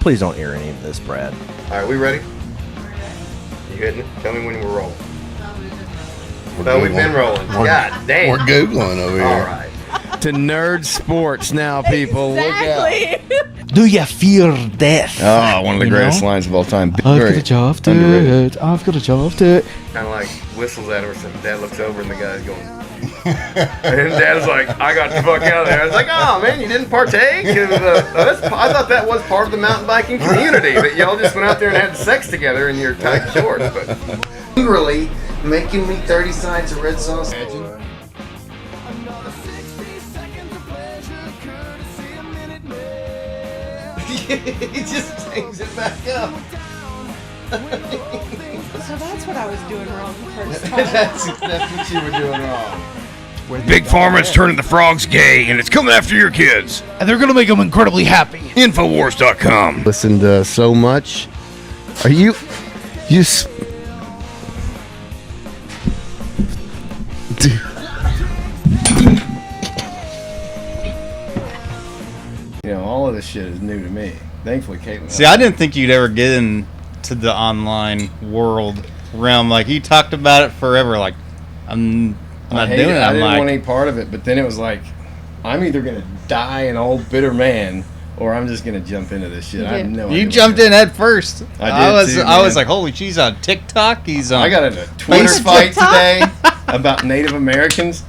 Please don't air any of this, Brad. All right, we ready? You hitting it? Tell me when we're rolling. No, we've been rolling. God damn. We're Googling over here. All right. To nerd sports now, people. Exactly. Look out. Do you fear death? Oh, one of the greatest lines of all time. I've got a job to it. I've got a job to it. Kind of like whistles at him, and Dad looks over and the guy's going. And Dad's like, I got the fuck out of there. I was like, oh man, you didn't partake? I thought that was part of the mountain biking community, that y'all just went out there and had sex together in your tight shorts. But Angrily making me 30 sides of red sauce. He just hangs it back up. So that's what I was doing wrong the first time. That's what you were doing wrong. Big Pharma's turning the frogs gay, and it's coming after your kids. And they're going to make them incredibly happy. Infowars.com. Listened to so much. Are you you know, all of this shit is new to me. Thankfully, Caitlin. See, I didn't think you'd ever get into the online world realm. Like, you talked about it forever. Like, I'm not doing it. I I'm didn't like, want any part of it, but then it was like, I'm either gonna die an old bitter man, or I'm just gonna jump into this shit. I have no idea. you jumped in head first. I did I was man. like, holy, she's on TikTok. He's on. I got in a Twitter fight today about Native Americans.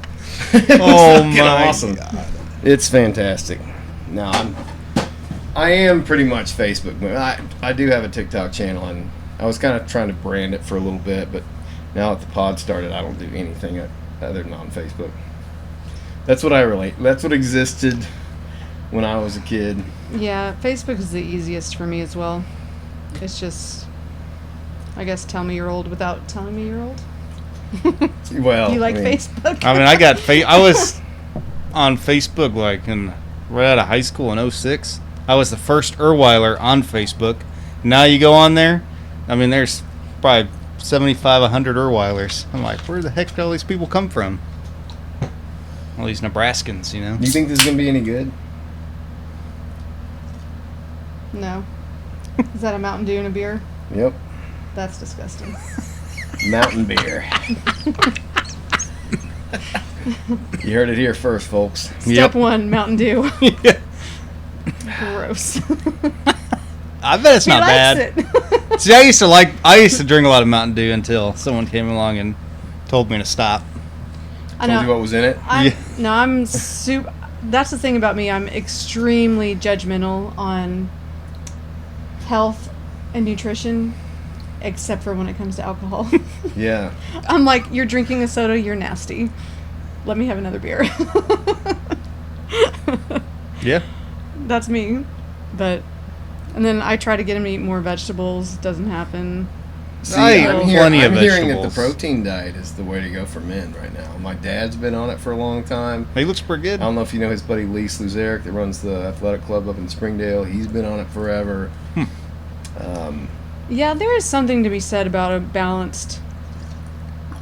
Oh Fucking my awesome. God. It's fantastic. No, I am pretty much Facebook. I do have a TikTok channel, and I was kind of trying to brand it for a little bit, but now that the pod started, I don't do anything other than on Facebook. That's what I relate. That's what existed when I was a kid. Yeah, Facebook is the easiest for me as well. It's just, I guess, tell me you're old without telling me you're old. Well, You like I mean, Facebook? I mean, I was on Facebook like right out of high school in 06. I was the first Urwiler on Facebook. Now you go on there, I mean, there's probably 75, 100 Urwilers. I'm like, where the heck did all these people come from? All these Nebraskans, you know? Do you think this is gonna be any good? No. Is that a Mountain Dew and a beer? Yep. That's disgusting. Mountain beer. You heard it here first, folks. Step 1, Mountain Dew. Yeah. Gross. I bet it's not bad. It. See, I used to drink a lot of Mountain Dew until someone came along and told me to stop. I Told you know. what was in it? I'm super. That's the thing about me. I'm extremely judgmental on health and nutrition, except for when it comes to alcohol. Yeah. I'm like, you're drinking a soda, you're nasty. Let me have another beer. Yeah. That's me. And then I try to get him to eat more vegetables. Doesn't happen. See, I eat I'm plenty of hearing that the vegetables. protein diet is the way to go for men right now. My dad's been on it for a long time. He looks pretty good. I don't know if you know his buddy Lee Sluzeric that runs the athletic club up in Springdale. He's been on it forever. Yeah, there is something to be said about a balanced.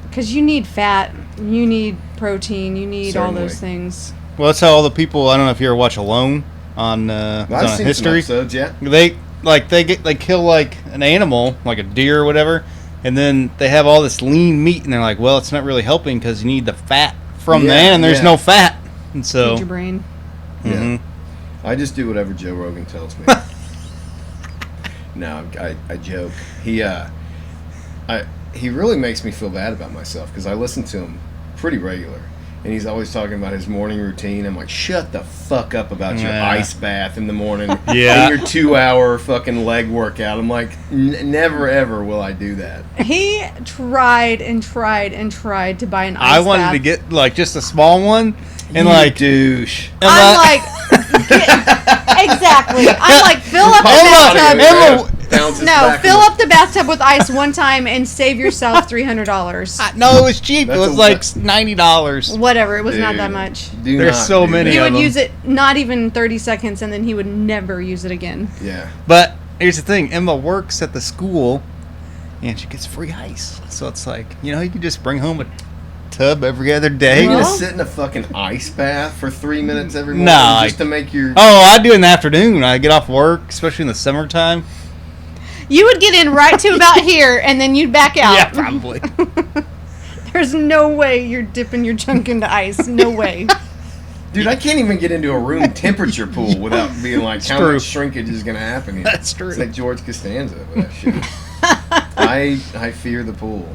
Because you need fat, you need protein, you need all Certainly. those things. Well, that's how all the people. I don't know if you ever watch Alone on it's I've on seen History. some episodes, yeah. They kill like an animal, like a deer or whatever, and then they have all this lean meat, and they're like, well, it's not really helping because you need the fat from the Yeah, and there's yeah. no fat, and so. Feed your brain. Mhm. I just do whatever Joe Rogan tells me. No, I joke. He really makes me feel bad about myself because I listen to him pretty regular, and he's always talking about his morning routine. I'm like, shut the fuck up about your Yeah. ice bath in the morning Yeah. and your 2-hour fucking leg workout. I'm like, never ever will I do that. He tried and tried and tried to buy an ice I wanted bath. to get like just a small one, and You like douche. and I'm like, exactly. I'm like, fill up the bathtub. Emma- Bounces No, back fill in the- up the bathtub with ice one time and save yourself $300. no, it was cheap. That's it was a- like $90. Whatever, it was not that Dude, much. do There's not so do many that. He of would them. use it not even 30 seconds, and then he would never use it again. Yeah. But here's the thing: Emma works at the school, and she gets free ice. So it's like, you know, you can just bring home a tub every other day. You're Well- gonna sit in a fucking ice bath for 3 minutes every morning No, just to make your. Oh, I do in the afternoon when I get off work, especially in the summertime. You would get in right to about here, and then you'd back out. Yeah, probably. There's no way you're dipping your junk into ice. No way. Dude, I can't even get into a room temperature pool without being like, how true. much shrinkage is gonna happen here? That's true. It's like George Costanza with that shit. I fear the pool.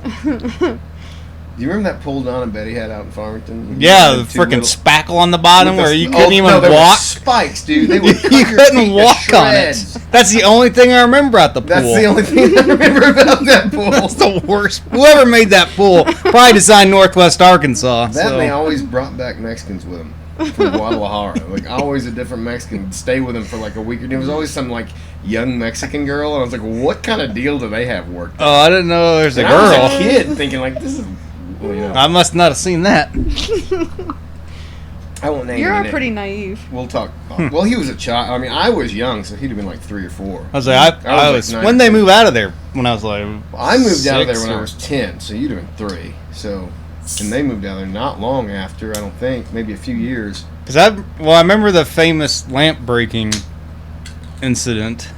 Do you remember that pool Don and Betty had out in Farmington? Yeah, the Two freaking little- spackle on the bottom with where the- you couldn't even no, there were walk. spikes, dude. They would You cut your feet couldn't to walk on it. shreds. That's the only thing I remember about the pool. That's the only thing I remember about that pool. That's the worst. Whoever made that pool probably designed Northwest Arkansas. That so. and they always brought back Mexicans with them from Guadalajara. Like always a different Mexican would stay with them for like a week or two. It was always some like young Mexican girl, and I was like, what kind of deal do they have worked? Oh, I didn't know there's a And I was girl. a kid thinking like, this is. Well, you know, I must not have seen that. I won't name You're any pretty names. naive. We'll talk. Well, he was a child. I mean, I was young, so he'd have been like 3 or 4. I was like, I I was. was like When 9 they or 10. move out of there, when I was like, I moved out of there 6 when I or- was 10, so you'd have been 3. So, and they moved out there not long after. I don't think, maybe a few years. Because I remember the famous lamp breaking incident.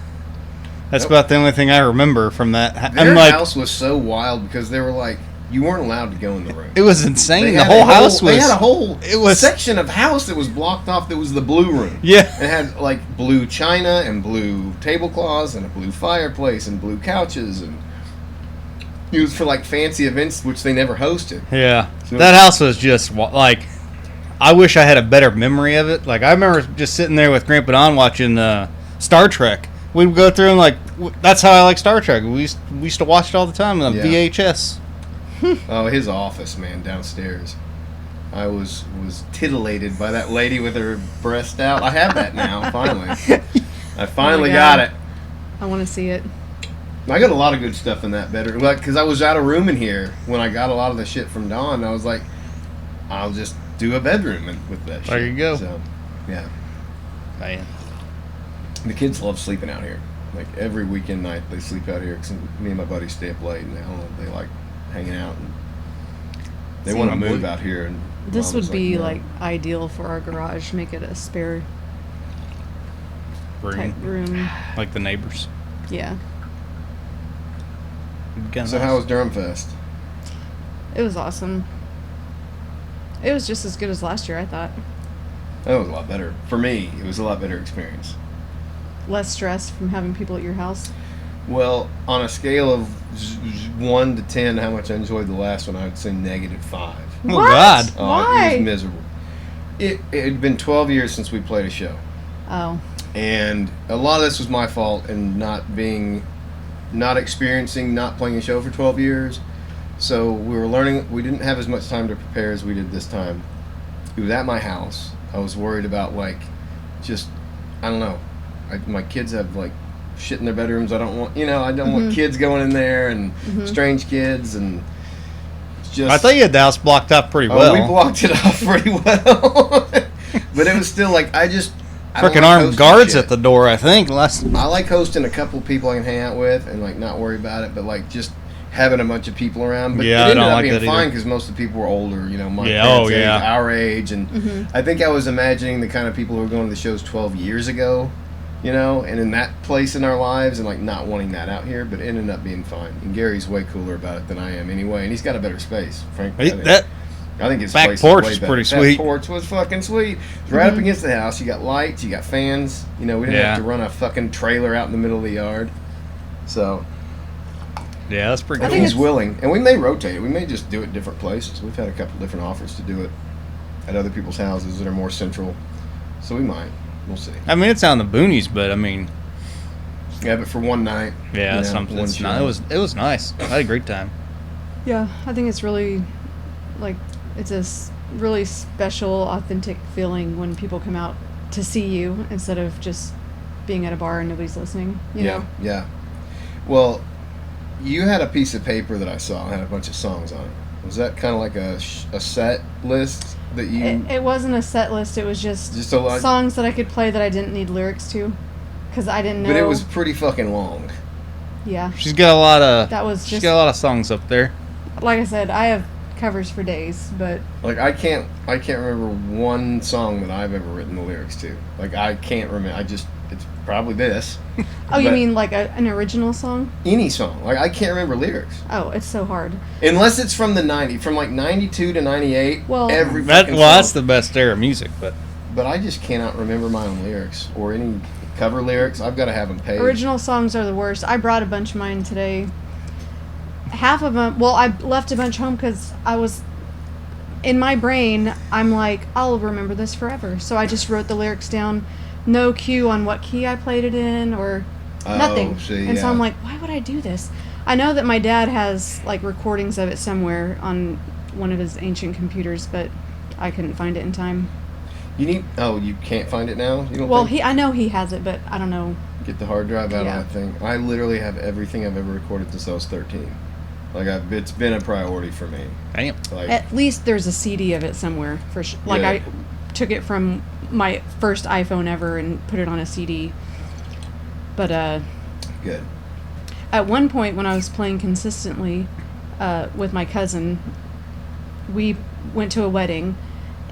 That's Yep. about the only thing I remember from that. Their I'm like, house was so wild because they were like, you weren't allowed to go in the room. it was insane. They The had whole a house was. They had a whole it was- section of house that was blocked off that was the blue room. Yeah. It had like blue china and blue tablecloths and a blue fireplace and blue couches and used for like fancy events which they never hosted. Yeah, So- that house was just like. I wish I had a better memory of it. Like I remember just sitting there with Grandpa Don watching Star Trek. We'd go through and like that's how I like Star Trek. We used to watch it all the time on Yeah. VHS. Oh, his office, man, downstairs. I was titillated by that lady with her breast out. I have that now, finally. I finally got God. it. I want to see it. I got a lot of good stuff in that bedroom. Like, because I was out of room in here when I got a lot of the shit from Dawn. I was like, I'll just do a bedroom with that shit. There you go. So, yeah. Man. The kids love sleeping out here. Like, every weekend night they sleep out here because me and my buddies stay up late and they like hanging out. And they See, want to move out here. And This Mom was would be no. like ideal for our garage. Make it a spare type Room. room. Like the neighbors. Yeah, So how was Durham Fest? it was awesome. It was just as good as last year, I thought. That was a lot better. For me, it was a lot better experience. Less stress from having people at your house. Well, on a scale of 1 to 10, how much I enjoyed the last one, I would say -5. Oh, What? God. Oh, Why? it was miserable. It had been 12 years since we played a show. Oh, And a lot of this was my fault in not experiencing, not playing a show for 12 years. So we were learning, we didn't have as much time to prepare as we did this time. It was at my house. I was worried about I don't know. My kids have like shit in their bedrooms. I don't want, I don't want kids going in there and strange kids and just. I thought you had the house blocked up pretty Oh, well. we blocked it off pretty well. But it was still like, I don't Freaking like armed hosting guards shit. at the door, I think. I like hosting a couple of people I can hang out with and like not worry about it, but like just having a bunch of people around. But Yeah, it I ended don't up like being that either. fine because most of the people were older, my Yeah, parents' oh, age, yeah. our age, and I think I was imagining the kind of people who were going to the shows 12 years ago, and in that place in our lives, and like not wanting that out here, but it ended up being fine. And Gary's way cooler about it than I am anyway, and he's got a better space, frankly. I think his back place porch is way is better. pretty That sweet. porch was fucking sweet. It's right up against the house. You got lights. You got fans. We didn't Yeah. have to run a fucking trailer out in the middle of the yard. So Yeah, that's pretty I if think cool. he's it's- willing, and we may rotate it. We may just do it different places. We've had a couple different offers to do it at other people's houses that are more central. So we might. We'll see. I mean, it's out in the boonies, but I mean, Yeah, but for one night. yeah, one it's show. not, it was nice. I had a great time. yeah. I think it's really, it's a really special, authentic feeling when people come out to see you instead of just being at a bar and nobody's listening. You know. Yeah. Well, you had a piece of paper that I saw. It had a bunch of songs on it. Was that kind of like a set list that you? It wasn't a set list. It was just a lot. songs that I could play that I didn't need lyrics to, because I didn't know. But it was pretty fucking long. Yeah. She's got a lot of. That was She's just got a lot of songs up there. like I said. I have covers for days, but Like I can't remember one song that I've ever written the lyrics to. Like I can't remember. It's probably this. oh, you But mean like an original song? any song? Like I can't remember lyrics Oh, it's so hard. unless it's from the '90s, from like '92 to '98. Well, every That fucking that's song. the best era of music, but But I just cannot remember my own lyrics or any cover lyrics. I've got to have them paid. Original songs are the worst. I brought a bunch of mine today. Half of them, well, I left a bunch home because I was, in my brain, I'm like, I'll remember this forever. So I just wrote the lyrics down, no cue on what key I played it in or nothing. See, and so yeah. I'm like, why would I do this? I know that my dad has like recordings of it somewhere on one of his ancient computers, but I couldn't find it in time. You can't find it now? You don't Well, think? I know he has it, but I don't know. Get the hard drive out Yeah. of that thing. I literally have everything I've ever recorded since I was 13. Like it's been a priority for me. damn. Like At least there's a CD of it somewhere for sure. Like Yeah. I took it from my first iPhone ever and put it on a CD. But good. at one point when I was playing consistently with my cousin, we went to a wedding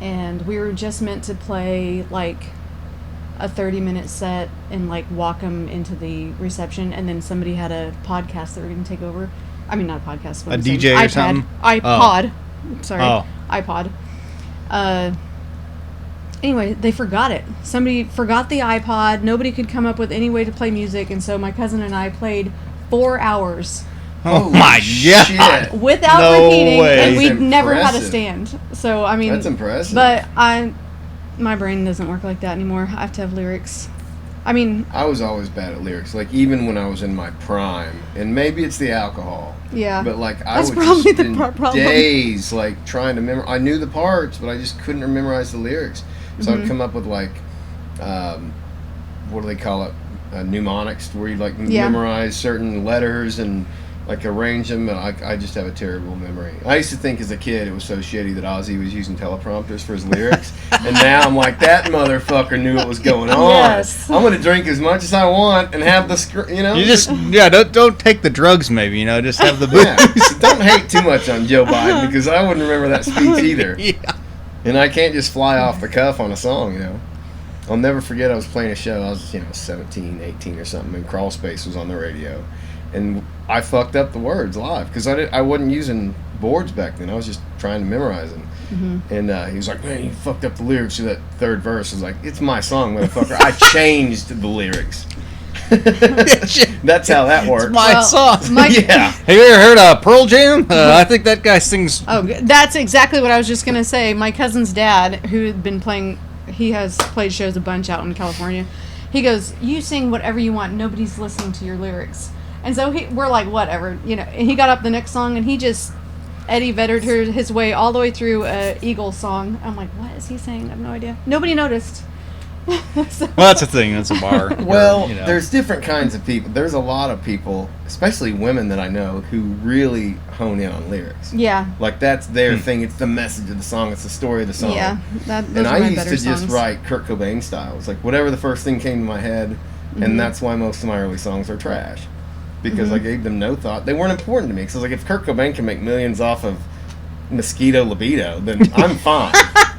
and we were just meant to play like a 30-minute set and like walk them into the reception, and then somebody had a podcast that were going to take over. I mean, not a podcast. what A am I saying? DJ or iPad. something? iPod. Sorry. Oh. iPod. Anyway, they forgot it. Somebody forgot the iPod. Nobody could come up with any way to play music, and so my cousin and I played 4 hours Oh Holy my shit. god. without No repeating, way. and we That's never had a impressive. stand. So I mean, That's impressive. But my brain doesn't work like that anymore. I have to have lyrics. I mean, I was always bad at lyrics. Like even when I was in my prime, and maybe it's the alcohol. yeah. But like I That's would probably just the spend problem. days like trying to memorize. I knew the parts, but I just couldn't memorize the lyrics. So Mm-hmm. I'd come up with like, what do they call it? Mnemonics, where you like Yeah. memorize certain letters and like arrange them. And I just have a terrible memory. I used to think as a kid it was so shitty that Ozzy was using teleprompters for his lyrics, and now I'm like, that motherfucker knew what was going on. Yes. I'm gonna drink as much as I want and have the You just don't take the drugs, maybe, just have the booze. Yeah, don't hate too much on Joe Biden because I wouldn't remember that speech either. Yeah. And I can't just fly off the cuff on a song. I'll never forget I was playing a show. I was 17, 18 or something, and Crawl Space was on the radio. And I fucked up the words live because I wasn't using boards back then. I was just trying to memorize them. Mm-hmm. And he was like, man, you fucked up the lyrics to that third verse. I was like, it's my song, motherfucker. I changed the lyrics. That's how that works. My Well, song. Yeah. Have you ever heard of Pearl Jam? I think that guy sings. Oh, that's exactly what I was just gonna say. My cousin's dad, who had been playing, he has played shows a bunch out in California. He goes, "You sing whatever you want. Nobody's listening to your lyrics." And so we're like, whatever, And he got up the next song and he just Eddie Veddered his way all the way through a Eagles song. I'm like, what is he saying? I have no idea. Nobody noticed. So- Well, that's a thing. That's a bar. Well, Or, there's different kinds of people. There's a lot of people, especially women that I know, who really hone in on lyrics. yeah, Like that's their thing. It's the message of the song. It's the story of the song. yeah. Those And are I my used better to just songs. write Kurt Cobain style. It's like whatever the first thing came to my head, and that's why most of my early songs are trash. Because I gave them no thought. They weren't important to me. Because I was like, if Kurt Cobain can make millions off of Mosquito Libido, then I'm fine.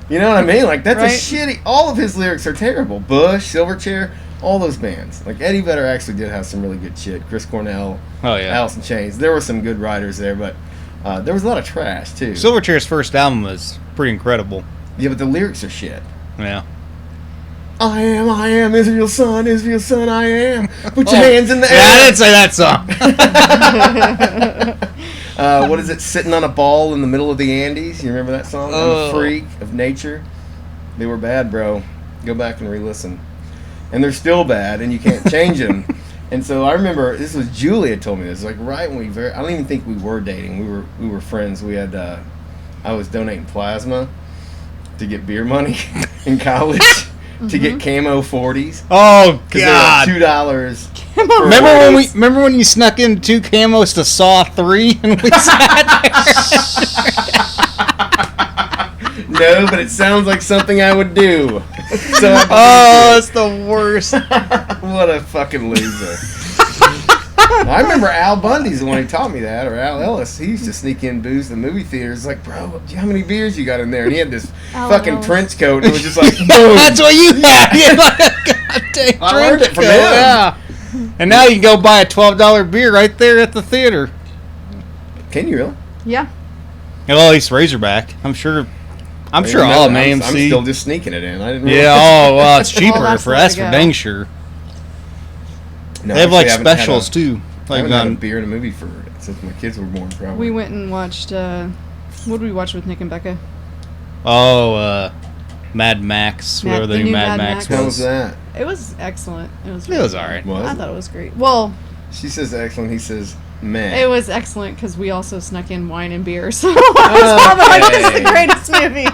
You know what I mean? Like that's Right. a shitty. All of his lyrics are terrible. Bush, Silverchair, all those bands. Like Eddie Vedder actually did have some really good shit. Chris Cornell, Oh yeah. Alice in Chains. There were some good writers there, but there was a lot of trash too. Silverchair's first album was pretty incredible. Yeah, but the lyrics are shit. Yeah. I am Israel's son, I am. Put your hands in the Yeah, I air. didn't say that song. What is it? Sitting on a ball in the middle of the Andes. You remember that song? I'm Oh. a freak of nature. They were bad, bro. Go back and re-listen. And they're still bad, and you can't change them. And so I remember this was Julia told me this. Like right when I don't even think we were dating. We were friends. We had I was donating plasma to get beer money in college to get camo 40s. Oh Because God. they were $2. Remember when you snuck in 2 camos to Saw 3 and we sat there? No, but it sounds like something I would do. So Oh, it's the worst. what a fucking loser. I remember Al Bundy's the one who taught me that, or Al Ellis. He used to sneak in booze to the movie theaters. Like, bro, how many beers you got in there? And he had this Al fucking Ellis. trench coat. And it was just like, boom. That's what you had. You had like a goddamn I learned it trench from coat, him. Yeah. And now you can go buy a $12 beer right there at the theater. Can you really? Yeah. Well, at least Razorback. I'm sure all of them I'm AMC. still just sneaking it in. I didn't Yeah, realize. oh, well, it's cheaper that's for the way that's to for go. dang sure. No, They have like actually, I haven't had specials too. I Like haven't had a on, beer in a movie since my kids were born, probably. We went and watched. What did we watch with Nick and Becca? Mad Max, Mad- whatever the the new new Mad Mad Max Max. How was that? It was excellent. It was. It was alright. Was I it? thought it was great. Well, She says excellent. He says meh. it was excellent because we also snuck in wine and beer. So I was probably like, "This is the greatest movie."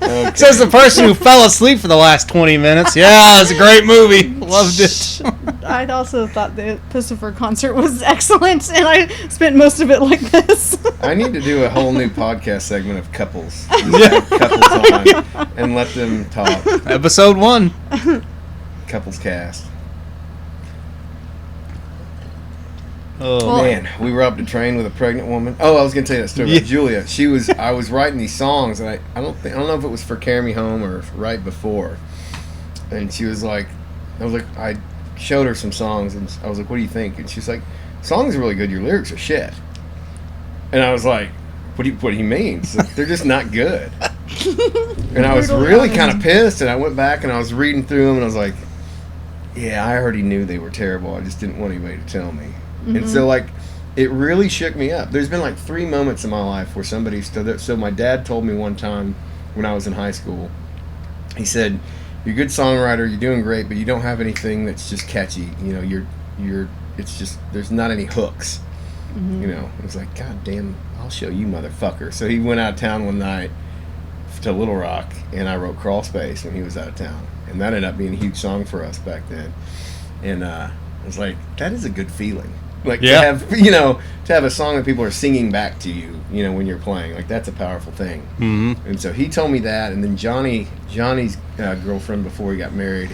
Okay. Says the person who fell asleep for the last 20 minutes. Yeah, it was a great movie. Loved it. I'd also thought the Pacific concert was excellent, and I spent most of it like this. I need to do a whole new podcast segment of couples. Just have couples on and let them talk. Episode 1. Couples cast. Oh, Well, Man, we robbed a train with a pregnant woman. Oh, I was gonna tell you that story about Yeah. Julia. I was writing these songs, and I don't know if it was for Carry Me Home or right before. And she was like, I showed her some songs, and I was like, what do you think? And she's like, songs are really good. Your lyrics are shit. And I was like, what do you mean? She's like, they're just not good. And I was Brutally really honest. kind of pissed, and I went back and I was reading through them, and I was like, yeah, I already knew they were terrible. I just didn't want anybody to tell me. And so, like, it really shook me up. There's been, like, 3 moments in my life where somebody stood there. So my dad told me one time when I was in high school, he said, you're a good songwriter, you're doing great, but you don't have anything that's just catchy. You know, it's just, there's not any hooks. You know, it was like, God damn, I'll show you, motherfucker. So he went out of town one night to Little Rock, and I wrote Crawl Space when he was out of town. And that ended up being a huge song for us back then. And I was like, that is a good feeling. Like, Yeah. to have, you know, to have a song that people are singing back to you, you know, when you're playing. Like, that's a powerful thing. Mm-hmm. And so he told me that. And then Johnny's girlfriend before he got married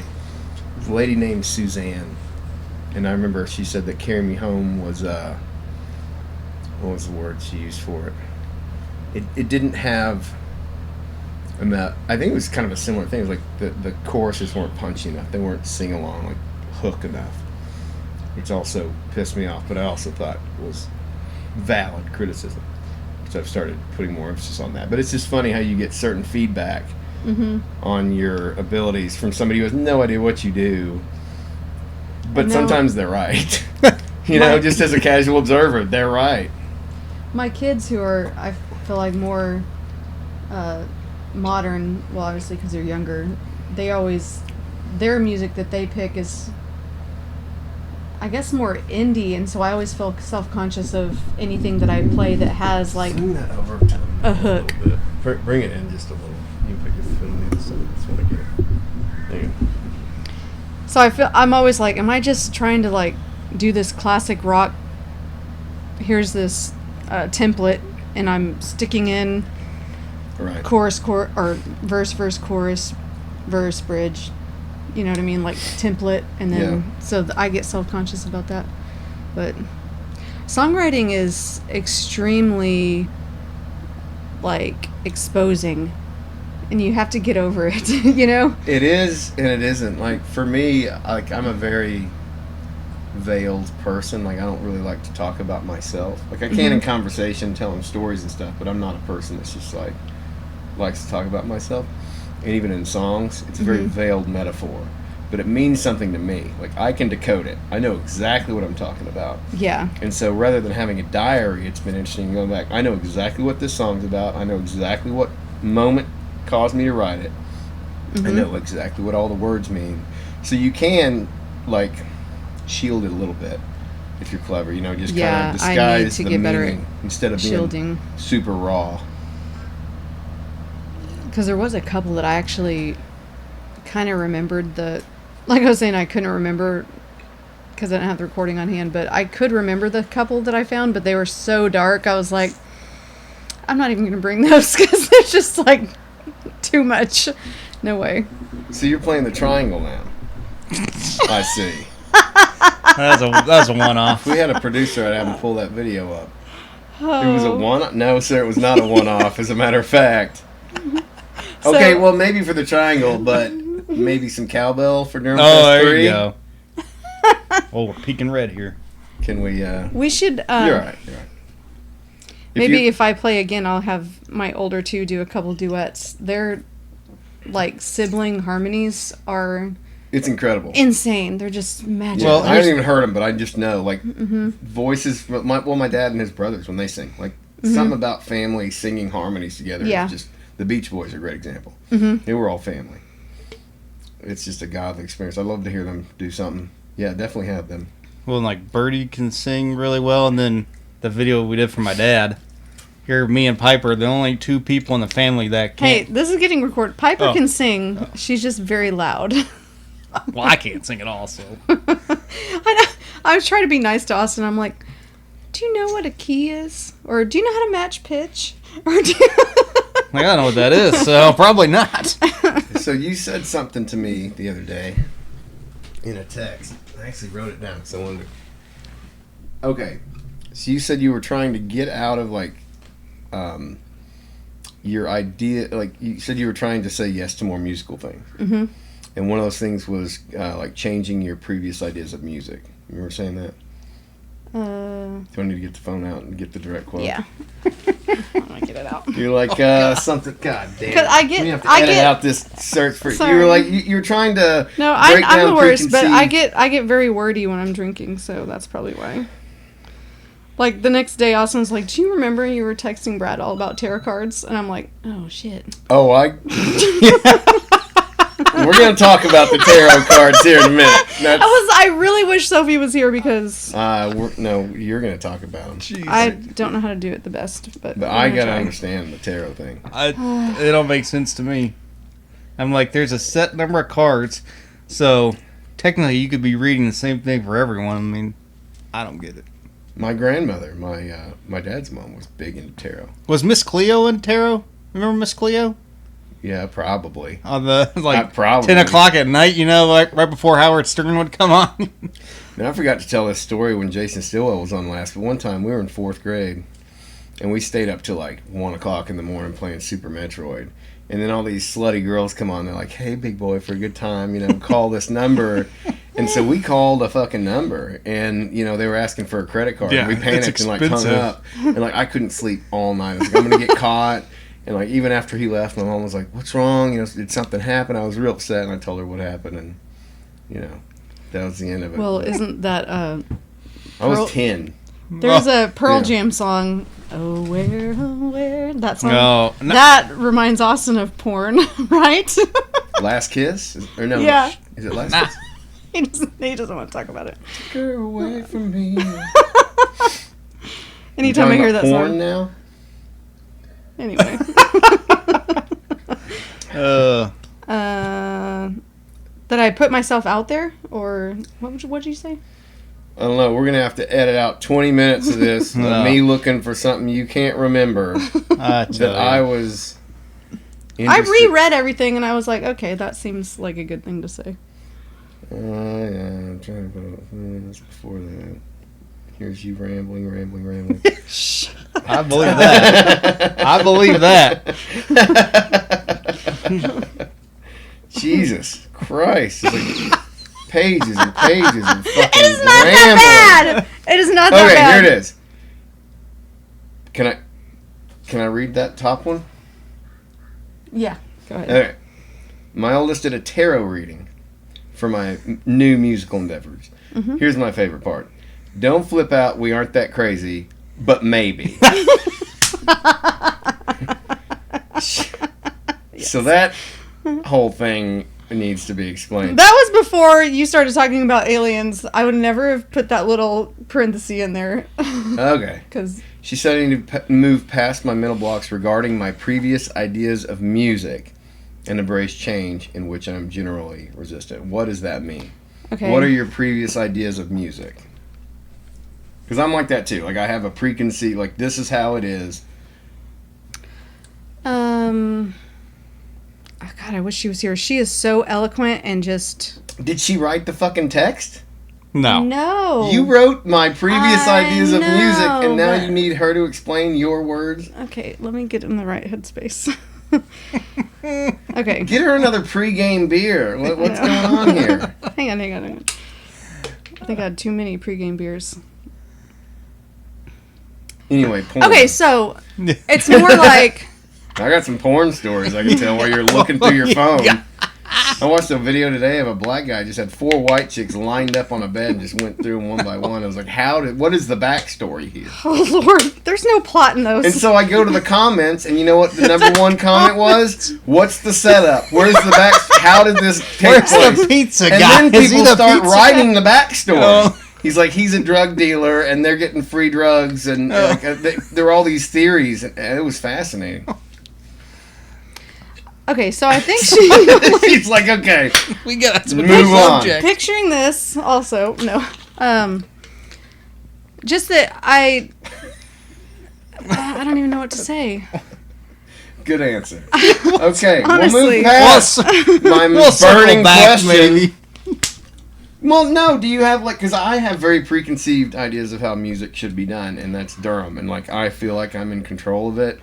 was a lady named Suzanne. And I remember she said that Carry Me Home was, what was the word she used for it? It didn't have enough. I think it was kind of a similar thing. It was like the choruses weren't punchy enough. They weren't sing along, like hook enough. Which also pissed me off, but I also thought was valid criticism. So I've started putting more emphasis on that. But it's just funny how you get certain feedback on your abilities from somebody who has no idea what you do. But know. sometimes they're right. You know, just as a casual observer, they're right. My kids, who are, I feel like, more modern, well, obviously because they're younger, their music that they pick is, I guess, more indie, and so I always feel self-conscious of anything that I play that has, like, Bring that over to them a hook. little bit. Bring it in just a little. You can put your foot on the other side. That's what I get. There you go. So I'm always like, am I just trying to, like, do this classic rock? Here's this template, and I'm sticking in Right. chorus, or verse, chorus, verse, bridge. You know what I mean? Like template, and then I get self-conscious about that. But songwriting is extremely, like, exposing, and you have to get over it. You know? It is and it isn't. Like, for me, like, I'm a very veiled person. Like, I don't really like to talk about myself. Like, I can in conversation, telling stories and stuff, but I'm not a person that's just like likes to talk about myself. And even in songs, it's a very veiled metaphor, but it means something to me. Like, I can decode it. I know exactly what I'm talking about. Yeah. And so rather than having a diary, it's been interesting going back. I know exactly what this song's about. I know exactly what moment caused me to write it. I know exactly what all the words mean. So you can, like, shield it a little bit if you're clever. You know, just kind of I need disguise to the get better at meaning instead of shielding. being super raw. Because there was a couple that I actually kind of remembered like I was saying, I couldn't remember because I didn't have the recording on hand, but I could remember the couple that I found, but they were so dark. I was like, I'm not even going to bring those because they're just, like, too much. No way. So you're playing the triangle now. I see. That was a one-off. If we had a producer, I'd have him pull that video up. It was a one. No, sir, it was not a one-off. As a matter of fact. Okay, So- well, maybe for the triangle, but maybe some cowbell for Durham Oh, Fest there 3. you go. Oh, we're peeking red here. Can we? We should. You're all right. You're all right. Maybe if I play again, I'll have my older two do a couple duets. Their like sibling harmonies are It's incredible. insane. They're just magic. Well, I haven't even heard them, but I just know like voices. My dad and his brothers when they sing, like something about family singing harmonies together. Yeah. Is just the Beach Boys are a great example. They were all family. It's just a godly experience. I'd love to hear them do something. Yeah, definitely have them. Well, like Birdie can sing really well, and then the video we did for my dad. Here, me and Piper, the only two people in the family that Hey, can't. this is getting recorded. Piper Oh. can sing. She's just very loud. Well, I can't sing at all, so. I was trying to be nice to Austin. I'm like, do you know what a key is? Or do you know how to match pitch? Or do you... Like, I don't know what that is, so probably not. So you said something to me the other day in a text. I actually wrote it down because I wanted to. Okay, so you said you were trying to get out of like your idea. Like you said, you were trying to say yes to more musical things. Mhm. And one of those things was like changing your previous ideas of music. You were saying that. Do I need to get the phone out and get the direct quote? Yeah. I'm gonna get it out. You're like something. God damn. 'Cause I get- We have to I edit get- out this search for. You Sorry. were like you were trying to. No, break I'm down the worst, but preconceived- I get very wordy when I'm drinking, so that's probably why. Like the next day, Austin's like, "Do you remember you were texting Brad all about tarot cards?" And I'm like, "Oh shit." Oh, we're gonna talk about the tarot cards here in a minute. I really wish Sophie was here because No, you're gonna talk about them. I don't know how to do it the best, but But I'm I gonna gotta try. understand the tarot thing. It don't make sense to me. I'm like, there's a set number of cards, so technically you could be reading the same thing for everyone. I mean, I don't get it. My grandmother, my dad's mom, was big into tarot. Was Miss Cleo in tarot? Remember Miss Cleo? Yeah, probably. On the, like, probably. 10 o'clock at night, you know, like right before Howard Stern would come on. And I forgot to tell this story when Jason Stillwell was on last. But one time we were in 4th grade, and we stayed up till like 1 o'clock in the morning playing Super Metroid. And then all these slutty girls come on. They're like, "Hey, big boy, for a good time, you know, call this number." And so we called a fucking number, and you know they were asking for a credit card. Yeah, and we panicked it's and like hung expensive. up, and like I couldn't sleep all night. I was like, "I'm gonna get caught." And like even after he left, my mom was like, "What's wrong? You know, did something happen?" I was real upset, and I told her what happened, and you know, that was the end of it. Well, isn't that I Pearl- was 10. there's a Pearl Yeah. Jam song? Oh where that song? No, no. That reminds Austin of porn, right? Last Kiss? Or no? Yeah. Is it Last Nah. Kiss? he doesn't want to talk about it. Girl, away from me. Anytime I hear that porn song. now? Anyway. That I put myself out there, or what'd you say? I don't know. We're going to have to edit out 20 minutes of this. Of No. me looking for something you can't remember that I was I interested- reread everything and I was like, okay, that seems like a good thing to say. Yeah, I'm trying to put it before that. Here's you rambling. I believe that. I believe that. Jesus Christ. It's like pages and pages of fucking It is not rambling. that bad! It is not that Okay, bad. here it is. Can I read that top one? Yeah, go ahead. Okay. My oldest did a tarot reading for my new musical endeavors. Mm-hmm. Here's my favorite part. Don't flip out, we aren't that crazy, but maybe. So that whole thing needs to be explained. That was before you started talking about aliens. I would never have put that little parenthesis in there. Okay. Because She said I need to move past my mental blocks regarding my previous ideas of music and embrace change in which I'm generally resistant. What does that mean? okay. What are your previous ideas of music? Because I'm like that too. Like I have a preconceived, like this is how it is. Oh God, I wish she was here. She is so eloquent and just. Did she write the fucking text? No. No. You wrote my previous I ideas of music, and now know, you need her to explain your words. Okay, let me get in the right headspace. Okay. Get her another pregame beer. What's going on here? Hang on. I think I had too many pregame beers. Anyway, porn. Okay, so it's more like I got some porn stories I can tell while you're looking through your phone. I watched a video today of a black guy just had 4 white chicks lined up on a bed and just went through them one by one. I was like, what is the backstory here? oh Lord, there's no plot in those. And so I go to the comments, and you know what the number one comment was? What's the setup? Where's the back? How did this take Where's place? the pizza And guy? then Is he people the start pizza writing guy? the backstory. Oh. He's like, he's a drug dealer, and they're getting free drugs, and there were all these theories, and it was fascinating. Okay, so I think she He's like, okay, We got some move on. picturing this also just that I don't even know what to say. Good answer. Okay, we'll Honestly. move past my burning question. maybe. Well, no. Do you have because I have very preconceived ideas of how music should be done, and that's Durham, and I feel like I'm in control of it.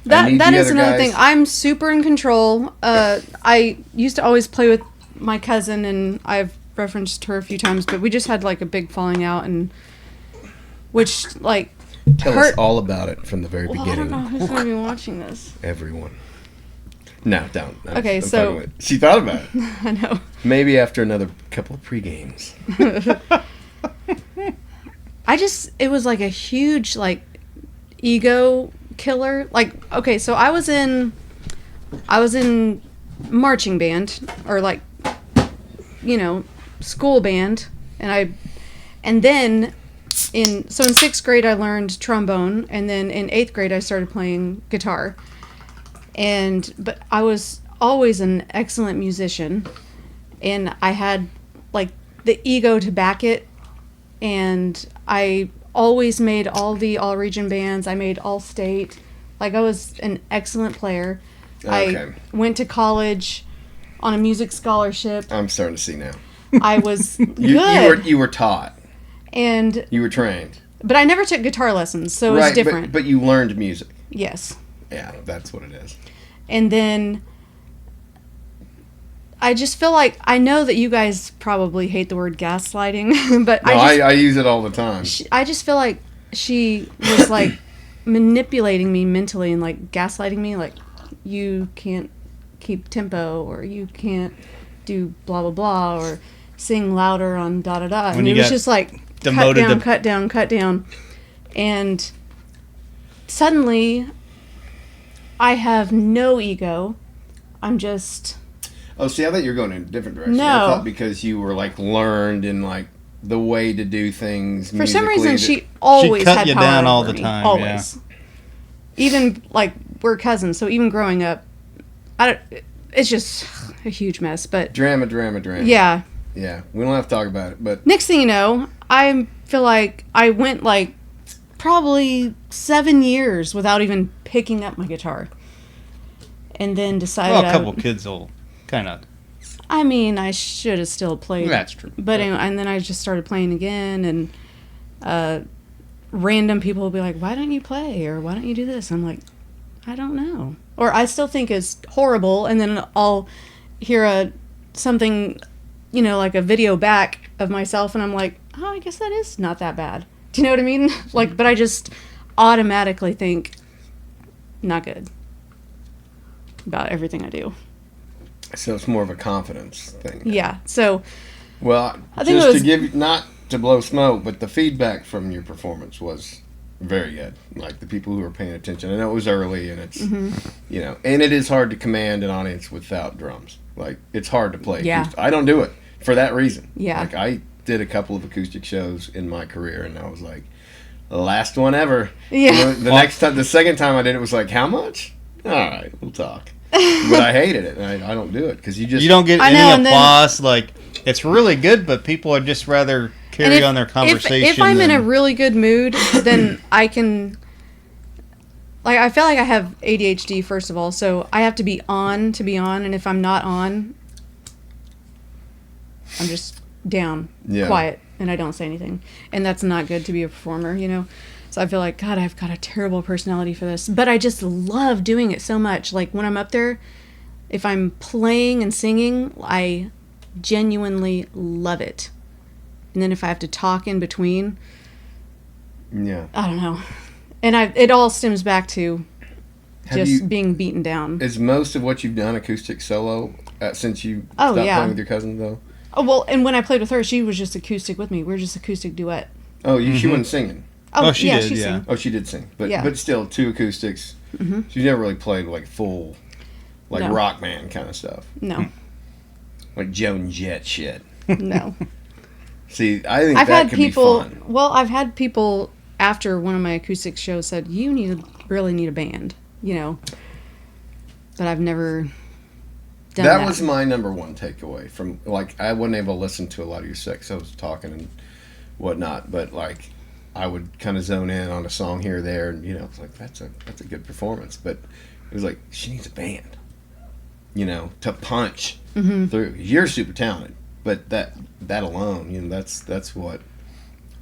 That is another thing. I'm super in control. I used to always play with my cousin, and I've referenced her a few times, but we just had a big falling out, and which Tell hurt. us all about it from the very Well, I don't beginning. know who's going to be watching this. Everyone. No, don't. Okay, I'm so- fucking with it. She thought about it. I know. Maybe after another couple of pre-games. It was a huge ego killer. Okay, so I was in marching band or school band, and then in 6th grade I learned trombone, and then in 8th grade I started playing guitar. But I was always an excellent musician, and I had the ego to back it, and I always made all the all-region bands. I made all-state. I was an excellent player. Okay. I went to college on a music scholarship. I'm starting to see now. I was good. You were taught. And You were trained. but I never took guitar lessons, so it was different. But you learned music. Yes. Yeah, that's what it is. And then I just feel I know that you guys probably hate the word gaslighting, but No, I use it all the time. I just feel like she was manipulating me mentally and gaslighting me, you can't keep tempo, or you can't do blah blah blah, or sing louder on da da da. And it was just cut down, and suddenly I have no ego. I'm just Oh, see, I thought you were going in a different direction. No. I thought because you were learned in the way to do things. for some musically reason that- she always cut had you power down all over the me. time, Always. Even we're cousins, so even growing up, it's just a huge mess. But Drama. yeah, Yeah, we don't have to talk about it, but next thing you know, I feel like I went probably 7 years without even picking up my guitar, and then decided Well, a couple kids will kind of. I mean, I should have still played. That's true. But anyway, and then I just started playing again, and random people will be like, "Why don't you play?" or "Why don't you do this?" I'm like, "I don't know," or I still think it's horrible, and then I'll hear something, a video back of myself, and I'm like, "Oh, I guess that is not that bad." Do you know what I mean? But I just automatically think not good about everything I do. so it's more of a confidence thing. Yeah. So Well, I think just it was- to give not to blow smoke, but the feedback from your performance was very good. The people who were paying attention. I know it was early, and it's and it is hard to command an audience without drums. It's hard to play. Yeah. I don't do it for that reason. Yeah. I did a couple of acoustic shows in my career, and I was like, the last one ever. Yeah. The second time I did it was how much? All right, we'll talk. But I hated it, and I don't do it because you don't get I any know, and then- applause. It's really good, but people are just rather carry on their conversation. If I'm in a than- really good mood, then I can. I feel like I have ADHD first of all, so I have to be on, and if I'm not on, I'm just down, Yeah. quiet, and I don't say anything. And that's not good to be a performer, you know? So I feel like, God, I've got a terrible personality for this. But I just love doing it so much. Like when I'm up there, if I'm playing and singing, I genuinely love it. And then if I have to talk in between, Yeah. I don't know. And it all stems back to just being beaten down. Is most of what you've done acoustic solo since you Oh, stopped yeah. playing with your cousin, though? Oh, well, and when I played with her, she was just acoustic with me. We were just acoustic duet. Oh, she wasn't singing. Oh, she did, she yeah. sang. Oh, she did sing. But Yeah. but still, 2 acoustics. Mm-hmm. She's never really played like full, like No. rock band kind of stuff. No, Like Joan Jett shit. no. See, I think I've that had could people. be fun. Well, I've had people after one of my acoustic shows said, "You really need a band," you know. But I've never done that. That was my number one takeaway from, like, I wasn't able to listen to a lot of your set 'cause I was talking and whatnot, but like I would kind of zone in on a song here or there, and you know, it's like that's a good performance. But it was like she needs a band, you know, to punch through. You're super talented, but that alone, you know, that's what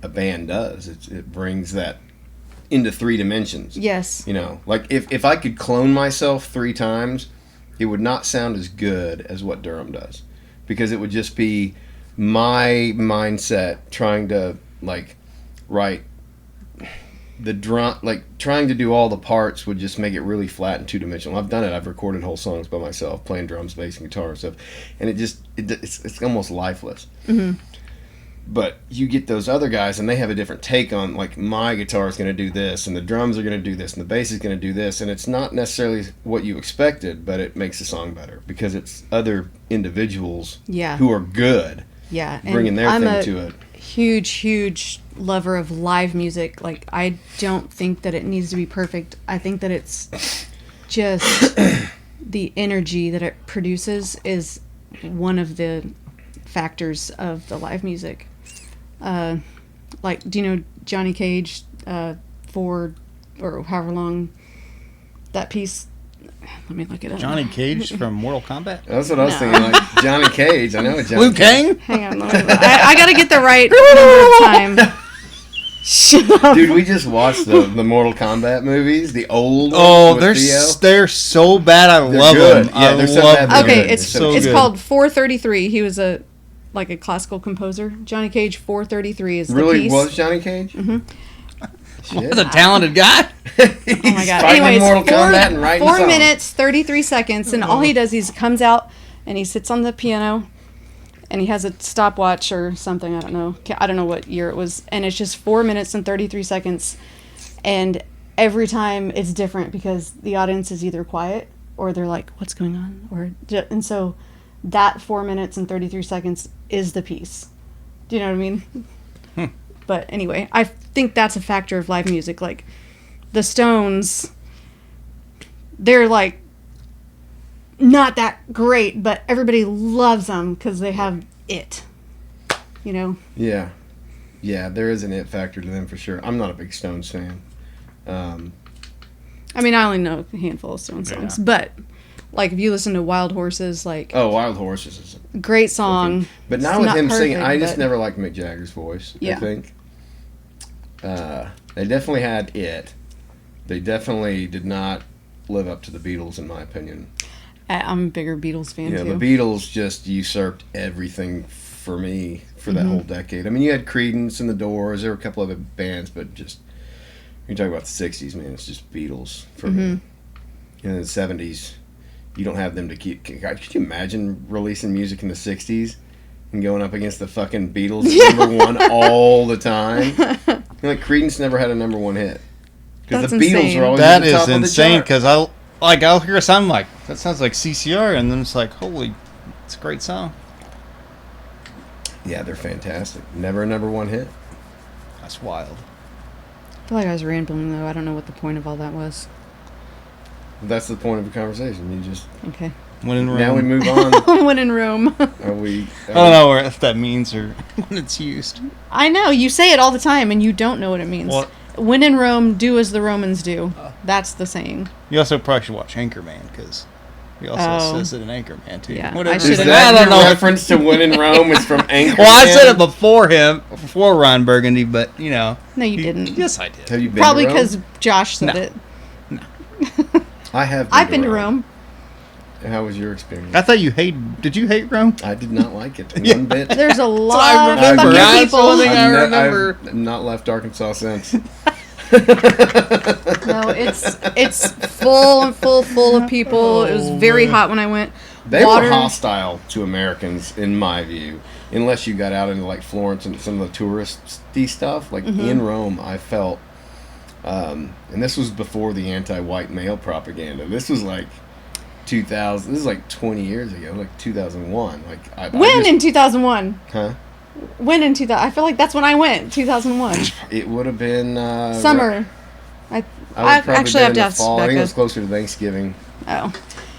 a band does. It brings that into 3 dimensions. Yes. You know, like if I could clone myself 3 times, it would not sound as good as what Durham does, because it would just be my mindset trying to like write the drum, like trying to do all the parts would just make it really flat and 2-dimensional. I've done it. I've recorded whole songs by myself playing drums, bass, and guitar and stuff, and it's almost lifeless. But you get those other guys, and they have a different take on, like, my guitar is going to do this, and the drums are going to do this, and the bass is going to do this, and it's not necessarily what you expected, but it makes the song better because it's other individuals Yeah. who are good Yeah. And bringing their I'm thing a to it. huge lover of live music. Like, I don't think that it needs to be perfect. I think that it's just the energy that it produces is one of the factors of the live music. Like, do you know Johnny Cage, for, or however long that piece, let me look it up. Johnny Cage from Mortal Kombat. That's what I was No. thinking, like Johnny Cage. I know what Johnny Liu Kang. Hang on, I gotta get the right number of time. Shut up. Dude, we just watched the Mortal Kombat movies, the old Oh, ones with Theo. they're so bad. I They're love good. them. Yeah, I they're so love bad them. they're Okay, good. it's So it's good. called 433. He was a classical composer. Johnny Cage 433 is the Really piece. was Johnny Cage? Mm-hmm. Shit. He's a talented guy. Oh my god. Fighting in Anyways, Mortal Kombat and writing 4 songs. minutes 33 seconds, and all he does is comes out and he sits on the piano, and he has a stopwatch or something. I don't know what year it was, and it's just 4 minutes and 33 seconds, and every time it's different because the audience is either quiet or they're like, "What's going on?" And so that 4 minutes and 33 seconds is the piece. Do you know what I mean? But anyway, I think that's a factor of live music. Like, the Stones, they're like not that great, but everybody loves them because they have it. You know? Yeah. Yeah, there is an it factor to them for sure. I'm not a big Stones fan. I mean, I only know a handful of Stones songs, but like if you listen to Wild Horses, like Wild Horses is a great song. But It's now with not him singing, perfect, I just but- never liked Mick Jagger's voice, Yeah. I think. They definitely had it. They definitely did not live up to the Beatles, in my opinion. I'm a bigger Beatles fan Yeah, too. the Beatles just usurped everything for me for that whole decade. I mean, you had Creedence and the Doors. There were a couple other bands, but just you talk about the '60s, man. It's just Beatles for me. In the '70s, you don't have them to keep. God, could you imagine releasing music in the '60s and going up against the fucking Beatles at #1 all the time? You know, like Creedence never had a #1 hit because That's the Beatles insane. were always That at the is top of the insane chart. because I'll hear a song like that sounds like CCR, and then it's like, holy, it's a great song. Yeah, they're fantastic. Never a #1 hit. That's wild. I feel like I was rambling though. I don't know what the point of all that was. That's the point of a conversation. You just Okay. When in Rome. now we move on. When in Rome. Are we? I don't know if that means or when it's used. I know, you say it all the time and you don't know what it means. Well- When in Rome, do as the Romans do. That's the saying. You also probably should watch Anchorman because He also Oh. says it in Anchorman too. Yeah, I Whatever. should've Is I that don't your know. reference to When in Rome is from Anchorman? Well, I said it before Ron Burgundy, but you know. No, you didn't. Yes, I did. Have you been Probably to Rome? because Josh said No. it. I have. I've been to Rome. How was your experience? I thought you hate. Did you hate Rome? I did not like it Yeah. one bit. There's a I lot of remember. fucking That's people. the only thing I remember. I've not left Arkansas since. No, it's full of people. It was very hot when I went. They Water- were hostile to Americans, in my view, unless you got out into like Florence and some of the touristy stuff. Like in Rome, I felt, and this was before the anti-white male propaganda. This was like 2000. This is like 20 years ago, like 2001. Like When in 2001? Huh? When in 2000? I feel like that's when I went. 2001 It would have been summer. I I would actually have to in the ask fall. I think it Becca. was closer to Thanksgiving. Oh,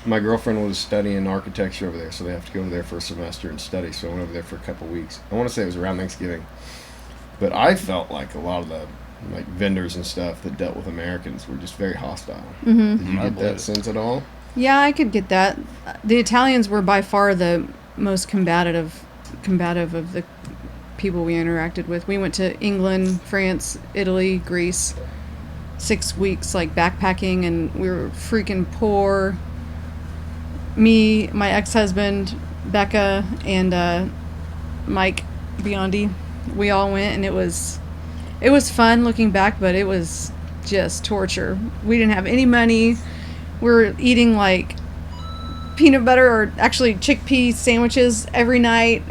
My girlfriend was studying architecture over there, so they have to go over there for a semester and study. So I went over there for a couple weeks. I want to say it was around Thanksgiving, but I felt like a lot of the like vendors and stuff that dealt with Americans were just very hostile. Mm-hmm. Did you I get believe that it. sense at all? yeah, I could get that. The Italians were by far the most combative of the people we interacted with. We went to England, France, Italy, Greece. 6 weeks like backpacking, and we were freaking poor. Me, my ex-husband, Becca, and Mike Biondi, we all went, and it was fun looking back, but it was just torture. We didn't have any money. We were eating like peanut butter or actually chickpea sandwiches every night.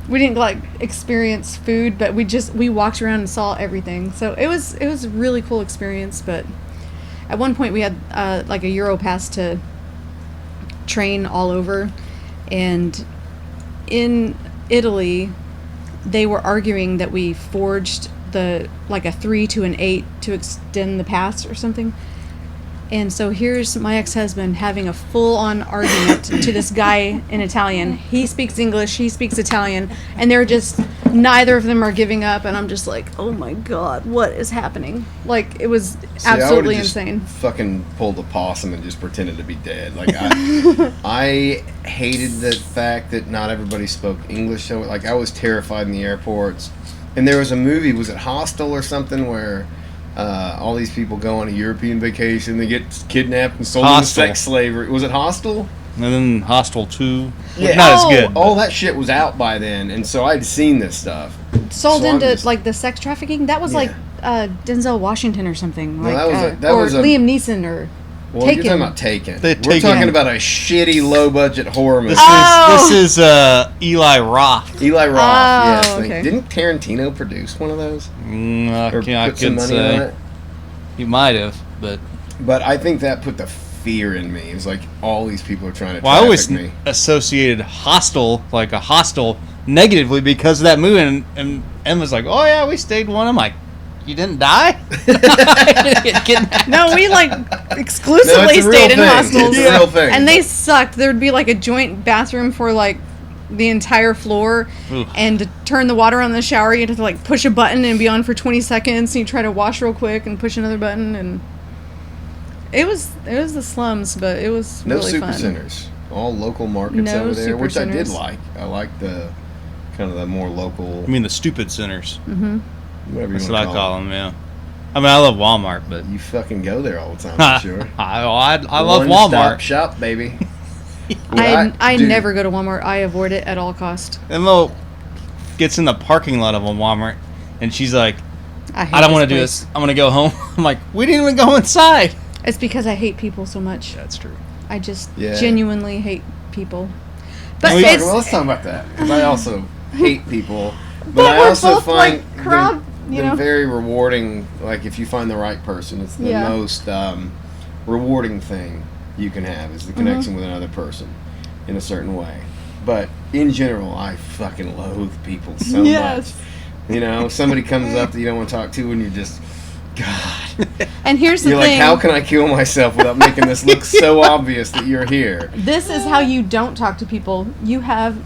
We didn't like experience food, but we walked around and saw everything. So it was a really cool experience. But at one point we had like a Euro pass to train all over, and in Italy they were arguing that we forged the like a 3 to an 8 to extend the pass or something. And so here's my ex-husband having a full-on argument to this guy in Italian. He speaks English, he speaks Italian, and they're just, neither of them are giving up, and I'm just like, oh my God, what is happening? Like, it was See, I absolutely would've just insane. Fucking pulled a possum and just pretended to be dead. Like I hated the fact that not everybody spoke English. So like I was terrified in the airports. And there was a movie, was it Hostel or something, where all these people go on a European vacation, they get kidnapped and sold into Hostel. sex slavery. Was it Hostel? And then Hostel 2. Yeah. Not Oh. as good. All that shit was out by then, and so I'd seen this stuff. Sold So I'm into just- like the sex trafficking. That was Yeah. like Denzel Washington or something. No, Like, that or was a- Liam Neeson or Well, Taken. you're talking about Taken. The We're Taken. talking about a shitty, low-budget horror movie. Oh. This is Eli Roth. Eli Roth, Oh, yes. okay. Didn't Tarantino produce one of those? I Or couldn't put some money on say. it? He might have, but But I think that put the fear in me. It was like all these people are trying to well, I always traffic me. associated hostel, like a hostel, negatively because of that movie. And Emma's like, "Oh yeah, we stayed one." I'm like, "You didn't die?" No, we like No, exclusively it's a real stayed in thing. hostels. It's a real thing. And they sucked. There would be like a joint bathroom for like the entire floor, Oof. and to turn the water on in the shower, you had to like push a button and be on for 20 seconds. And you try to wash real quick and push another button, and it was the slums, but it was No really super fun. centers. All local markets No over there, super which I did centers. like. I like the kind of the more local, I mean, the stupid centers. whatever you That's want what to I call call them. Yeah. I mean, I love Walmart, but You fucking go there all the time, I'm sure. I love One-stop Walmart. shop, baby. Well, I dude, never go to Walmart. I avoid it at all cost. Emma gets in the parking lot of a Walmart, and she's like, I "I don't want to do this. I'm gonna go home." I'm like, "We didn't even go inside." It's because I hate people so much. That's true. I just Yeah. genuinely hate people. But Well, it's let's talk about that, because I also hate people, but But I we're also both, find like, crowd, you them know? very rewarding. Like if you find the right person, it's the Yeah. most rewarding thing you can have is the Mm-hmm. connection with another person in a certain way. But in general, I fucking loathe people so Yes. much. You know, somebody comes up that you don't want to talk to, and you're just, God. and here's the You're thing. like, how can I kill myself without making this look so obvious that you're here? This is how you don't talk to people. You have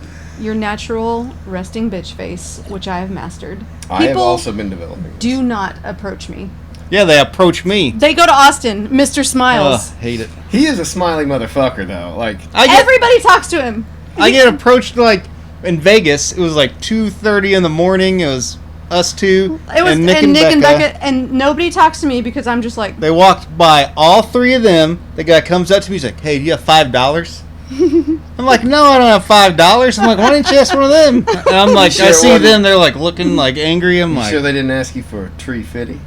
your natural resting bitch face, which I have mastered. I have People also been developing. do not approach me. Yeah, they approach me. They go to Austin, Mr. Smiles. Hate it. He is a smiley motherfucker, though. Like, Everybody talks to him. I get approached like in Vegas. It was like 2:30 in the morning. It was us two. It was and Nick and Becca, and nobody talks to me because I'm just like. They walked by all three of them. The guy comes up to me. He's like, "Hey, do you have $5?" I'm like, "No, I don't have $5." I'm like, "Why didn't you ask one of them?" And I'm like, Sure I see wasn't- them. They're like looking like angry. I'm you like, sure they didn't ask you for a tree fitty?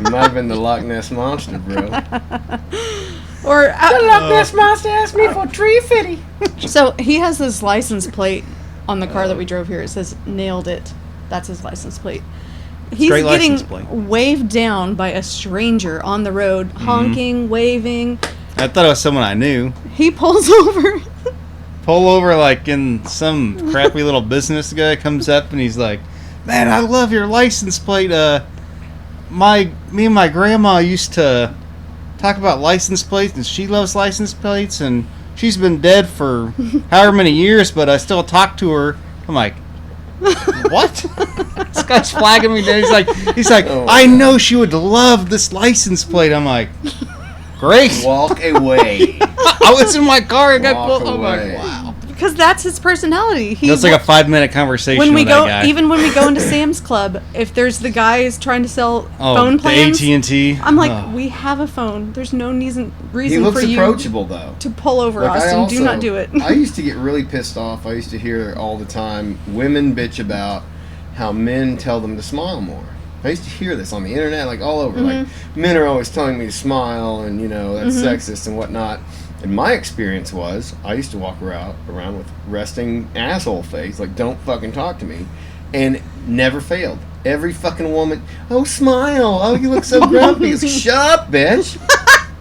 You might have been the Loch Ness Monster, bro. Or The Loch Ness Monster asked me for a tree fitty. so he has this license plate on the car that we drove here. It says "Nailed It." That's his license plate. He's great getting license plate. waved down by a stranger on the road, honking, waving. I thought it was someone I knew. He pulls over. Pull over like in some crappy little business. Guy comes up and he's like, "Man, I love your license plate. Me and my grandma used to talk about license plates, and she loves license plates, and she's been dead for however many years, but I still talk to her." I'm like, "What?" This guy's flagging me down. He's like, Oh, "I know she would love this license plate." I'm like, "Great." Walk away. I was in my car. I got Walk pulled. I'm like, away. "Wow." Because that's his personality. That's like a 5-minute conversation when we with go, that guy. even when we go into Sam's Club, if there's the guys trying to sell phone plans, the AT&T. I'm like, Oh. we have a phone. There's no reason He looks for you approachable, though. to pull over, Like, Austin. Do not do it. I used to get really pissed off. I used to hear all the time women bitch about how men tell them to smile more. I used to hear this on the internet, like all over. Like, men are always telling me to smile, and that's sexist and whatnot. And my experience was, I used to walk around with resting asshole face, like, don't fucking talk to me, and never failed. Every fucking woman, "Oh, smile. Oh, you look so grumpy." It's like, shut up, bitch.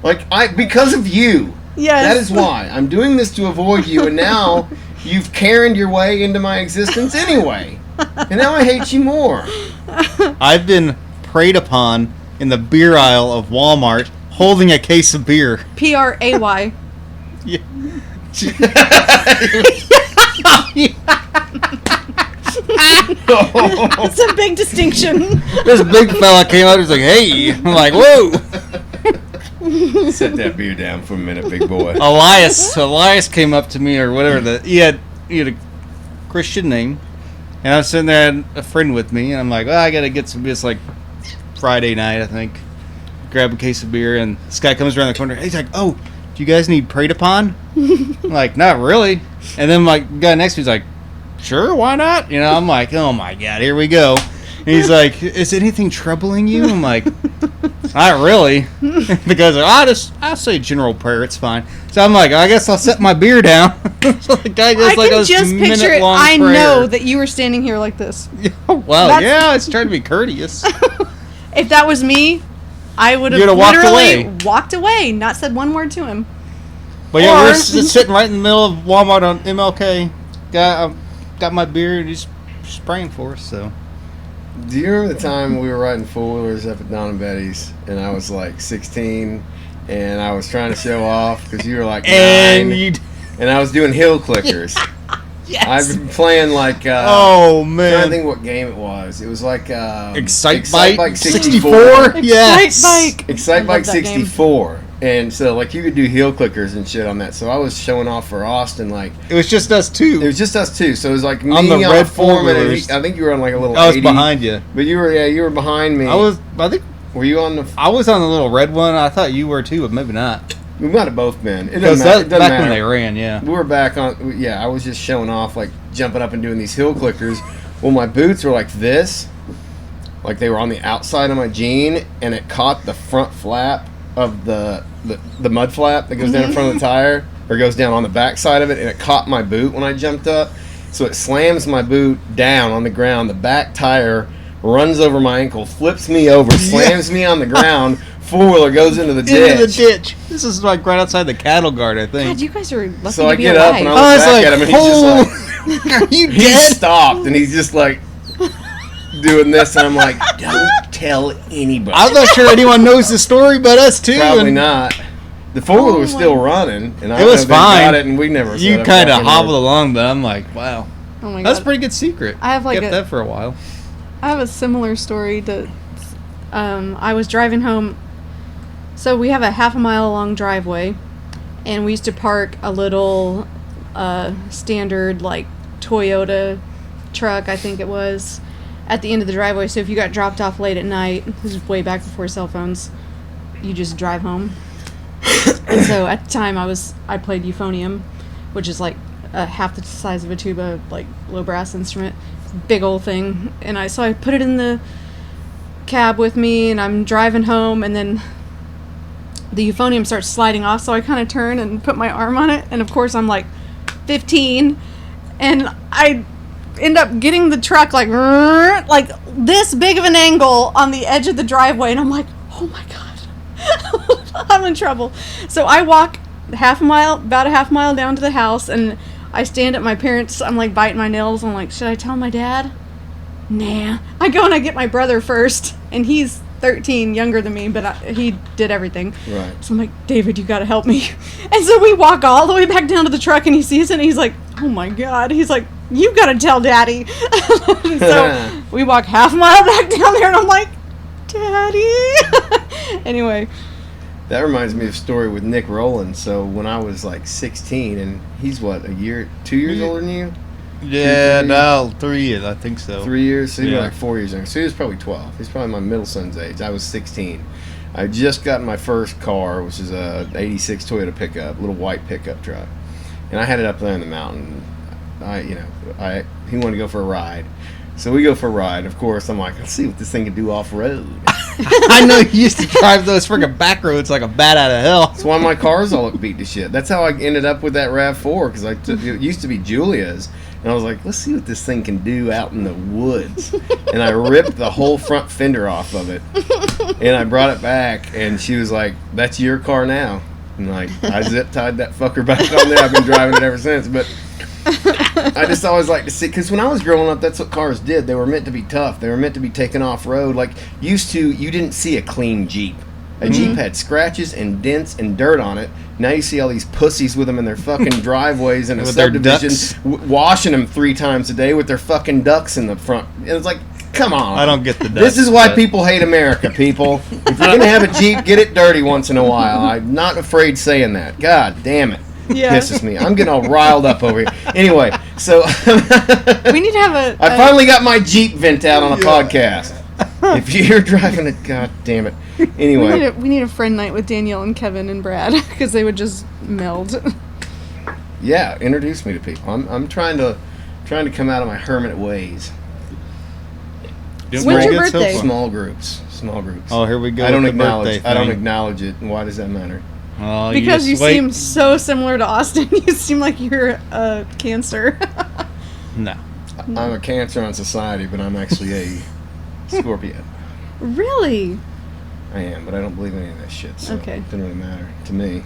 Like, because of you. Yes. That is why. I'm doing this to avoid you, and now you've Karened your way into my existence anyway. And now I hate you more. I've been preyed upon in the beer aisle of Walmart holding a case of beer. PRAY. Yeah. It's a big distinction. This big fella came up. He's like, "Hey," I'm like, "Whoa." Set that beer down for a minute, big boy. Elias came up to me or whatever. He had a Christian name, and I was sitting there, I had a friend with me, and I'm like, "Well, I gotta get some." It's like Friday night, I think. Grab a case of beer, and this guy comes around the corner. He's like, "Oh, do you guys need preyed upon?" I'm like, "Not really." And then my guy next to me's like, "Sure, why not?" I'm like, "Oh my god, here we go." And he's like, "Is anything troubling you?" I'm like, "Not really." Because I'll say general prayer, it's fine. So I'm like, I guess I'll set my beer down. So the guy goes I like can a just picture it. minute-long I prayer. know that you were standing here like this. Well, That's- yeah, I was trying to be courteous. If that was me, I would have You'd have walked literally away. walked away, not said one word to him. But yeah, Or- we're just sitting right in the middle of Walmart on MLK. Got my beer and he's just praying for us, so. Do you remember the time we were riding four-wheelers up at Don and Betty's, and I was like 16, and I was trying to show off because you were like 9, and I was doing hill clickers. Yes. I've been playing like Oh I'm trying to man. think what game it was. It was like Excite Bike Bike 64. 64? Yes. Bike. Excite I Bike love that game. 64. And so like you could do heel clickers and shit on that. So I was showing off for Austin like It was just us two. it was just us two. So it was like me On on, the a red Foreman, and four-wheelers. I think you were on like a little I was 80, behind you. But you were behind me. I think Were you on the? I was on the little red one. I thought you were too, but maybe not. We might have both been. It Because doesn't matter. It that doesn't back matter. when they ran, yeah. We were back on. Yeah, I was just showing off, like jumping up and doing these hill clickers. Well, my boots were like this, like they were on the outside of my jean, and it caught the front flap of the mud flap that goes down in front of the tire, or goes down on the back side of it, and it caught my boot when I jumped up. So it slams my boot down on the ground. The back tire runs over my ankle, flips me over, slams me on the ground. Four-wheeler goes into the ditch. Into the ditch. This is like right outside the cattle guard, I think. God, you guys are lucky So to I be get alive. up and I I look was back like, at him, and he's just like, Are you he dead? stopped, and he's just like doing this, and I'm like, don't tell anybody. I'm not sure anyone knows the story but us too. Probably and not. The four-wheeler was Oh still my- running, and I It was don't know if they fine. got it, and we never. You set up kind of fucking hobbled along, but I'm like, wow. Oh my That's a god. pretty good secret. I have like Kept a- that for a while. I have a similar story to I was driving home. So we have a half a mile long driveway, and we used to park a little standard like Toyota truck, I think it was, at the end of the driveway. So if you got dropped off late at night, this is way back before cell phones, you just drive home. And so at the time I played euphonium, which is like half the size of a tuba, like low brass instrument, big old thing. And I put it in the cab with me, and I'm driving home, and then the euphonium starts sliding off, so I kind of turn and put my arm on it, and of course I'm like 15, and I end up getting the truck like this big of an angle on the edge of the driveway, and I'm like, oh my god, I'm in trouble. So I walk about a half mile down to the house, and I stand at my parents'. I'm like biting my nails. I'm like, should I tell my dad? Nah. I go and I get my brother first, and he's 13, younger than me, but he did everything. Right. So I'm like, David, you gotta help me. And so we walk all the way back down to the truck, and he sees it, and he's like, oh my god. He's like, you gotta tell Daddy. So we walk half a mile back down there, and I'm like, Daddy. Anyway. That reminds me of a story with Nick Rowland. So when I was like 16, and he's what, 2 years older than you? Yeah, no, 3 years, I think so. 3 years? So he was like 4 years younger. So he was probably 12. He's probably my middle son's age. I was 16. I just got my first car, which is a 86 Toyota pickup, little white pickup truck. And I had it up there in the mountain. He wanted to go for a ride. So we go for a ride. Of course, I'm like, let's see what this thing can do off-road. I know you used to drive those freaking back roads like a bat out of hell. That's why my cars all look beat to shit. That's how I ended up with that RAV4, because it used to be Julia's. And I was like, let's see what this thing can do out in the woods. And I ripped the whole front fender off of it. And I brought it back, and she was like, that's your car now. And like, I zip-tied that fucker back on there. I've been driving it ever since. But I just always like to see, because when I was growing up, that's what cars did. They were meant to be tough. They were meant to be taken off-road. Like, you didn't see a clean Jeep. A Jeep had scratches and dents and dirt on it. Now you see all these pussies with them in their fucking driveways in a subdivision, washing them 3 times a day with their fucking ducks in the front. And it's like, come on. I don't get the ducks. This is why people hate America, people. If you're going to have a Jeep, get it dirty once in a while. I'm not afraid saying that. God damn it. Yeah. Pisses me. I'm getting all riled up over here. Anyway, so we need to have I finally got my Jeep vent out on a podcast. If you're driving it, god damn it. Anyway, we need a friend night with Danielle and Kevin and Brad, because they would just meld. Yeah, introduce me to people. I'm trying to come out of my hermit ways. When's your birthday? Small groups. Oh, here we go. I don't acknowledge it. And why does that matter? Because you seem so similar to Austin. You seem like you're a Cancer. No. I'm a Cancer on society, but I'm actually a Scorpio. Really? I am, but I don't believe in any of that shit, so it doesn't really matter to me.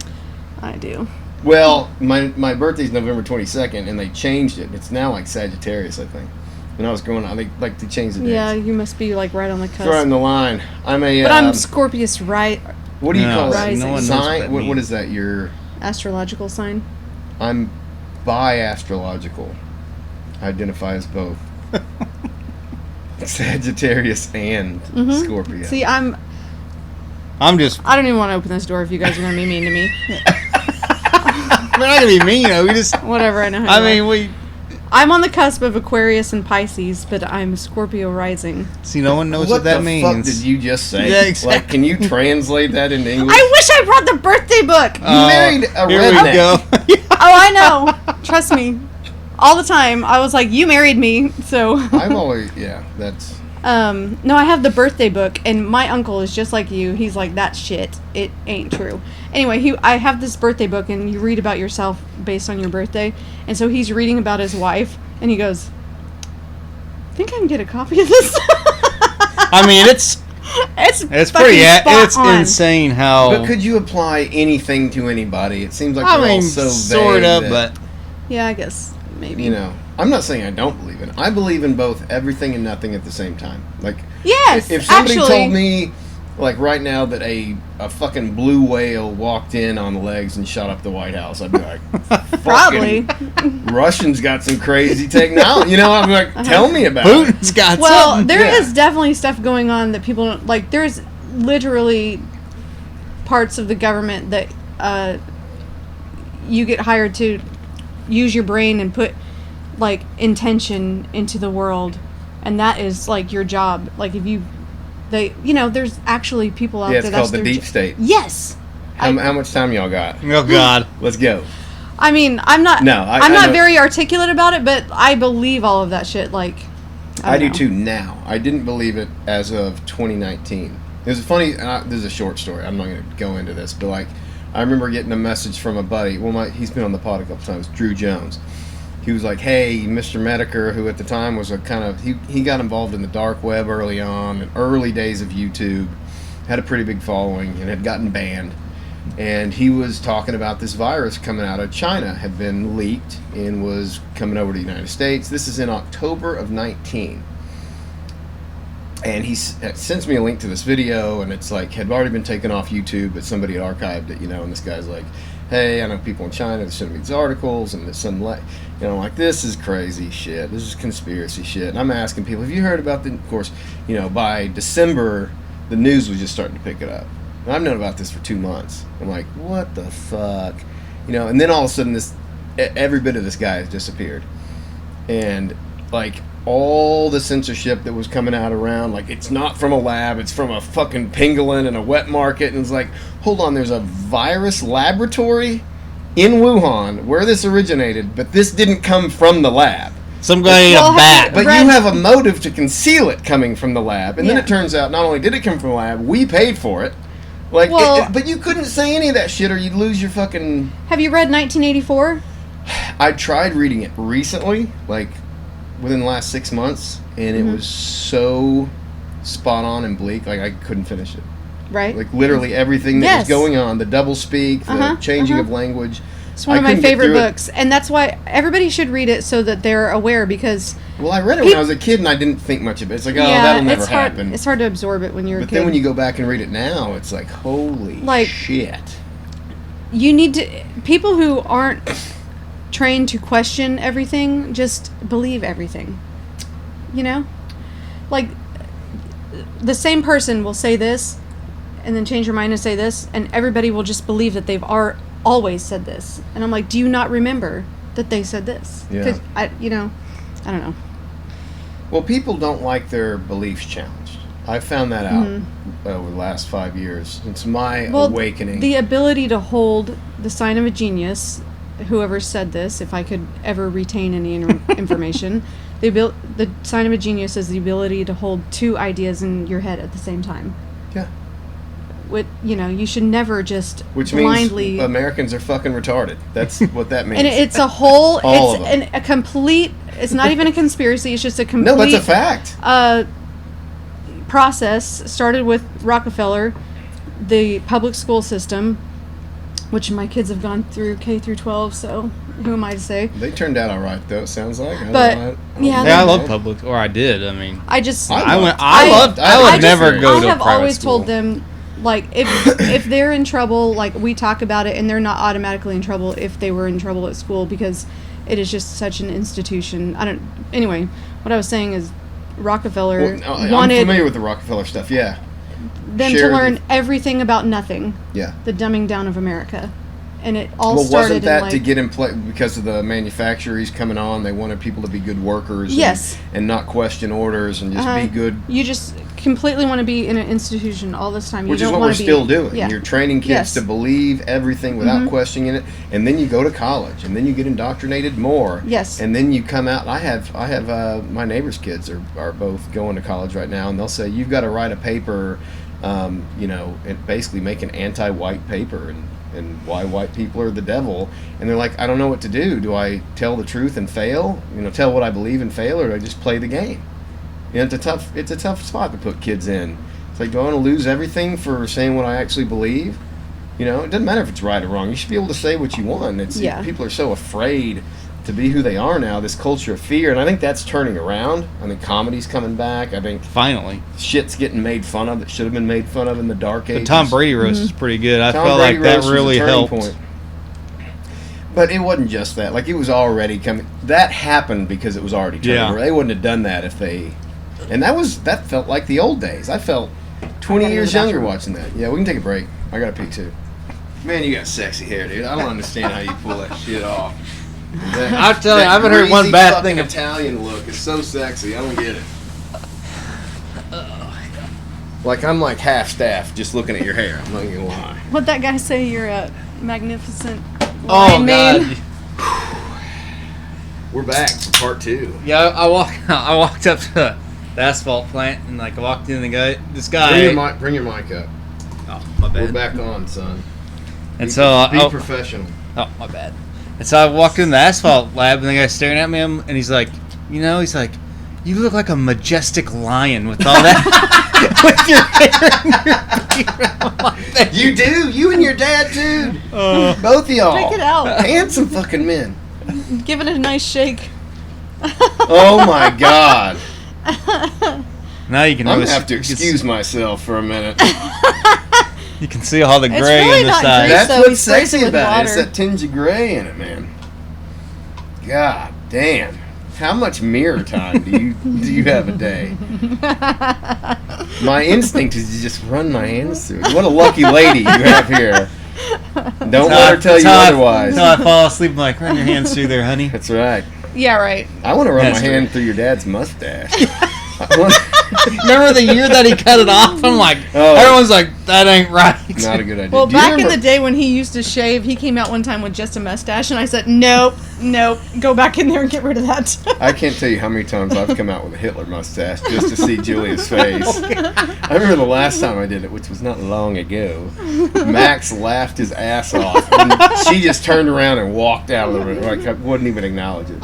I do. Well, my birthday's November 22nd, and they changed it. It's now like Sagittarius, I think. When I was growing up, they changed the dates. Yeah, you must be like right on the cusp. Right on the line. I'm Scorpius, right? What do you call it? No one sign? What is that? Your astrological sign? I'm bi-astrological. I identify as both. Sagittarius and Scorpio. See, I'm just... I don't even want to open this door if you guys are going to be mean to me. We're not going to be mean, we just... Whatever, I know how I'm on the cusp of Aquarius and Pisces, but I'm Scorpio rising. See, no one knows what that means. What the fuck did you just say? Yeah, exactly. Like, can you translate that into English? I wish I brought the birthday book! You married a redneck. Here we go. Oh, I know. Trust me. All the time. I was like, you married me, so... I've always... Yeah, that's... No, I have the birthday book, and my uncle is just like you. He's like, that shit. It ain't true. Anyway, I have this birthday book, and you read about yourself based on your birthday. And so he's reading about his wife, and he goes, I think I can get a copy of this. I mean, it's pretty... It's insane how... But could you apply anything to anybody? It seems like they're all so vague. Sort of, but... Yeah, I guess. Maybe. You know, I'm not saying I don't believe in it. I believe in both everything and nothing at the same time. Like, yes, if somebody told me like right now that a fucking blue whale walked in on the legs and shot up the White House, I'd be like, Probably. Russians got some crazy technology. You know, I'm like, tell me about it. Putin's got Well, something. there Yeah. is definitely stuff going on that people don't like. There's literally parts of the government that you get hired to use your brain and put like intention into the world, and that is like your job. Like if you, there's actually people out Yeah, there. it's called the their deep state. Yes. How much time y'all got? Oh God. Let's go. I mean, I'm not. No, I'm I not know. very articulate about it, but I believe all of that shit. Like, I do don't know. too now. I didn't believe it as of 2019. It was funny. This is a short story. I'm not going to go into this, but like, I remember getting a message from a buddy. Well, he's been on the pod a couple times. Drew Jones. He was like, "Hey, Mr. Mediker," who at the time was a kind of he got involved in the dark web early on, in early days of YouTube, had a pretty big following, and had gotten banned. And he was talking about this virus coming out of China, had been leaked and was coming over to the United States. This is in October of 19. And he sends me a link to this video, and it's like, had already been taken off YouTube, but somebody had archived it, and this guy's like, "Hey, I know people in China that sent me these articles, and there's some, like, like, this is crazy shit. This is conspiracy shit." And I'm asking people, have you heard about the, of course, by December, the news was just starting to pick it up. And I've known about this for 2 months. I'm like, what the fuck? And then all of a sudden, every bit of this guy has disappeared. And, like, all the censorship that was coming out around, like, it's not from a lab, it's from a fucking pangolin in a wet market. And it's like, hold on, there's a virus laboratory in Wuhan where this originated, but this didn't come from the lab. Some guy ate Well, a bat. But Red- you have a motive to conceal it coming from the lab. And then Yeah. it turns out not only did it come from the lab, we paid for it. Like, Well- but you couldn't say any of that shit or you'd lose your fucking... Have you read 1984? I tried reading it recently, like within the last 6 months, and Mm-hmm. it was so spot on and bleak, like I couldn't finish it. Right. Like literally everything that Yes. was going on, the double speak, the Uh-huh, changing uh-huh. of language. It's one of I my couldn't get favorite through it. books, and that's why everybody should read it so that they're aware. Because Well, I read it when I was a kid, and I didn't think much of it. It's like, oh, that'll never it's hard. happen. It's hard to absorb it when you're a But kid. then when you go back and read it now, it's like, holy Like- shit. You need to. People who aren't trained to question everything just believe everything. Like the same person will say this, and then change your mind and say this, and everybody will just believe that they've always said this. And I'm like, do you not remember that they said this? Yeah. 'Cause I don't know. Well, people don't like their beliefs challenged. I found that out over the last 5 years. It's my awakening. The ability to hold the sign of a genius, whoever said this, if I could ever retain any information, the sign of a genius is the ability to hold two ideas in your head at the same time. Yeah. You should never just Which blindly. means Americans are fucking retarded. That's what that means. And it's a whole. All it's of them. a complete. It's not even a conspiracy. It's just a complete. No, that's a fact. Process started with Rockefeller, the public school system, which my kids have gone through K through 12. So who am I to say? They turned out all right, though. It sounds like. But, yeah, Yeah, I love public, or I did. I mean, I just. I I would I never just- go I to have a private always school. told them, like, if they're in trouble, like, we talk about it, and they're not automatically in trouble if they were in trouble at school, because it is just such an institution. Anyway, what I was saying is Rockefeller Well, I'm wanted familiar with the Rockefeller stuff, yeah. them share to learn the- everything about nothing, Yeah. the dumbing down of America. And it all Well, started wasn't that in, like, to get in play because of the manufacturers coming on? They wanted people to be good workers, Yes. and not question orders and just Uh-huh. be good, You just completely want to be in an institution all this time. which you is don't what we're want to still be, doing. Yeah. You're training kids Yes. to believe everything without questioning it, and then you go to college, and then you get indoctrinated more. Yes. And then you come out. I have my neighbor's kids are both going to college right now, and they'll say you've got to write a paper, and basically make an anti-white paper and why white people are the devil. And they're like, I don't know what to do. Do I tell the truth and fail? Tell what I believe and fail, or do I just play the game? It's a tough spot to put kids in. It's like, do I want to lose everything for saying what I actually believe? It doesn't matter if it's right or wrong. You should be able to say what you want. Yeah. People are so afraid to be who they are now, this culture of fear, and I think that's turning around. I think comedy's coming back. I think Finally. shit's getting made fun of that should have been made fun of in the dark The ages. Tom Brady roast is pretty good. I Tom felt Brady like that roast was a really turning helped. point. But it wasn't just that. Like, it was already coming. That happened because it was already turning. Yeah. They wouldn't have done that if they... And that felt like the old days. I felt 20 I gotta years go to the younger bathroom. watching that. Yeah, we can take a break. I gotta pee, too. Man, you got sexy hair, dude. I don't understand how you pull that shit off. I'll tell you, I haven't heard one greasy bad fucking thing of- Italian look is so sexy. I don't get it. Like, I'm like half staff just looking at your hair. I'm not gonna lie. What'd that guy say? You're a magnificent Oh, lion God. man? We're back for part 2. Yeah, I walked up to the asphalt plant and like I walked in and this guy. Bring your mic up. Oh, my We're bad. back on, son. And so Be professional. oh, my bad. And so I walked in the asphalt lab and the guy's staring at me and he's like, you look like a majestic lion with all that. With your hair and your beard. I'm like, "Thank You do. You and your dad, too. you." Both of y'all. Check it out. Handsome fucking men. Give it a nice shake. Oh my God. Now you can I'm really gonna have to you can excuse myself for a minute. You can see all the It's gray really in the not side. grease. That's So what's he sprays it sexy with about it. It's water. that tinge of gray in it, man. God damn. How much mirror time do you have a day? My instinct is to just run my hands through it. What a lucky lady you have here. Don't let her tell you otherwise. Until I fall asleep, I'm like, run your hands through there, honey. That's right. Yeah, right. I want to run That's my hand right. through your dad's mustache. I want- Remember the year that he cut it off? I'm like, Oh. everyone's like, that ain't right. Not a good idea. Well, Do you back in remember- the day when he used to shave, he came out one time with just a mustache, and I said, nope, go back in there and get rid of that. I can't tell you how many times I've come out with a Hitler mustache just to see Julia's face. I remember the last time I did it, which was not long ago. Max laughed his ass off, and she just turned around and walked out of the room. Like I wouldn't even acknowledge it.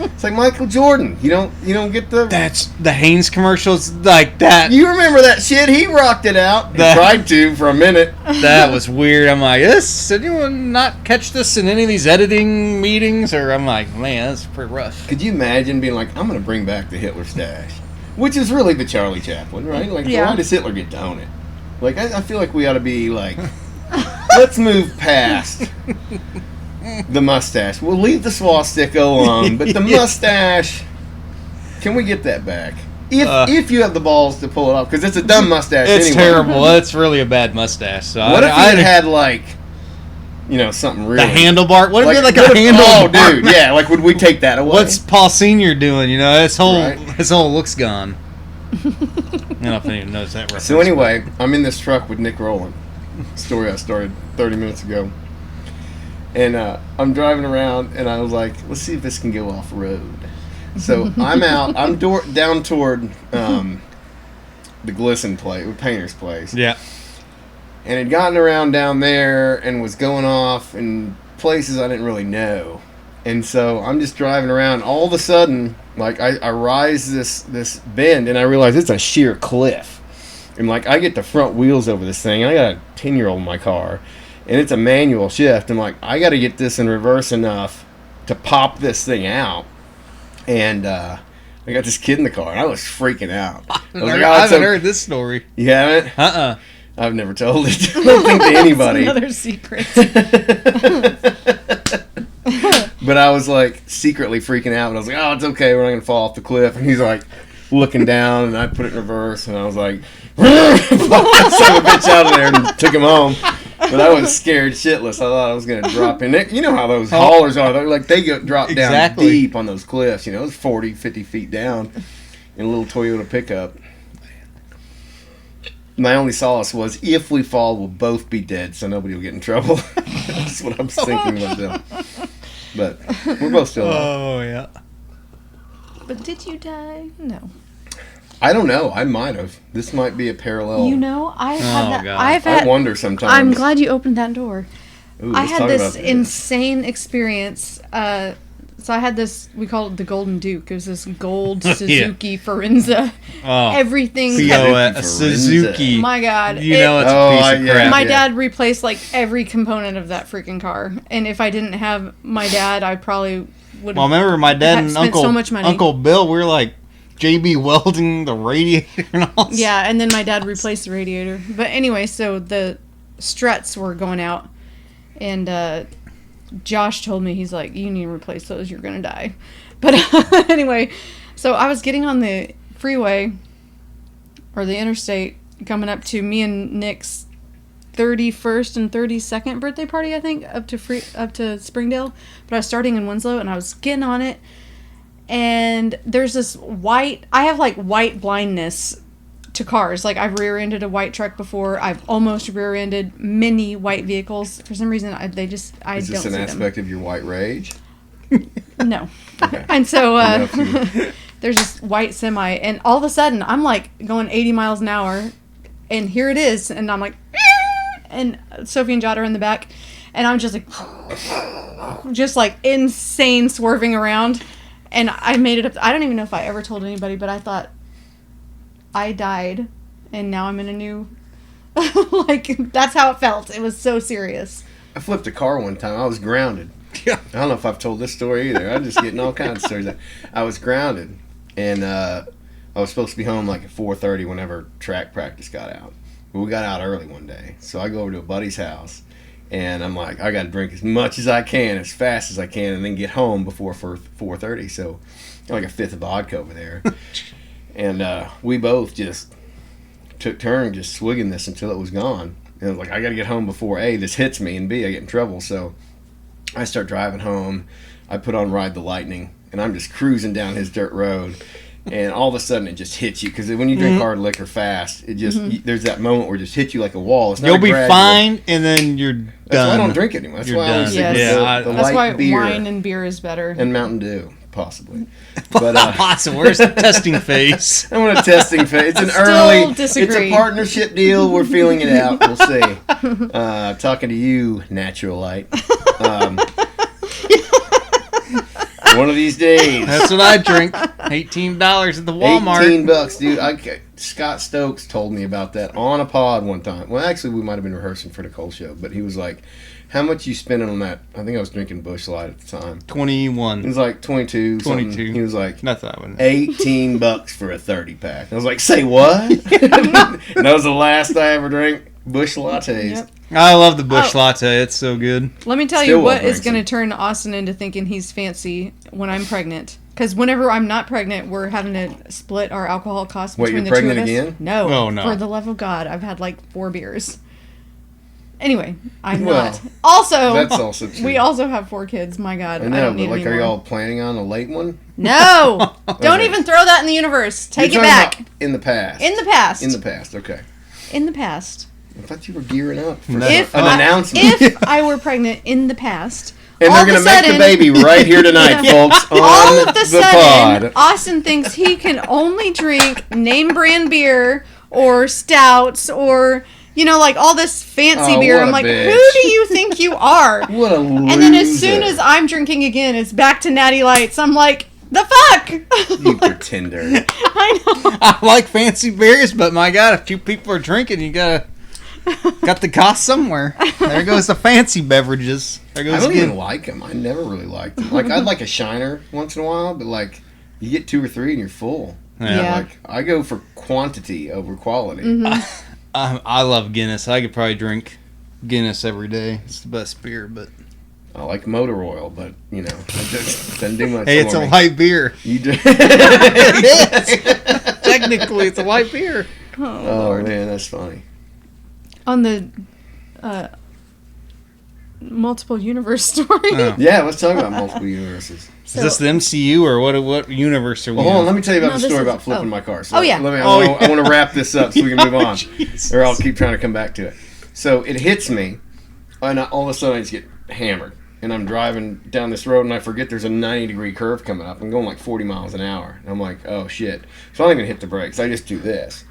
It's like Michael Jordan. You don't get the. That's the Hanes commercials like that. You remember that shit? He rocked it out. He That- tried to for a minute. That was weird. I'm like, did anyone not catch this in any of these editing meetings? Or I'm like, man, that's pretty rough. Could you imagine being like, I'm going to bring back the Hitler stash? Which is really the Charlie Chaplin, right? Like, Yeah. why does Hitler get to own it? Like, I feel like we ought to be like, let's move past the mustache. We'll leave the swastika alone, but the mustache, can we get that back? If you have the balls to pull it off, because it's a dumb mustache It's anyway. terrible. It's really a bad mustache. So What if I it had, like, something real? the handlebar? What if you had like a Oh, handlebar? dude, yeah, like, would we take that away? What's Paul Senior doing? His whole Right. his whole look's gone. I don't know if anyone knows that reference. So anyway, I'm in this truck with Nick Rowland. Story I started 30 minutes ago. And I'm driving around, and I was like, let's see if this can go off-road. So I'm out. I'm down toward the Glisten place, Painter's place. Yeah. And had gotten around down there and was going off in places I didn't really know. And so I'm just driving around. All of a sudden, like, I rise this bend, and I realize it's a sheer cliff. And, like, I get the front wheels over this thing. I got a 10-year-old in my car, and it's a manual shift. I'm like, I got to get this in reverse enough to pop this thing out. And I got this kid in the car, and I was freaking out. I was like, I haven't heard this story. You haven't? Uh-uh. I've never told it. I don't think to anybody. Another secret. But I was like secretly freaking out, and I was like, "Oh, it's okay. We're not gonna fall off the cliff." And he's like looking down, and I put it in reverse, and I was like, "Fuck that son of a bitch out of there," and took him home. But I was scared shitless. I thought I was gonna drop in. You know how those haulers are? They're like they drop down Exactly. deep on those cliffs. It's 40, 50 feet down in a little Toyota pickup. My only solace was, if we fall, we'll both be dead, so nobody will get in trouble. That's what I'm thinking myself. But we're both still alive. Oh, yeah. But did you die? No. I don't know. I might have. This might be a parallel. I've had that. God. I've I had. wonder sometimes. I'm glad you opened that door. Ooh, I let's had talk this about that. insane experience. So I had this, we call it the Golden Duke. It was this gold Suzuki Forenza. Oh. Everything See, kept, Forenza. a Suzuki. my God. You know it's Oh, a piece of yeah. crap. My dad replaced like every component of that freaking car. And if I didn't have my dad, I probably would. Well, I remember my dad and spent Uncle so much money. Uncle Bill. We were like JB welding the radiator and all. Yeah, and then my dad replaced the radiator. But anyway, so the struts were going out, and Josh told me, he's like, you need to replace those, you're gonna die. But anyway, so I was getting on the freeway or the interstate coming up to me and Nick's 31st and 32nd birthday party, I think, up to Springdale. But I was starting in Winslow, and I was getting on it, and there's this white, I have like white blindness to cars. Like, I've rear-ended a white truck before. I've almost rear-ended many white vehicles. For some reason, I don't see them. Is this an aspect of your white rage? No. Okay. And so I don't know if you- there's this white semi, and all of a sudden, I'm like going 80 miles an hour, and here it is, and I'm like, and Sophie and Jot are in the back, and I'm just like insane swerving around, and I made it up. I don't even know if I ever told anybody, but I thought I died, and now I'm in a new, like, that's how it felt. It was so serious. I flipped a car one time. I was grounded. I don't know if I've told this story either. I'm just getting all kinds of stories. I was grounded, and I was supposed to be home like at 4:30 whenever track practice got out. But we got out early one day, so I go over to a buddy's house, and I'm like, I got to drink as much as I can, as fast as I can, and then get home before 4:30. So, like a fifth of vodka over there, and we both just took turns just swigging this until it was gone. And I was like, I got to get home before A, this hits me, and B, I get in trouble. So I start driving home. I put on Ride the Lightning, and I'm just cruising down his dirt road. And all of a sudden, it just hits you. Because when you drink hard liquor fast, it just there's that moment where it just hits you like a wall. It's not You'll a be gradual. fine, and then you're done. That's why I don't drink anymore. That's You're why I always done. stick Yes. with Yeah, the That's light why beer wine and beer is better. and Mountain Dew, possibly. But Awesome. Where's the testing phase? I'm on a testing phase. It's an Still early. disagree. It's a partnership deal. We're feeling it out. We'll see. Talking to you, Natural Light. One of these days. That's what I drink. $18 at the Walmart. $18, dude. Scott Stokes told me about that on a pod one time. Well, actually, we might have been rehearsing for the Cole show, but he was like, "How much you spending on that?" I think I was drinking Busch Light at the time. 21. It was like 22. 22. He was like, Not that one. $18 for a 30-pack. I was like, say what? And that was the last I ever drank Busch Lattes. Yep. I love the Busch Latte. It's so good. Let me tell Still you what won't is drink going to some. turn Austin into thinking he's fancy when I'm pregnant. Because whenever I'm not pregnant, we're having to split our alcohol costs Wait, between you're the two of pregnant us. again? No. Oh, no. For the love of God, I've had like 4 beers. Anyway, I'm Well, not. Also, That's also true. we also have 4 kids. My God, I I know, don't but need like, any are more. y'all planning on a late one? No! Don't Okay. even throw that in the universe. Take it You're talking back. about in the past. In the past. In the past, okay. In the past. I thought you were gearing up for No. If an I, announcement. If I were pregnant in the past, and all they're of going a to make the sudden- baby right here tonight, folks, on all of a the sudden, pod. Austin thinks he can only drink name brand beer or stouts or, you know, like all this fancy Oh, beer. what I'm a like, bitch. who do you think you are? What a loser. And then as soon as I'm drinking again, it's back to Natty Lights. I'm like, the fuck? You pretender. I know. I like fancy beers, but my God, if 2 people are drinking, you got the cost somewhere. There goes the fancy beverages. There I goes don't again. even like them. I never really liked them. Like, I'd like a Shiner once in a while, but like, you get 2 or 3 and you're full. Yeah. Like, I go for quantity over quality. Mm-hmm. I love Guinness. I could probably drink Guinness every day. It's the best beer, but I like motor oil, but, you know, it just doesn't do much hey, it's for a me. light beer. You do. Technically, it's a light beer. Oh, man, that's funny. On the multiple universe story. Oh. Yeah, let's talk about multiple universes. Is this the MCU or what universe are we Well, hold on. Let in? me tell you about No, the this story is- about flipping oh. my car. So Oh, yeah. Let me, Oh, I want to wrap this up so we can move on, Jesus. or I'll keep trying to come back to it. So it hits me, and all of a sudden I just get hammered. And I'm driving down this road, and I forget there's a 90-degree curve coming up. I'm going like 40 miles an hour. And I'm like, oh, shit. So I don't even hit the brakes. I just do this.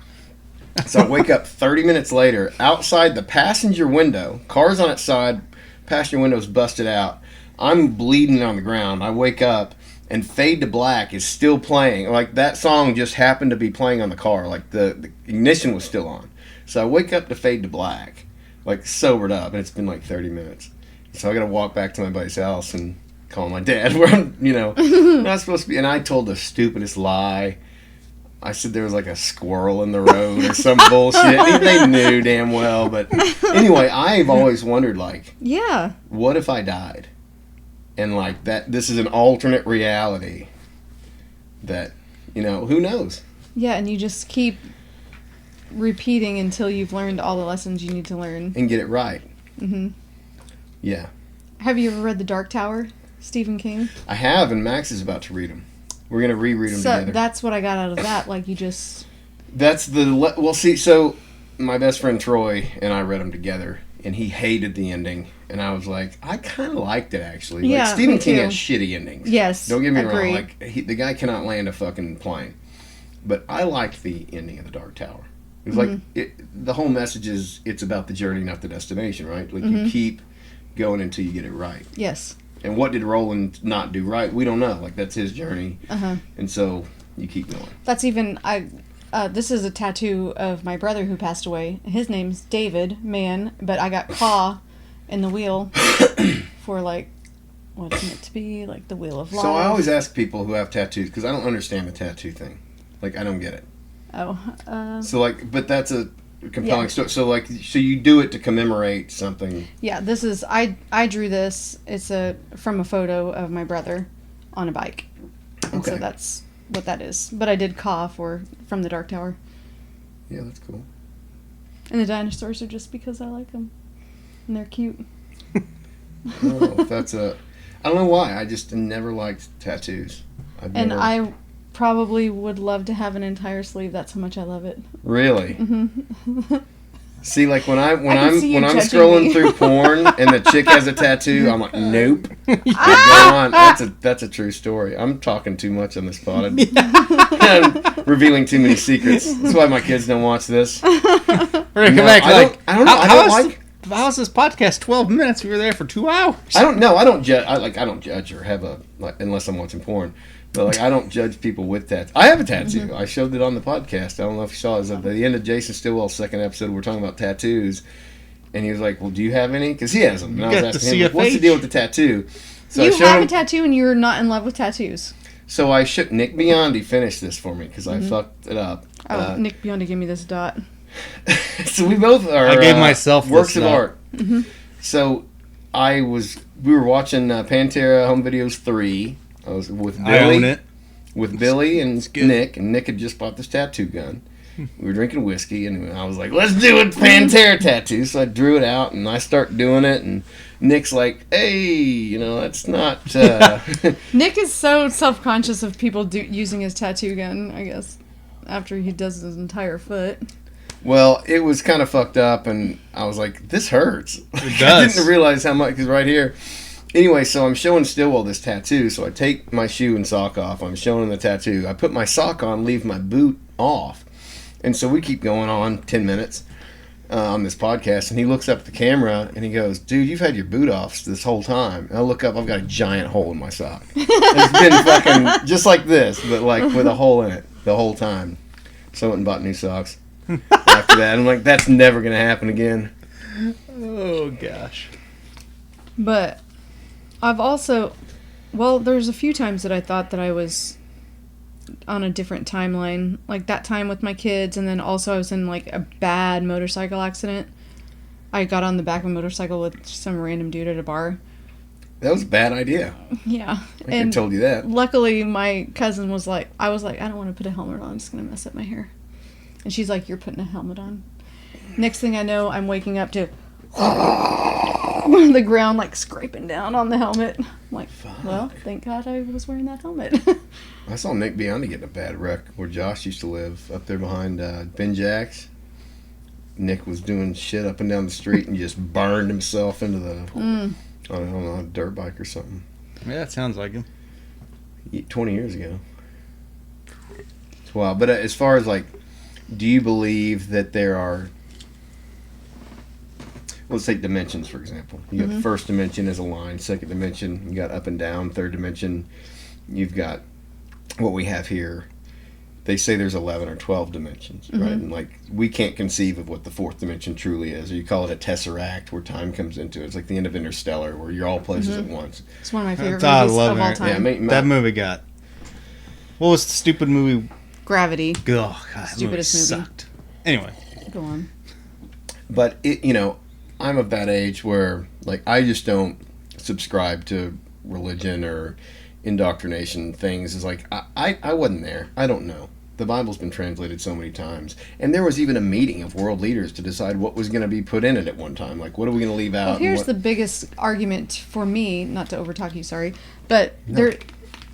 So I wake up 30 minutes later, outside the passenger window, car's on its side, passenger window's busted out. I'm bleeding on the ground. I wake up, and Fade to Black is still playing. Like, that song just happened to be playing on the car. Like, the ignition was still on. So I wake up to Fade to Black, like, sobered up, and it's been like 30 minutes. So I got to walk back to my buddy's house and calling my dad where I'm, not supposed to be. And I told the stupidest lie. I said there was like a squirrel in the road or some bullshit. They knew damn well. But anyway, I've always wondered, like, Yeah. what if I died? And like that, this is an alternate reality that, who knows? Yeah, and you just keep repeating until you've learned all the lessons you need to learn. And get it right. Mm-hmm. Yeah. Have you ever read The Dark Tower, Stephen King? I have, and Max is about to read them. We're going to reread them So together. that's what I got out of that. Like, you just... That's well, see, so my best friend Troy and I read them together, and he hated the ending. And I was like, I kind of liked it, actually. Yeah, like, Stephen me King too. has shitty endings. Yes, Don't get me agree. wrong. Like, the guy cannot land a fucking plane. But I liked the ending of The Dark Tower. It was like, the whole message is, it's about the journey, not the destination, right? Like, you keep going until you get it right. Yes. And what did Roland not do right? We don't know. Like, that's his journey. Uh-huh. And so, you keep going. That's even... this is a tattoo of my brother who passed away. His name's David Mann, but I got Paw in the wheel for, like, what's meant to be, like, the wheel of life. So I always ask people who have tattoos, because I don't understand the tattoo thing. Like, I don't get it. Oh. So, like, but that's a compelling story. So, like, so you do it to commemorate something. Yeah, this is... I drew this. It's from a photo of my brother on a bike. And so Okay. that's what that is. But I did Caw from the Dark Tower. Yeah, that's cool. And the dinosaurs are just because I like them. And they're cute. Oh, that's a... I don't know why. I just never liked tattoos. And I probably would love to have an entire sleeve. That's how much I love it. Really? Mm-hmm. See, like, when I'm see you judging scrolling me. through porn and the chick has a tattoo, I'm like, nope. Like, go on. That's a true story. I'm talking too much on this pod. I'm revealing too many secrets. That's why my kids don't watch this. We're gonna come No, back. I don't know. I don't like. How's this podcast? 12 minutes. We were there for 2 hours. I don't know. I don't judge. I don't judge or have unless I'm watching porn. But like, I don't judge people with tattoos. I have a tattoo. Mm-hmm. I showed it on the podcast. I don't know if you saw it. It was at the end of Jason Stillwell's second episode. We're talking about tattoos, and he was like, "Well, do you have any?" Because he has them. And I was got the asking him, like, "What's the CFH. deal with the tattoo?" So You I showed have him. a tattoo and you're not in love with tattoos. So I should Nick Biondi finished this for me because I fucked it up. Oh, Nick Biondi gave me this dot. So we both are. I gave myself works this of note. art. So we were watching Pantera Home Videos 3. I was with Billy. I own it. With Billy and good. Nick, and Nick had just bought this tattoo gun. We were drinking whiskey, and I was like, let's do a Pantera tattoo. So I drew it out, and I start doing it, and Nick's like, hey, that's not... Nick is so self-conscious of people using his tattoo gun, I guess, after he does his entire foot. Well, it was kind of fucked up, and I was like, this hurts. It I does. didn't realize how much, because right here... Anyway, so I'm showing Stillwell this tattoo, so I take my shoe and sock off. I'm showing him the tattoo. I put my sock on, leave my boot off. And so we keep going on 10 minutes on this podcast, and he looks up at the camera, and he goes, dude, you've had your boot off this whole time. And I look up, I've got a giant hole in my sock. It's been fucking just like this, but like with a hole in it the whole time. So I went and bought new socks after that. I'm like, that's never going to happen again. Oh, gosh. But I've also... Well, there's a few times that I thought that I was on a different timeline. Like that time with my kids, and then also I was in like a bad motorcycle accident. I got on the back of a motorcycle with some random dude at a bar. That was a bad idea. Yeah. I could have told you that. Luckily, my cousin was like, I was like, I don't want to put a helmet on. It's going to mess up my hair. And she's like, you're putting a helmet on. Next thing I know, I'm waking up to the ground like scraping down on the helmet. I'm like, well, thank God I was wearing that helmet. I saw Nick Biondi get in a bad wreck where Josh used to live, up there behind Ben Jack's. Nick was doing shit up and down the street and just burned himself into the, I don't know, a dirt bike or something. Yeah, that sounds like him. 20 years ago. It's wild. But as far as like, do you believe that there are, let's take dimensions, for example. You got the first dimension as a line, second dimension, you got up and down, third dimension, you've got what we have here. they say there's 11 or 12 dimensions, right? And like we can't conceive of what the fourth dimension truly is. Or you call it a tesseract, where time comes into it. It's like the end of Interstellar, where you're all places at once. It's one of my favorite I movies love of all it. time. Yeah, That movie got. What was the stupid movie? Gravity. Oh, God, that Stupidest movie. sucked. Anyway. Go on. But it, you know, I'm of that age where like I just don't subscribe to religion or indoctrination things. Is like I wasn't there. I don't know. The Bible's been translated so many times, and there was even a meeting of world leaders to decide what was going to be put in it at one time. Like, what are we going to leave out? Well, here's and the biggest argument for me, not to overtalk you, sorry, but there.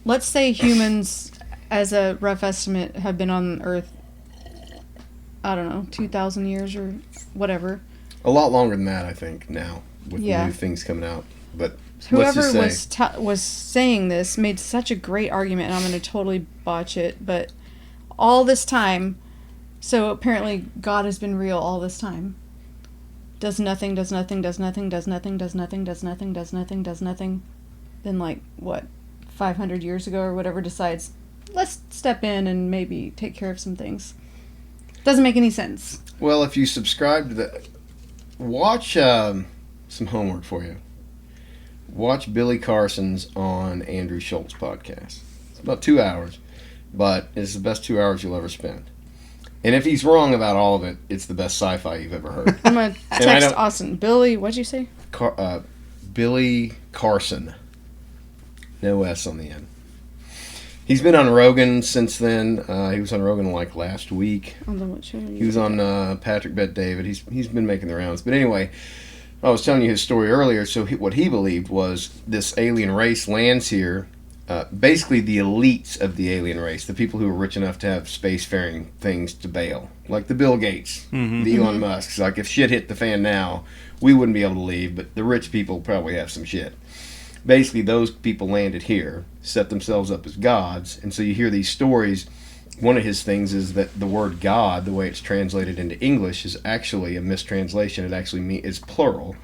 Let's say humans, as a rough estimate, have been on Earth, I don't know, 2,000 years or whatever. a lot longer than that, I think, now with Yeah. new things coming out. But Whoever let's just say, was saying this made such a great argument, and I'm going to totally botch it, but all this time, so apparently God has been real all this time. Does nothing, does nothing, does nothing, does nothing, does nothing, does nothing, does nothing, does nothing. Then like, what, 500 years ago or whatever, decides, let's step in and maybe take care of some things. Doesn't make any sense. well, if you subscribe to the, watch some homework for you. Watch Billy Carson's on Andrew Schultz podcast. It's about 2 hours, but it's the best 2 hours you'll ever spend. And if he's wrong about all of it, it's the best sci-fi you've ever heard. I'm going to I text don't- Austin. Billy, what'd you say? Billy Carson. No S on the end. He's been on Rogan since then. He was on Rogan like last week. On the what show? He was on Patrick Bet David. He's been making the rounds. But anyway, I was telling you his story earlier. So what he believed was this alien race lands here. Basically, the elites of the alien race, the people who are rich enough to have spacefaring things to bail, like the Bill Gates, the Elon Musks. Like if shit hit the fan now, we wouldn't be able to leave, but the rich people probably have some shit. Basically, those people landed here, set themselves up as gods, and so you hear these stories. One of his things is that the word God, the way it's translated into English, is actually a mistranslation. It actually is plural,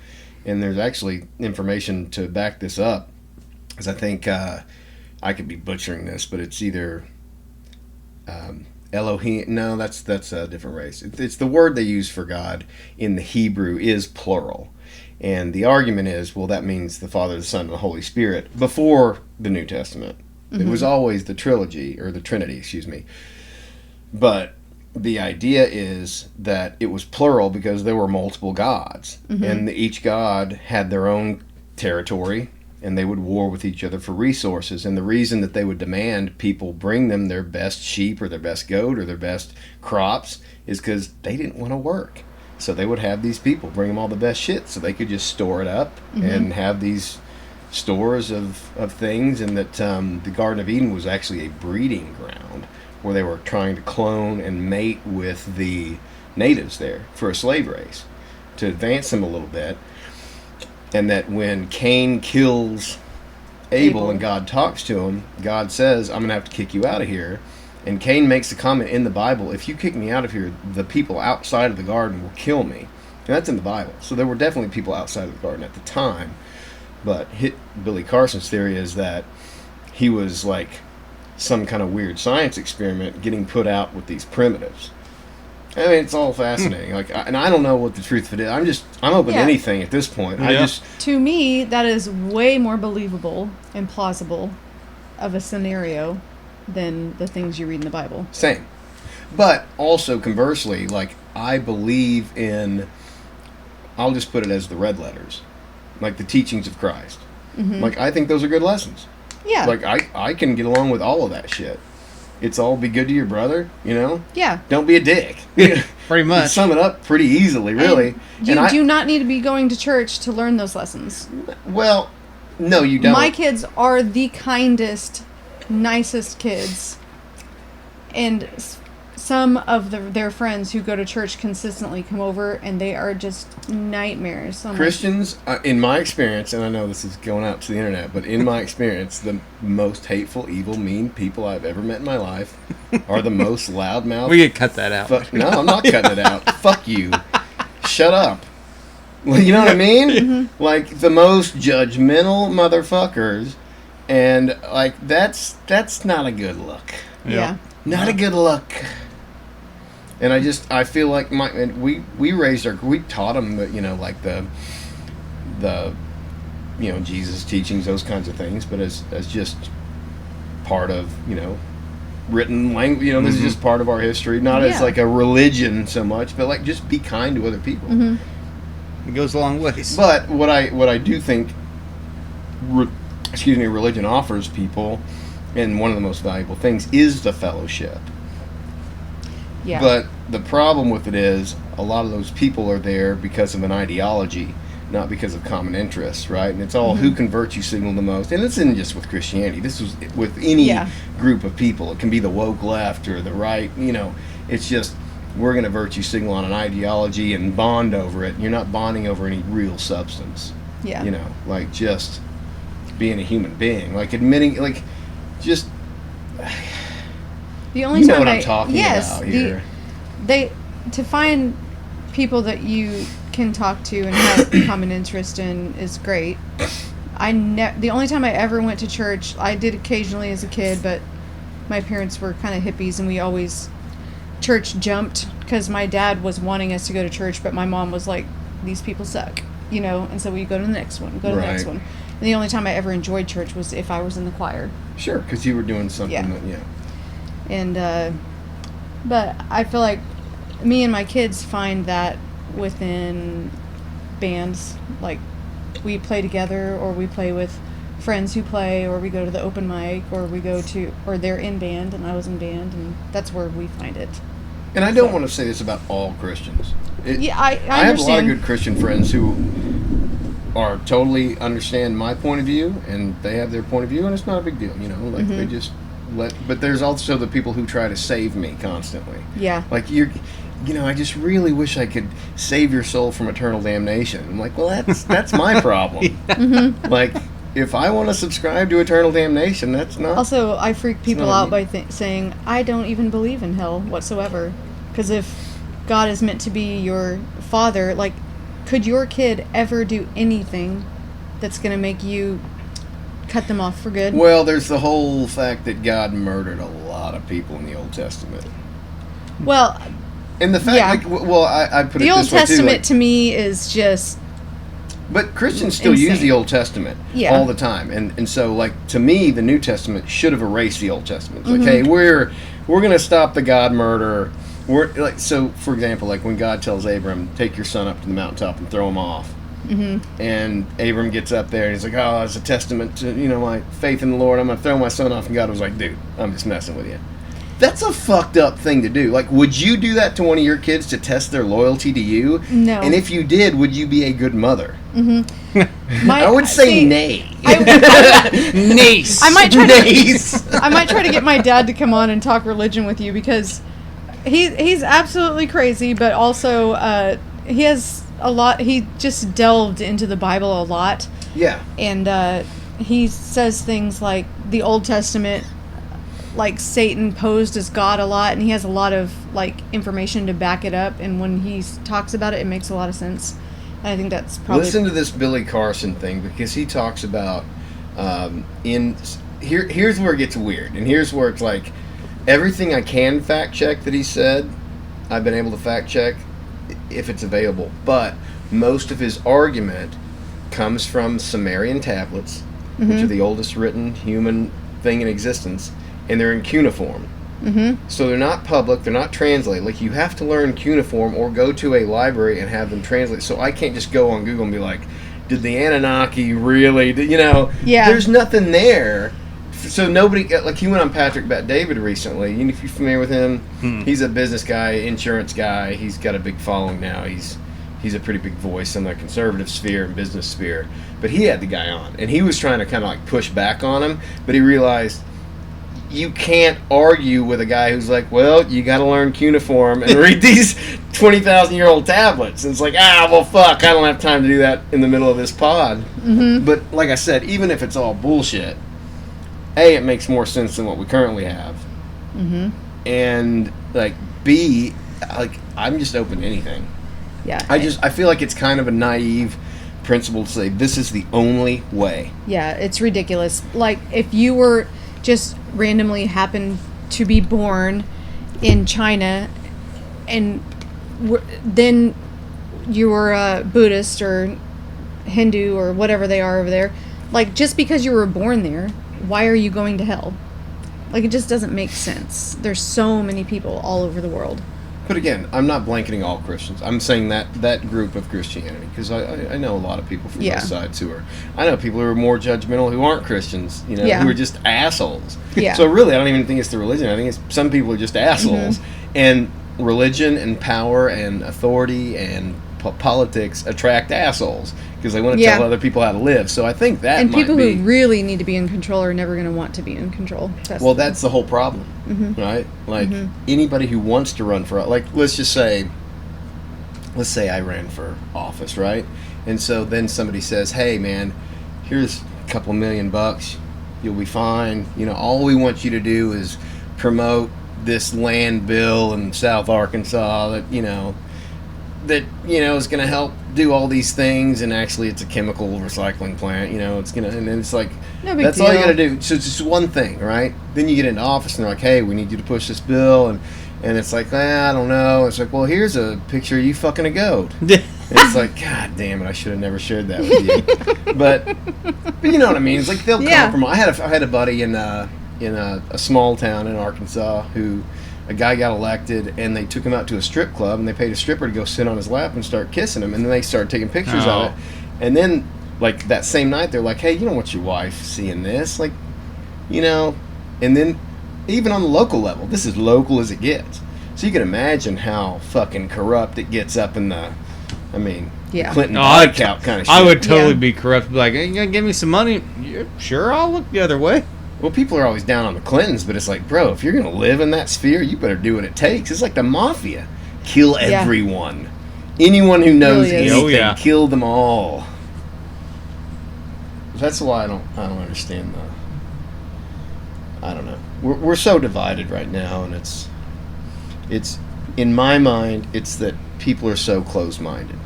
and there's actually information to back this up. Because I think I could be butchering this, but it's either Elohim. No, that's a different race. It's the word they use for God in the Hebrew is plural. And the argument is, well, that means the Father, the Son, and the Holy Spirit before the New Testament. It was always the trilogy, or the Trinity, excuse me. But the idea is that it was plural because there were multiple gods. And each god had their own territory, and they would war with each other for resources. And the reason that they would demand people bring them their best sheep or their best goat or their best crops is because they didn't want to work. So they would have these people bring them all the best shit so they could just store it up and have these stores of things. And that the Garden of Eden was actually a breeding ground where they were trying to clone and mate with the natives there for a slave race to advance them a little bit. And that when Cain kills Abel and God talks to him, God says, I'm going to have to kick you out of here. And Cain makes a comment in the Bible, if you kick me out of here, the people outside of the garden will kill me. And that's in the Bible. So there were definitely people outside of the garden at the time. But Billy Carson's theory is that he was like some kind of weird science experiment getting put out with these primitives. I mean, it's all fascinating. And I don't know what the truth of it is. I'm open to Yeah. anything at this point. Yeah. To me, that is way more believable and plausible of a scenario than the things you read in the Bible. Same. But also conversely, like I believe in, I'll just put it as the red letters, like the teachings of Christ. Like I think those are good lessons. Yeah. Like I can get along with all of that shit. It's all be good to your brother, you know? Yeah. Don't be a dick. Pretty much. Sum it up pretty easily, really. And you And do not need to be going to church to learn those lessons. Well, no, you don't. My kids are the kindest, nicest kids. And some of their friends who go to church consistently come over, and they are just nightmares. So I'm like, Christians, in my experience, and I know this is going out to the internet, but in my experience, the most hateful, evil, mean people I've ever met in my life are the most loudmouth. We could cut that out. No, I'm not cutting it out. Fuck you. Shut up. Well, you know what I mean? Like the most judgmental motherfuckers, and like that's not a good look. yeah. Not a good look. And I feel like we taught them that, like the Jesus teachings, those kinds of things, but as just part of, written language, this is just part of our history, not as like a religion so much, but like just be kind to other people. It goes a long ways. But what I do think religion offers people, and one of the most valuable things is the fellowship. Yeah. But the problem with it is a lot of those people are there because of an ideology, not because of common interests, right? And it's all who can virtue signal the most. And this isn't just with Christianity. This is with any group of people. It can be the woke left or the right. It's just we're going to virtue signal on an ideology and bond over it. You're not bonding over any real substance. Yeah. Like just being a human being, like admitting, like just. The only time what I'm talking about here. To find people that you can talk to and have common interest in is great. The only time I ever went to church, I did occasionally as a kid, but my parents were kind of hippies, and we always church jumped because my dad was wanting us to go to church, but my mom was like, "These people suck," and so we go to the next one, go to the next one. And the only time I ever enjoyed church was if I was in the choir. Sure, because you were doing something. And but I feel like me and my kids find that within bands, like we play together, or we play with friends who play, or we go to the open mic, or or they're in band and I was in band, and that's where we find it. And I don't want to say this about all Christians. I have a lot of good Christian friends who are totally understand my point of view, and they have their point of view, and it's not a big deal, they just but there's also the people who try to save me constantly. Yeah. Like I just really wish I could save your soul from eternal damnation. I'm like, well, that's my problem. Like, if I want to subscribe to eternal damnation, that's not. Also, I freak people out by saying I don't even believe in hell whatsoever, because if God is meant to be your father, like, could your kid ever do anything that's going to make you cut them off for good? Well, there's the whole fact that God murdered a lot of people in the Old Testament. Well, and the fact, I put it this way too. The Old Testament to me is just. But Christians still use the Old Testament all the time, and so, like, to me, the New Testament should have erased the Old Testament. It's like, hey, we're going to stop the God murder. We're like, so for example, like when God tells Abram, take your son up to the mountaintop and throw him off. And Abram gets up there and he's like, oh, it's a testament to my faith in the Lord. I'm gonna throw my son off. And God was like, dude, I'm just messing with you. That's a fucked up thing to do. Like, would you do that to one of your kids to test their loyalty to you? No. And if you did, would you be a good mother? I would say nay. Nace. I might try to get my dad to come on and talk religion with you, because he's absolutely crazy, but also he has a lot. He just delved into the Bible a lot. Yeah. And he says things like the Old Testament, like Satan posed as God a lot, and he has a lot of like information to back it up. And when he talks about it, it makes a lot of sense. And I think that's probably. Listen to this Billy Carson thing, because he talks about here's where it gets weird, and here's where it's like everything I can fact check that he said, I've been able to fact check if it's available. But most of his argument comes from Sumerian tablets, which are the oldest written human thing in existence, and they're in cuneiform. So they're not public, they're not translated. Like, you have to learn cuneiform or go to a library and have them translate. So I can't just go on Google and be like, did the Anunnaki really, Yeah. There's nothing there. So nobody, like, he went on Patrick Bet-David recently. If you're familiar with him, he's a business guy, insurance guy. He's got a big following now. He's a pretty big voice in the conservative sphere and business sphere. But he had the guy on, and he was trying to kind of like push back on him, but he realized you can't argue with a guy who's like, well, you got to learn cuneiform and read these 20,000-year-old tablets. And it's like, well, fuck, I don't have time to do that in the middle of this pod. But like I said, even if it's all bullshit, A, it makes more sense than what we currently have. And, like, B, like, I'm just open to anything. Yeah. I feel like it's kind of a naive principle to say this is the only way. Yeah, it's ridiculous. Like, if you were just randomly happened to be born in China, and then you're a Buddhist or Hindu or whatever they are over there, like, just because you were born there, why are you going to hell? Like, it just doesn't make sense. There's so many people all over the world. But again, I'm not blanketing all Christians. I'm saying that group of Christianity, because I know a lot of people from those sides who are. I know people who are more judgmental who aren't Christians, you know, who are just assholes. Yeah. So really, I don't even think it's the religion. I think it's some people are just assholes, and religion and power and authority and politics attract assholes because they want to tell other people how to live. So I think that and people who really need to be in control are never going to want to be in control. That's the whole problem, right? Like anybody who wants to run for, like, let's say I ran for office, right? And so then somebody says, "Hey, man, here's a couple $1 million. You'll be fine. You know, all we want you to do is promote this land bill in South Arkansas that is going to help do all these things, and actually it's a chemical recycling plant, it's going to," and then it's like, no big that's deal. all you got to do. So it's just one thing, right? Then you get into office and they're like, "Hey, we need you to push this bill," and it's like, I don't know. It's like, well, here's a picture of you fucking a goat. It's like, God damn it, I should have never shared that with you. but you know what I mean? It's like they'll compromise. I had a buddy in a small town in Arkansas who, a guy got elected, and they took him out to a strip club, and they paid a stripper to go sit on his lap and start kissing him, and then they started taking pictures of it. And then, like, that same night, they're like, "Hey, you don't want your wife seeing this," like, and then even on the local level, this is local as it gets. So you can imagine how fucking corrupt it gets up in the, Clinton body count kind of shit. I would totally be corrupt. Like, "Hey, you gonna give me some money?" "Yeah, sure, I'll look the other way." Well, people are always down on the Clintons, but it's like, bro, if you're going to live in that sphere, you better do what it takes. It's like the mafia. Kill everyone. Anyone who knows anything, kill them all. That's why I don't understand I don't know. We're so divided right now, and it's in my mind, it's that people are so closed-minded.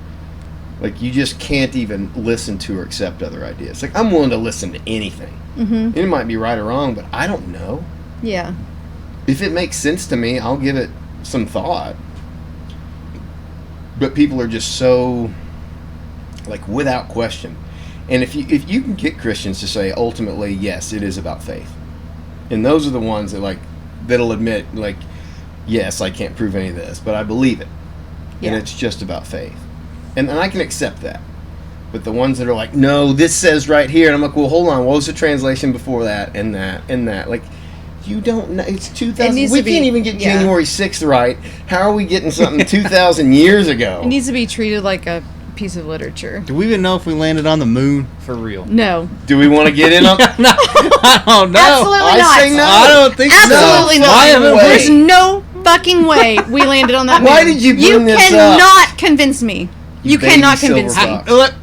Like, you just can't even listen to or accept other ideas. Like, I'm willing to listen to anything. Mm-hmm. It might be right or wrong, but I don't know. Yeah. If it makes sense to me, I'll give it some thought. But people are just so, like, without question. And if you can get Christians to say, ultimately, yes, it is about faith. And those are the ones that, like, that'll admit, like, yes, I can't prove any of this, but I believe it. Yeah. And it's just about faith. And I can accept that. But the ones that are like, no, this says right here, and I'm like, well, hold on, what was the translation before that, and that, and that? Like, you don't know. It's 2000. We can't even get January 6th right. How are we getting something 2,000 years ago? It needs to be treated like a piece of literature. Do we even know if we landed on the moon for real? No. Do we want to get in on? No, I don't know. Absolutely not. I say no. I don't think so. Absolutely not. There's no fucking way we landed on that moon. Why did you bring this up? You cannot convince me. You cannot convince me. Look.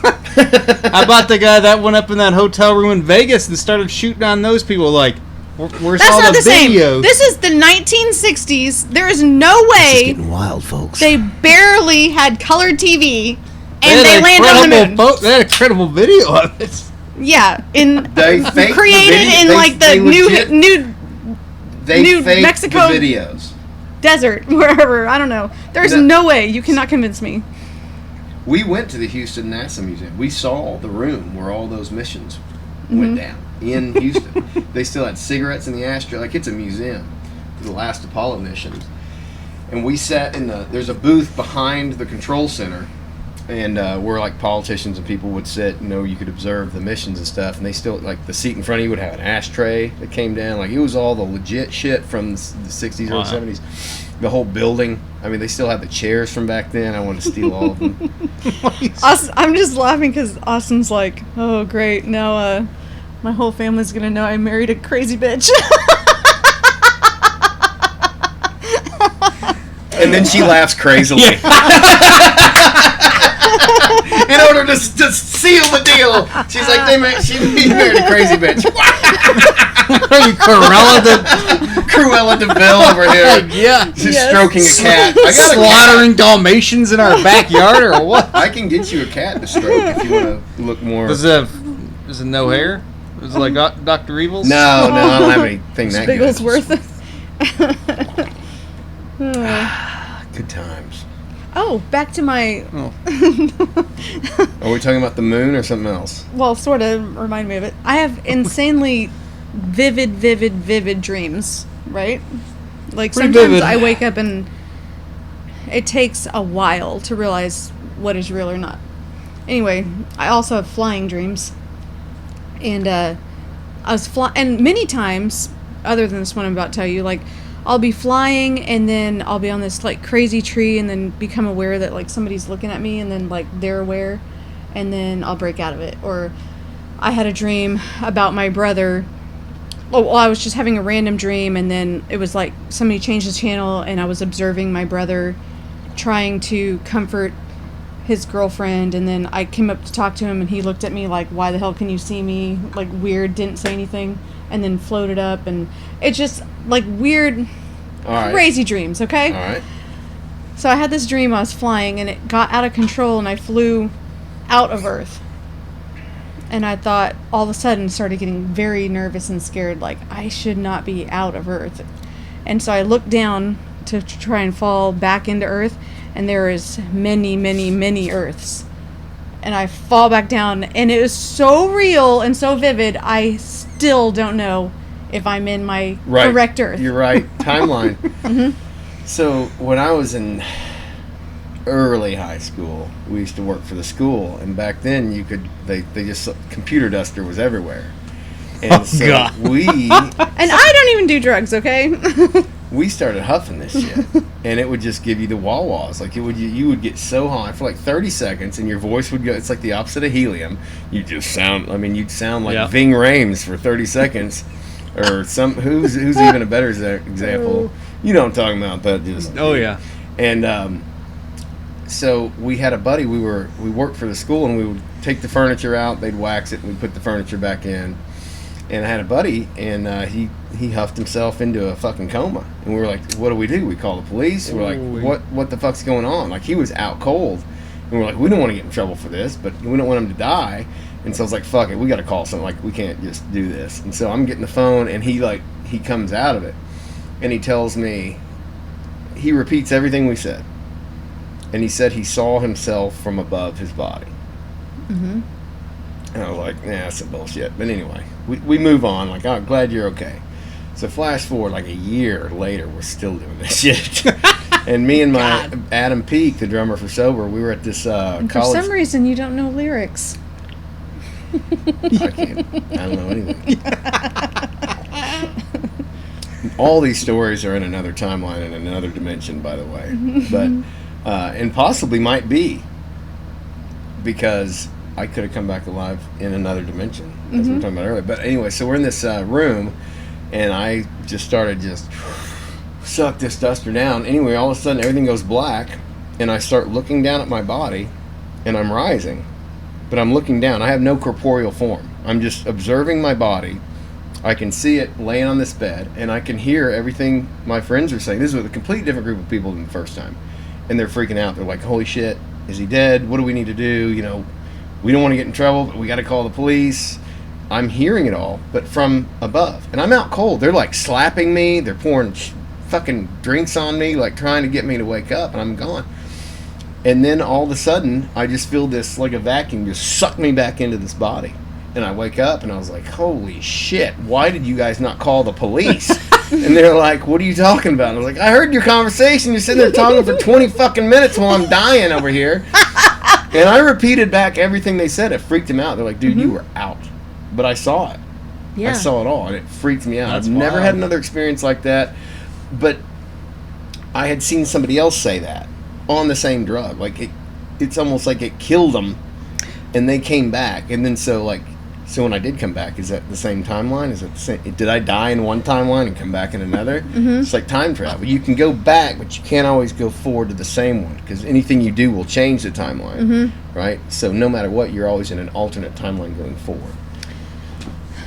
How about the guy that went up in that hotel room in Vegas and started shooting on those people? Like, where's That's all not the the videos? same. This is the 1960s. There is no way. It's getting wild, folks. They barely had colored TV, and they landed on the moon. They had a credible video of it. Yeah, They faked created the in video. like the New faked Mexico the videos. desert, wherever. I don't know. There's no way. You cannot convince me. We went to the Houston NASA Museum. We saw the room where all those missions went down in Houston. They still had cigarettes in the ashtray. Like, it's a museum for the last Apollo missions. And we sat there's a booth behind the control center, and where, like, politicians and people would sit, you could observe the missions and stuff, and they still, like, the seat in front of you would have an ashtray that came down. Like, it was all the legit shit from the 60s or 70s. The whole building. I mean, they still have the chairs from back then. I wanted to steal all of them. I'm just laughing because Austin's like, oh, great. Now my whole family's going to know I married a crazy bitch. And then she laughs crazily. In order to seal the deal, she's like, he married a crazy bitch. Are you Cruella de Vil over here. Yeah. She's stroking a cat. I got slaughtering Dalmatians in our backyard or what? I can get you a cat to stroke if you want to look more. Is it no hair? Is it like Dr. Evil's? No, I don't have anything that good. Bigglesworth. Good times. Oh, back to my. Oh. Are we talking about the moon or something else? Well, sort of. Remind me of it. I have insanely vivid dreams. Right? Like Pretty sometimes vivid. I wake up and it takes a while to realize what is real or not. Anyway, I also have flying dreams, and I was and many times, other than this one I'm about to tell you, like I'll be flying and then I'll be on this like crazy tree and then become aware that like somebody's looking at me and then like they're aware, and then I'll break out of it. Or I had a dream about my brother. Oh, well, I was just having a random dream, and then it was like somebody changed the channel, and I was observing my brother trying to comfort his girlfriend, and then I came up to talk to him, and he looked at me like, why the hell can you see me? Like, weird, didn't say anything, and then floated up, and it's just, like, weird, crazy dreams, okay? All right. So I had this dream, I was flying, and it got out of control, and I flew out of Earth. And I thought, all of a sudden, started getting very nervous and scared, like, I should not be out of Earth. And so I looked down to try and fall back into Earth, and there is many Earths. And I fall back down, and it was so real and so vivid, I still don't know if I'm in my correct Earth. You're right. Timeline. So when I was in early high school, we used to work for the school, and back then they just computer duster was everywhere. And God. And I don't even do drugs, okay? We started huffing this shit, and it would just give you the wah-wahs. Like you would get so high for like 30 seconds, and your voice would go. It's like the opposite of helium. You'd sound like Ving Rhames for 30 seconds, or who's even a better example. You know what I'm talking about? But just yeah. And so we had a buddy. We worked for the school, and we would take the furniture out. They'd wax it, and we'd put the furniture back in. And I had a buddy, and he huffed himself into a fucking coma. And we were like, what do? We call the police. We're like, what the fuck's going on? Like, he was out cold. And we're like, we don't want to get in trouble for this, but we don't want him to die. And so I was like, fuck it, we got to call something. Like, we can't just do this. And so I'm getting the phone, and he comes out of it. And he tells me, he repeats everything we said. And he said he saw himself from above his body. Mm-hmm. And I was like, nah, that's some bullshit. But anyway, we move on. Like, oh, glad you're okay. So flash forward like a year later, we're still doing this shit. And me and my Adam Peake, the drummer for Sober, we were at this college. For some reason, you don't know lyrics. I don't know anything. All these stories are in another timeline and another dimension, by the way. But and possibly might be, because I could have come back alive in another dimension, as we were talking about earlier. But anyway, so we're in this room, and I just started suck this duster down. Anyway, all of a sudden, everything goes black, and I start looking down at my body, and I'm rising. But I'm looking down. I have no corporeal form. I'm just observing my body. I can see it laying on this bed, and I can hear everything my friends are saying. This was a completely different group of people than the first time. And they're freaking out. They're like, holy shit, is he dead? What do we need to do? You know, we don't want to get in trouble, but we got to call the police. I'm hearing it all, but from above. And I'm out cold. They're like slapping me. They're pouring fucking drinks on me, like trying to get me to wake up, and I'm gone. And then all of a sudden, I just feel this, like a vacuum, just suck me back into this body. And I wake up, and I was like, holy shit, why did you guys not call the police? And they're like, what are you talking about? And I was like, I heard your conversation. You're sitting there talking for 20 fucking minutes while I'm dying over here. And I repeated back everything they said. It freaked them out. They're like, dude, you were out. But I saw it. Yeah. I saw it all, and it freaked me out. That's I've never wild. had another experience like that. But I had seen somebody else say that on the same drug. Like, it's almost like it killed them, and they came back. And then so when I did come back, is that the same timeline? Is it the same? Did I die in one timeline and come back in another? It's like time travel. You can go back, but you can't always go forward to the same one, because anything you do will change the timeline, right? So no matter what, you're always in an alternate timeline going forward.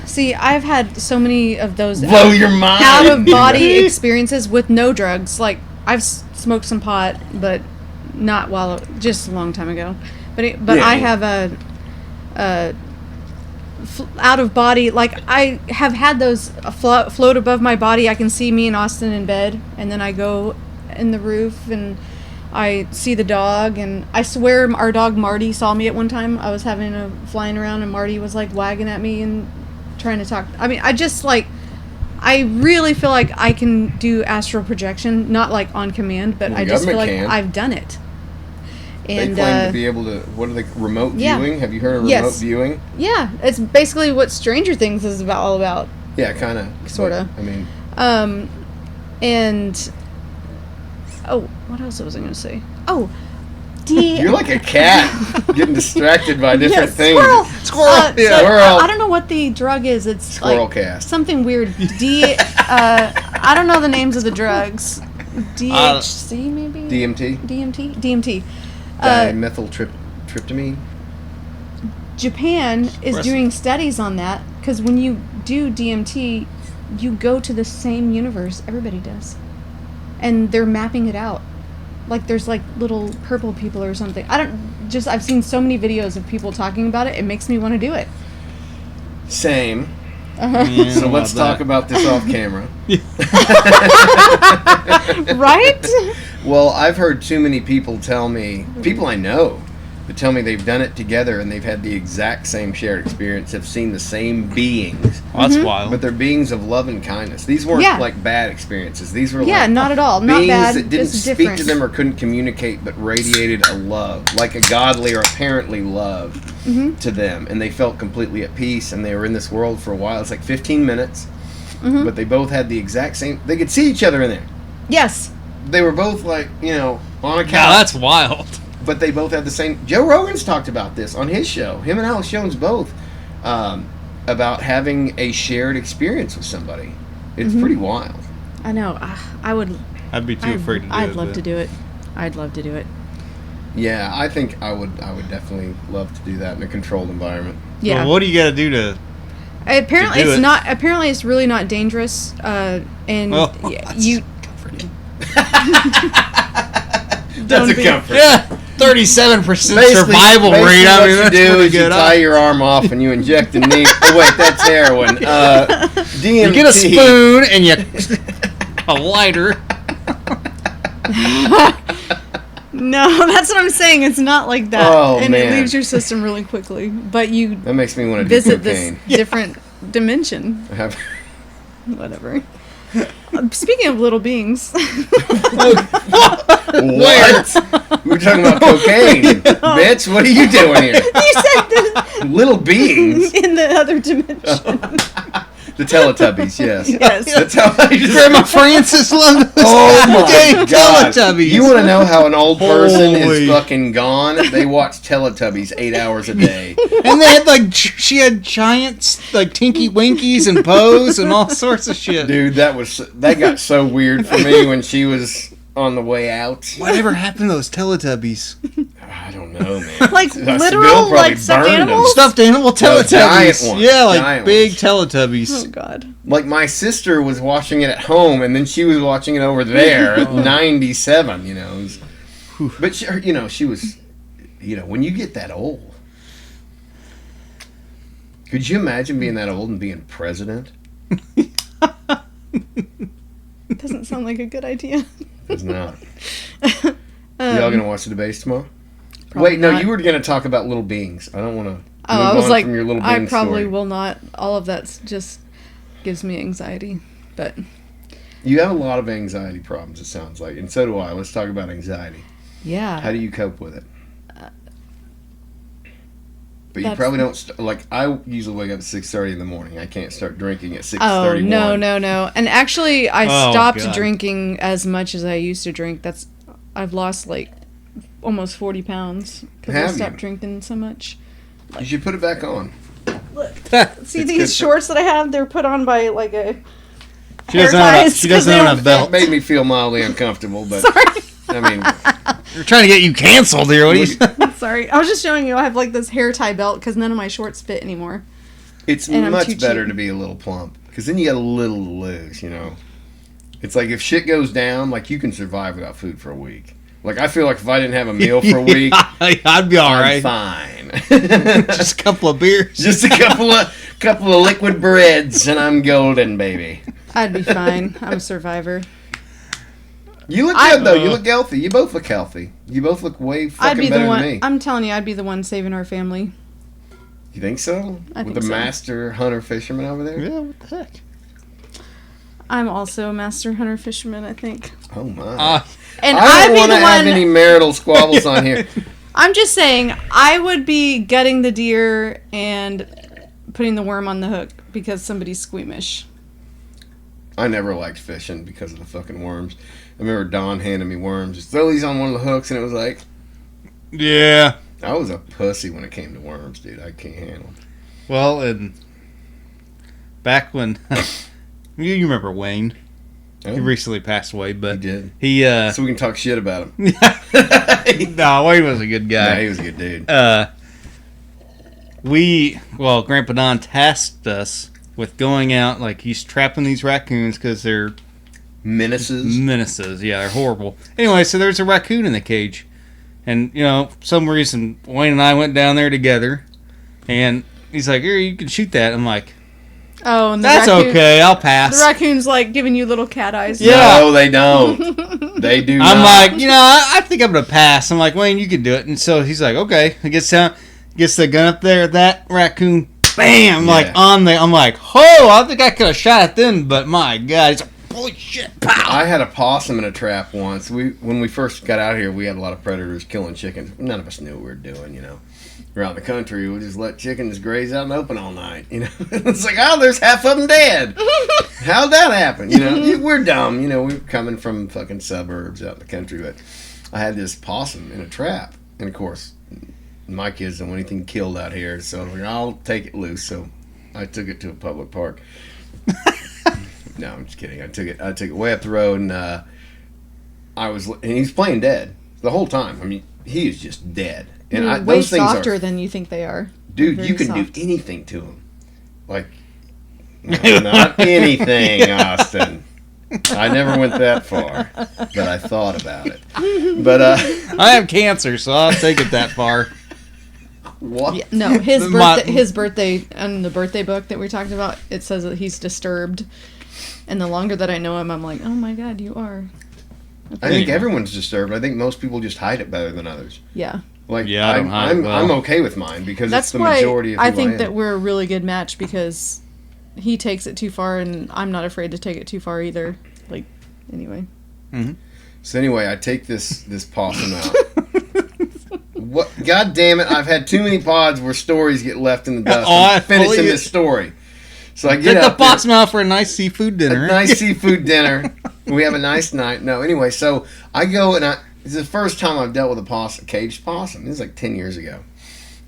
See, I've had so many of those Blow your mind! out-of-body experiences with no drugs. Like, I've smoked some pot, but not just a long time ago. But Yeah. I have out of body. Like I have had those float above my body. I can see me and Austin in bed, and then I go in the roof and I see the dog. And I swear our dog Marty saw me at one time. I was having a flying around, and Marty was like wagging at me and trying to talk. I mean, I really feel like I can do astral projection, not like on command, but Well, I just feel like can. I've done it. And they claim to be able to. What are they? Remote yeah. viewing? Have you heard of remote Yes. viewing? yeah, it's basically what Stranger Things is all about. Yeah, kind of. Sorta. I mean, And what else was I going to say? Oh, you're like a cat getting distracted by different things. Squirrel. Yeah, So, squirrel. I don't know what the drug is. It's like Squirrelcast. something weird. I don't know the names of the drugs. DHC maybe. DMT. DMT. Dimethyltryptamine. Japan is doing studies on that because when you do DMT, you go to the same universe everybody does, and they're mapping it out. Like there's like little purple people or something. I've seen so many videos of people talking about it. It makes me want to do it. Same. Uh-huh. So let's talk about this off camera. Right? Well, I've heard too many people tell me, people I know, that tell me they've done it together and they've had the exact same shared experience, have seen the same beings. Well, that's wild. But they're beings of love and kindness. These weren't Yeah. like bad experiences. These were Yeah, like not at all. beings Not bad. that didn't It's speak different. to them or couldn't communicate, but radiated a love, like a godly or apparently love to them. And they felt completely at peace, and they were in this world for a while. It's like 15 minutes, but they both had the exact same. They could see each other in there. Yes. They were both like, on a couch. Yeah, that's wild. But they both had the same. Joe Rogan's talked about this on his show. Him and Alex Jones both about having a shared experience with somebody. It's pretty wild. I know. I would. I'd be too afraid to do it. I'd love but- to do it. I'd love to do it. Yeah, I think I would definitely love to do that in a controlled environment. Yeah. Well, what do you got to do to? Apparently, to do it's it? not. Apparently, it's really not dangerous. And Well, you That's a be- comfort. Yeah, 37% survival rate. I what mean, you that's do pretty is you good. tie your arm off and you inject a needle. Oh wait, that's heroin. DMT. You get a spoon and you a lighter. No, that's what I'm saying. It's not like that, Oh, and man. it leaves your system really quickly. But you That makes me want to do visit this cocaine. different dimension. I have- Whatever. Speaking of little beings, What? We were talking about cocaine. Bitch, what are you doing here? you said Little beings. in the other dimension. The Teletubbies, yes. Yes. That's how I just... Grandma Francis loved those Oh my goddamn god! Teletubbies. You want to know how an old person Holy. is fucking gone? They watch Teletubbies 8 hours a day. And they had like she had giants like Tinky Winkies and Pose and all sorts of shit. Dude, that got so weird for me when she was on the way out. Whatever happened to those Teletubbies? I don't know, man. Like Bill literal, probably like stuffed burned them. animals. Stuffed animal giant Teletubbies. ones. Yeah, like Giant big ones. Teletubbies. Oh God. Like my sister was watching it at home, and then she was watching it over there at 97. It was- but she was, when you get that old, could you imagine being that old and being president? Doesn't sound like a good idea. It's not. Y'all gonna watch the debates tomorrow? Probably Wait, no, not. you were gonna talk about little beings. I don't want to. Oh, I was like, from your little I being probably story. will not. All of that just gives me anxiety. But You have a lot of anxiety problems. It sounds like, and so do I. Let's talk about anxiety. yeah, How do you cope with it? But you that's- probably don't. Like I usually wake up at 6:30 in the morning. I can't start drinking at oh 6:31. no. And actually, I Oh, stopped God. drinking as much as I used to drink. I've lost like almost 40 pounds because I Have stopped you? drinking so much. You should put it back on. See It's these good. shorts that I have? They're put on by like a. She doesn't hair own a, ties she 'cause doesn't they own a don't belt. Made me feel mildly uncomfortable, but Sorry. I mean, We're trying to get you canceled here. What are you? Sorry. I was just showing you I have like this hair tie belt because none of my shorts fit anymore. it's And I'm much too better cheap. to be a little plump because then you got a little to lose. It's like if shit goes down, like you can survive without food for a week. Like I feel like if I didn't have a meal for a week, I'd be all I'm right. fine. Just a couple of beers. Just a couple of liquid breads, and I'm golden, baby. I'd be fine. I'm a survivor. You look good though. You look healthy. You both look healthy. You both look way fucking better than me. I'm telling you, I'd be the one saving our family. You think so? I With think the so. master hunter fisherman over there? Yeah, what the heck? I'm also a master hunter fisherman, I think. Oh my! And I I'd don't be want the to have one. any marital squabbles on here. I'm just saying, I would be gutting the deer and putting the worm on the hook because somebody's squeamish. I never liked fishing because of the fucking worms. I remember Don handing me worms. Just throw these on one of the hooks, and it was like, Yeah. I was a pussy when it came to worms, dude. I can't handle them. Well, and back when you remember Wayne, he recently passed away, but He did. he So we can talk shit about him. no, Wayne was a good Yeah, guy. he was a good dude. Grandpa Don tasked us with going out, like he's trapping these raccoons because they're Menaces. menaces. Yeah, they're horrible. Anyway, so there's a raccoon in the cage, and some reason Wayne and I went down there together, and he's like, "Here, you can shoot that." I'm like, Oh, and "That's okay, I'll pass." The raccoon's like giving you little cat eyes. Yeah. No, they don't. They do I'm not. like, I think I'm gonna pass. I'm like, Wayne, you can do it. And so he's like, okay. He gets the gun up there. That raccoon, bam, like on the. I'm like, oh, I think I could have shot it then, but my God, he's like, holy shit, pow. I had a possum in a trap once. When we first got out here, we had a lot of predators killing chickens. None of us knew what we were doing, Around the country, we just let chickens graze out and open all night, It's like, oh, there's half of them dead. How'd that happen? We're dumb, we're coming from fucking suburbs out in the country, but I had this possum in a trap, and of course, my kids don't want anything killed out here, so I was like, I'll take it loose. So I took it to a public park. No, I'm just kidding. I took it way up the road, and and he's playing dead the whole time. I mean, he is just dead. And They're way those things softer are, than you think they are. dude. Very You can soft. do anything to him, like not anything, Austin. I never went that far, but I thought about it. But I have cancer, so I'll take it that far. what? Yeah, no, his My- birthday, his birthday, on the birthday book that we talked about, it says that he's disturbed. And the longer that I know him, I'm like, oh my God, you are. I think everyone's disturbed. I think most people just hide it better than others. Yeah. Like, Yeah, I don't hide it well. I'm okay with mine because That's it's the why majority of who I think am. that we're a really good match because he takes it too far and I'm not afraid to take it too far either. Like, anyway. So anyway, I take this possum out. What? God damn it! I've had too many pods where stories get left in the dust. I I'm finishing fully- this story. So I Get get the out there, possum out for a nice seafood dinner. a nice seafood dinner. We have a nice night. No, anyway, so I go and this is the first time I've dealt with a possum, caged possum. This is like 10 years ago.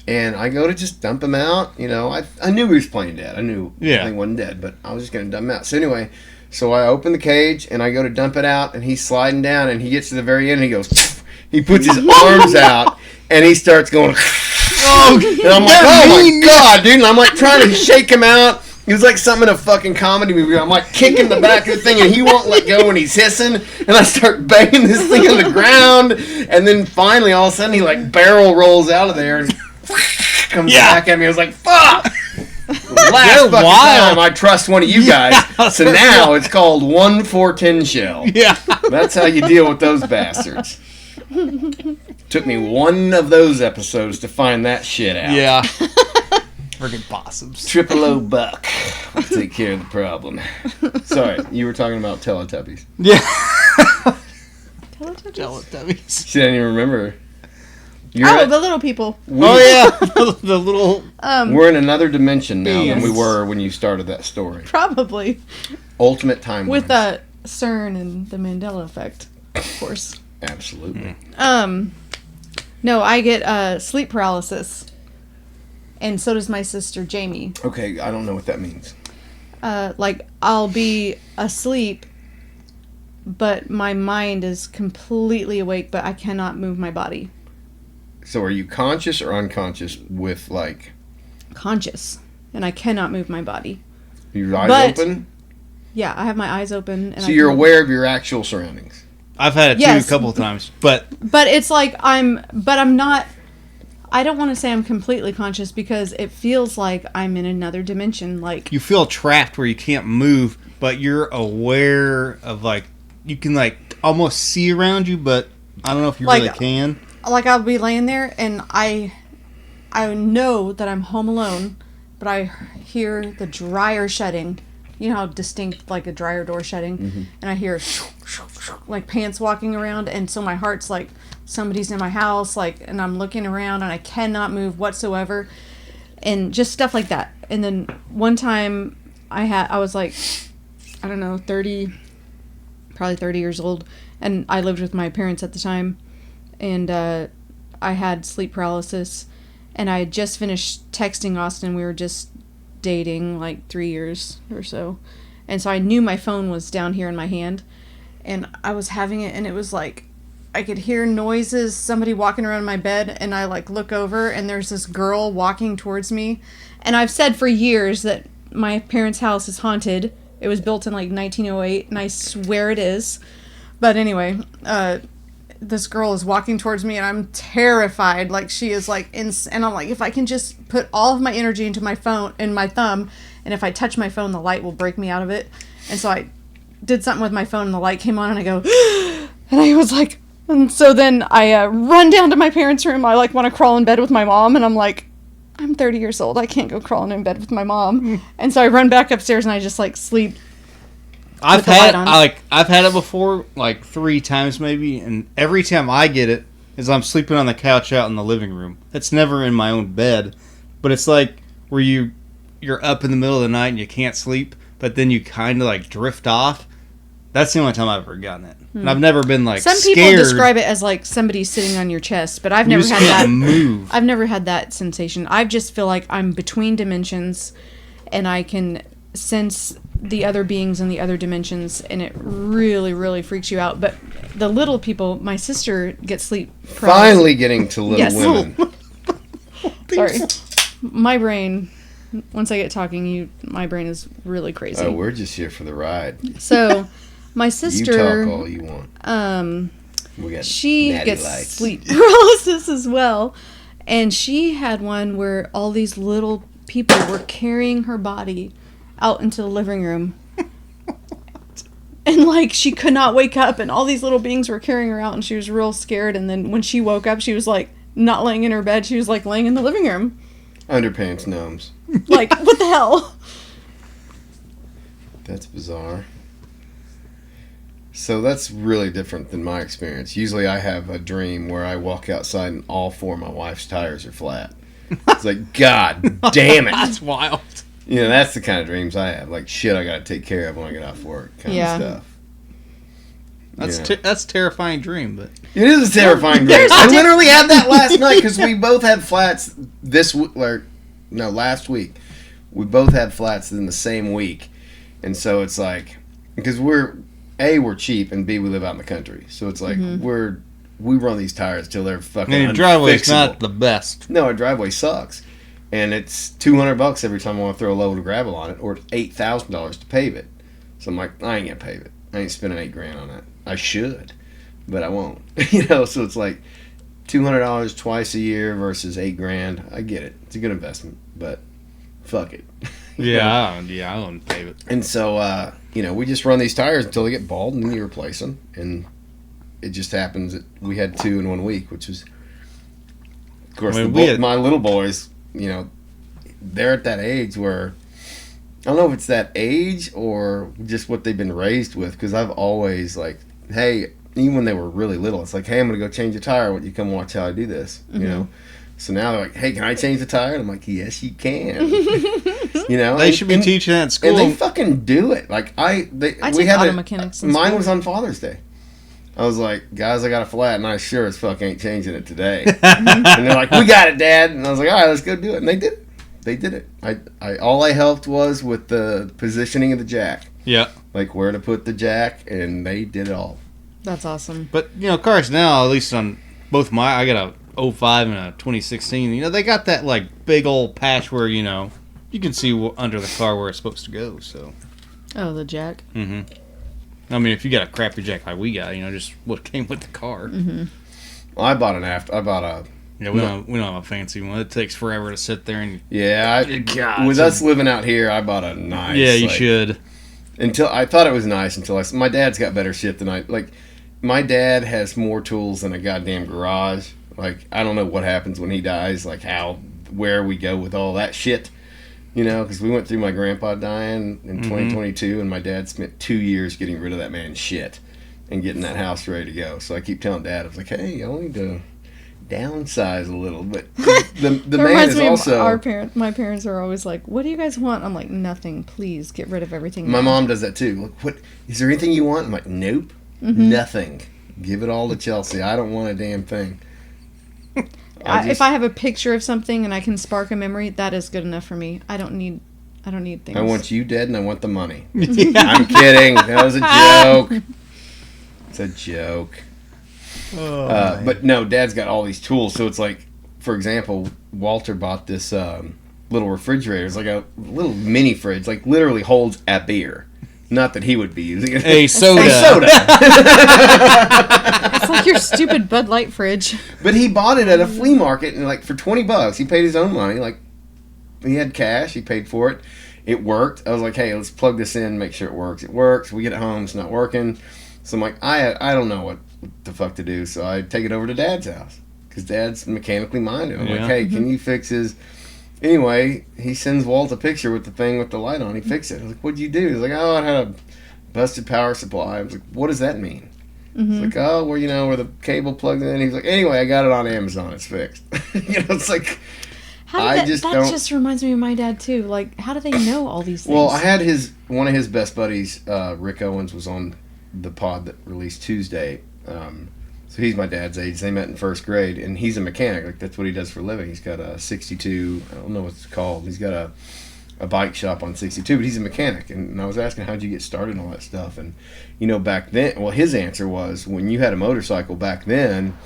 And I go to just dump him out. I knew he was playing dead. I knew he wasn't dead, but I was just going to dump him out. So anyway, so I open the cage and I go to dump it out, and he's sliding down, and he gets to the very end, and he goes, he puts his arms out, and he starts going, and I'm like, oh my God, dude. And I'm like trying to shake him out. It was like something in a fucking comedy movie. I'm like kicking the back of the thing, and he won't let go, and he's hissing. And I start banging this thing on the ground, and then finally, all of a sudden, he like barrel rolls out of there and comes back at me. I was like, fuck! Last fucking time I trust one of you guys. So now it's called 1-4-10 shell. Yeah. That's how you deal with those bastards. Took me one of those episodes to find that shit out. Yeah. Friggin' possums. Triple O buck. I'll take care of the problem. Sorry, you were talking about Teletubbies. Yeah. Teletubbies? Teletubbies. She didn't even remember. The little people. Oh, yeah. The little... We're in another dimension now than we Yes. were when you started that story. Probably. Ultimate timeline. With CERN and the Mandela effect, of course. Absolutely. No, I get sleep paralysis. And so does my sister Jamie. Okay, I don't know what that means. Like, I'll be asleep, but my mind is completely awake, but I cannot move my body. So are you conscious or unconscious with, like... Conscious. And I cannot move my body. Your eyes open? Yeah, I have my eyes open. And So you're aware of your actual surroundings? I've had it too Yes. a couple of times, but... But it's like I'm not... I don't want to say I'm completely conscious because it feels like I'm in another dimension. Like You feel trapped where you can't move, but you're aware of, like, you can, like, almost see around you, but I don't know if you Like- really can. like I'll be laying there and I know that I'm home alone, but I hear the dryer shutting. You know how distinct like a dryer door shutting, and I hear like pants walking around, and so my heart's like somebody's in my house, like, and I'm looking around and I cannot move whatsoever, and just stuff like that. And then one time I was like, I don't know, probably 30 years old, and I lived with my parents at the time, and I had sleep paralysis, and I had just finished texting Austin. We were just dating like 3 years or so, and so I knew my phone was down here in my hand, and I was having it, and it was like I could hear noises, somebody walking around my bed, and I like look over and there's this girl walking towards me. And I've said for years that my parents' house is haunted. It was built in like 1908, and I swear it is. But anyway, this girl is walking towards me, and I'm terrified. Like, she is like and I'm like, if I can just put all of my energy into my phone and my thumb, and if I touch my phone, the light will break me out of it. And so I did something with my phone, and the light came on, and I go, and I was like, and so then I run down to my parents' room. I like want to crawl in bed with my mom, and I'm like, I'm 30 years old. I can't go crawling in bed with my mom. And so I run back upstairs, and I just like sleep. I've had it before, like 3 times maybe, and every time I get it is I'm sleeping on the couch out in the living room. It's never in my own bed, but it's like where you're up in the middle of the night and you can't sleep, but then you kind of like drift off. That's the only time I've ever gotten it. And I've never been like Some scared. people describe it as like somebody sitting on your chest, but I've You never just had can't that. move. I've never had that sensation. I just feel like I'm between dimensions, and I can sense the other beings in the other dimensions, and it really, really freaks you out. But the little people, my sister gets sleep paralysis. Finally getting to Little Yes. Women. Sorry, my brain. Once I get talking, my brain is really crazy. Oh, we're just here for the ride. So, my You sister, talk all you want. We got she natty gets lights. sleep paralysis as well, and she had one where all these little people were carrying her body out into the living room. And like she could not wake up, and all these little beings were carrying her out, and she was real scared. And then when she woke up, she was like not laying in her bed, she was like laying in the living room. Underpants gnomes. Like, what the hell? That's bizarre. So that's really different than my experience. Usually I have a dream where I walk outside and all 4 of my wife's tires are flat. It's like, God damn it. That's wild. You know, that's the kind of dreams I have. Like, shit I got to take care of when I get off work kind Yeah. of stuff. That's a terrifying dream, but It is a terrifying dream. I literally had that last night because we both had flats last week. We both had flats in the same week. And so it's like, because we're cheap, and B, we live out in the country. So it's like, we run these tires till they're fucking and your driveway's unfixable. not the best. No, our driveway sucks. And it's $200 every time I want to throw a load of gravel on it, or $8,000 to pave it. So I'm like, I ain't gonna pave it. I ain't spending $8,000 on that. I should, but I won't. So it's like $200 twice a year versus $8,000. I get it. It's a good investment, but fuck it. I don't pave it. And so, we just run these tires until they get bald, and then you replace them. And it just happens that we had 2 in 1 week, which was, of course, my little boys, they're at that age where, I don't know if it's that age or just what they've been raised with, because I've always, like, hey, even when they were really little, it's like, hey, I'm going to go change a tire. Why don't you come watch how I do this, So now they're like, hey, can I change the tire? And I'm like, yes, you can. They should be teaching that at school. And they fucking do it. Like, I take auto mechanics in mine school. was on Father's Day. I was like, guys, I got a flat, and I sure as fuck ain't changing it today. And they're like, we got it, Dad. And I was like, all right, let's go do it. And they did it. They did it. All I helped was with the positioning of the jack. Yeah. Like where to put the jack, and they did it all. That's awesome. But, cars now, at least on both I got a 05 and a 2016, they got that, like, big old patch where, you can see under the car where it's supposed to go, so. Oh, the jack. Mm-hmm. I mean, if you got a crappy jack like we got, just what came with the car. Mm-hmm. Well, I bought a Yeah, we don't have a fancy one. It takes forever to sit there and. Yeah, God, with us living out here, I bought a nice. Yeah, you should. Until I thought it was nice until my dad's got better shit than I like. My dad has more tools than a goddamn garage. Like, I don't know what happens when he dies. Like where we go with all that shit. You know, because we went through my grandpa dying in 2022, and my dad spent 2 years getting rid of that man's shit and getting that house ready to go. So I keep telling Dad, I was like, hey, I need to downsize a little. But the man is also... My parents are always like, what do you guys want? I'm like, nothing. Please get rid of everything. My mom does that too. Like, what is there anything you want? I'm like, nope, nothing. Give it all to Chelsea. I don't want a damn thing. If I have a picture of something and I can spark a memory, that is good enough for me. I don't need things. I want you dead and I want the money. I'm kidding. That was a joke. It's a joke. But no, Dad's got all these tools. So it's like, for example, Walter bought this little refrigerator. It's like a little mini fridge, like literally holds a beer. Not that he would be using it. A soda. A soda. It's like your stupid Bud Light fridge. But he bought it at a flea market, and like for $20, he paid his own money. Like, he had cash, he paid for it. It worked. I was like, hey, let's plug this in, make sure it works. It works. We get it home, it's not working. So I'm like, I don't know what the fuck to do. So I take it over to Dad's house because Dad's mechanically minded. I'm like, hey, can you fix his? Anyway, he sends Walt a picture with the thing with the light on. He fixed it. I was like, what'd you do? He's like, oh, it had a busted power supply. I was like, what does that mean? It's like, oh, well, you know, where the cable plugged in. He's like, anyway, I got it on Amazon. It's fixed. You know, it's like, that just reminds me of my dad, too. Like, how do they know all these things? Well, I had one of his best buddies, Rick Owens, was on the pod that released Tuesday. So he's my dad's age. They met in first grade, and he's a mechanic. Like, that's what he does for a living. He's got a 62, I don't know what it's called. He's got a bike shop on 62, but he's a mechanic. And I was asking, how'd you get started and all that stuff? And, you know, back then, well, his answer was, when you had a motorcycle back then,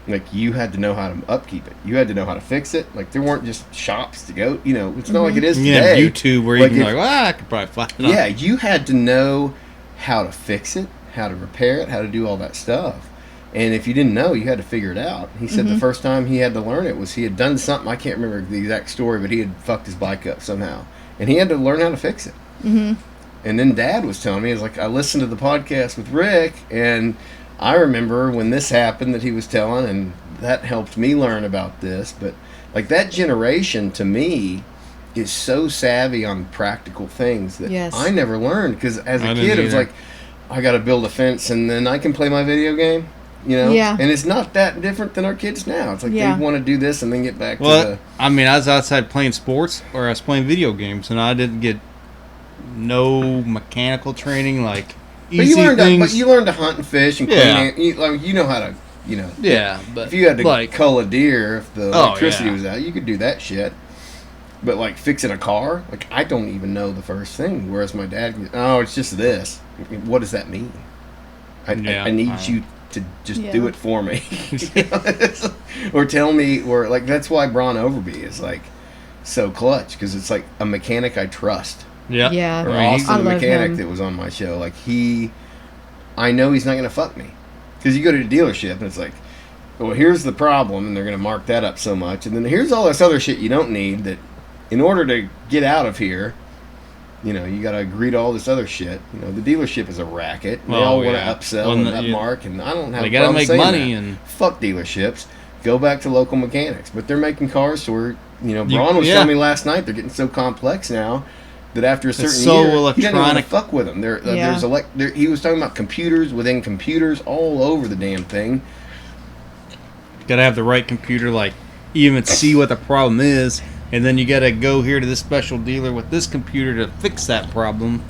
like, you had to know how to upkeep it. You had to know how to fix it. Like, there weren't just shops to go. You know, it's not like it is today. You have YouTube where you can be like, I could probably find it. Yeah, you had to know how to fix it, how to repair it, how to do all that stuff. And if you didn't know, you had to figure it out. He said the first time he had to learn it was he had done something, I can't remember the exact story, but he had fucked his bike up somehow. And he had to learn how to fix it. And then Dad was telling me, he was like, I listened to the podcast with Rick, and I remember when this happened that he was telling, and that helped me learn about this. But, like, that generation, to me, is so savvy on practical things that I never learned. Because as a kid, it was like, I got to build a fence, and then I can play my video game. You know? Yeah. And it's not that different than our kids now. It's like they want to do this and then get back to the... I mean, I was outside playing sports, or I was playing video games, and I didn't get no mechanical training, like easy things. But you learned to hunt and fish and clean it. You know how to, you know... Yeah, but... If you had to cull a deer, if the electricity was out, you could do that shit. But, like, fixing a car, like, I don't even know the first thing. Whereas my dad, it's just this. What does that mean? I need you to just do it for me. Or tell me, or like, that's why Braun Overby is like so clutch, because it's like a mechanic I trust. Yeah. Or Austin, the mechanic that was on my show, like, I know he's not going to fuck me, because you go to a dealership and it's like, well, here's the problem, and they're going to mark that up so much, and then here's all this other shit you don't need, that in order to get out of here, you know, you got to agree to all this other shit. You know, the dealership is a racket. They all want to upsell and upmark, and I don't have a problem saying that. They got to make money. And fuck dealerships. Go back to local mechanics. But they're making cars to where, you know, Braun was telling me last night, they're getting so complex now that after a certain year, electronic. He doesn't want to fuck with them. He was talking about computers within computers all over the damn thing. Got to have the right computer, like, even see what the problem is. And then you got to go here to this special dealer with this computer to fix that problem.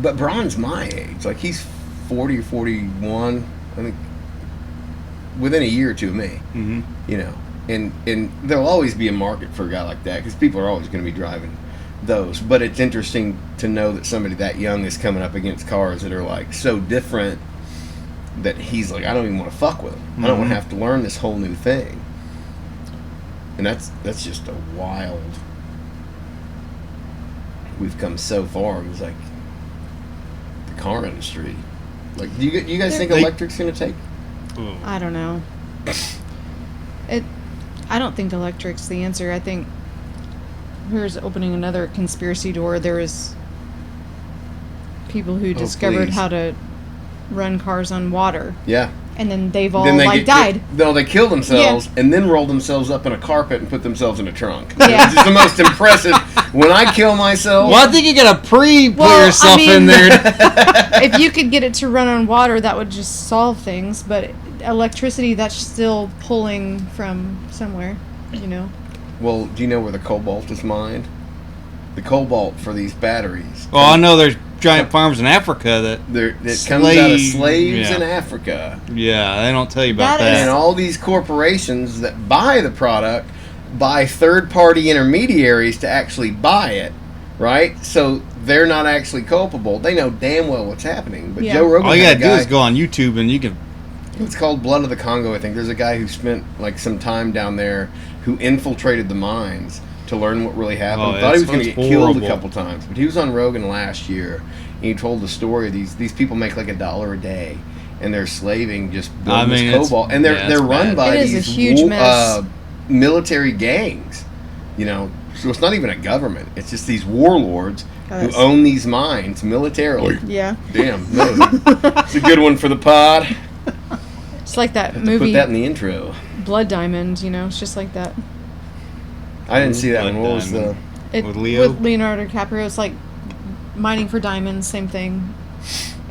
But Braun's my age. Like, he's 40 or 41, I think, within a year or two of me. You know, and there'll always be a market for a guy like that, because people are always going to be driving those. But it's interesting to know that somebody that young is coming up against cars that are, like, so different that he's like, I don't even want to fuck with them. I don't want to have to learn this whole new thing. And that's just a wild... We've come so far. It was like the car industry. Like, do you guys think electric's going to take? I don't know. I don't think electric's the answer. I think here's opening another conspiracy door. There was people who discovered please. how to run cars on water, Yeah. and then they've all Then they died. No, they kill themselves and then roll themselves up in a carpet and put themselves in a trunk. Yeah. It's just the most impressive. When I kill myself, Well, I think you gotta put Well, yourself I mean- in there. If you could get it to run on water, that would just solve things. But electricity, that's still pulling from somewhere, you know. well, do you know where the cobalt is mined? The cobalt for these batteries. Well, I know there's giant farms in Africa It comes out of Slave- slaves yeah. in Africa. yeah, they don't tell you about That that. And all these corporations that buy the product buy third-party intermediaries to actually buy it, right? So they're not actually culpable. They know damn well what's happening. But Yeah. Joe Rogan All you had gotta a do guy, is go on YouTube and you can. it's called Blood of the Congo, I think. There's a guy who spent like some time down there who infiltrated the mines to learn what really happened. Oh, Thought he was that going to get sounds killed a horrible. couple times. But he was on Rogan last year, and he told the story of these people make like $1 a day, and they're slaving just building mean, this it's- cobalt. And they're yeah, it's run bad. by It is a these huge mess. military gangs. You know, so it's not even a government. It's just these warlords Oh, who that's- own these mines militarily. Yeah, Damn, it's a good one for the pod. it's like that Put movie that in the intro. Blood Diamond. You know, it's just like that. I didn't see that Blood one. What was the? Diamond. It, With Leo? With Leonardo DiCaprio, it's like mining for diamonds, same thing.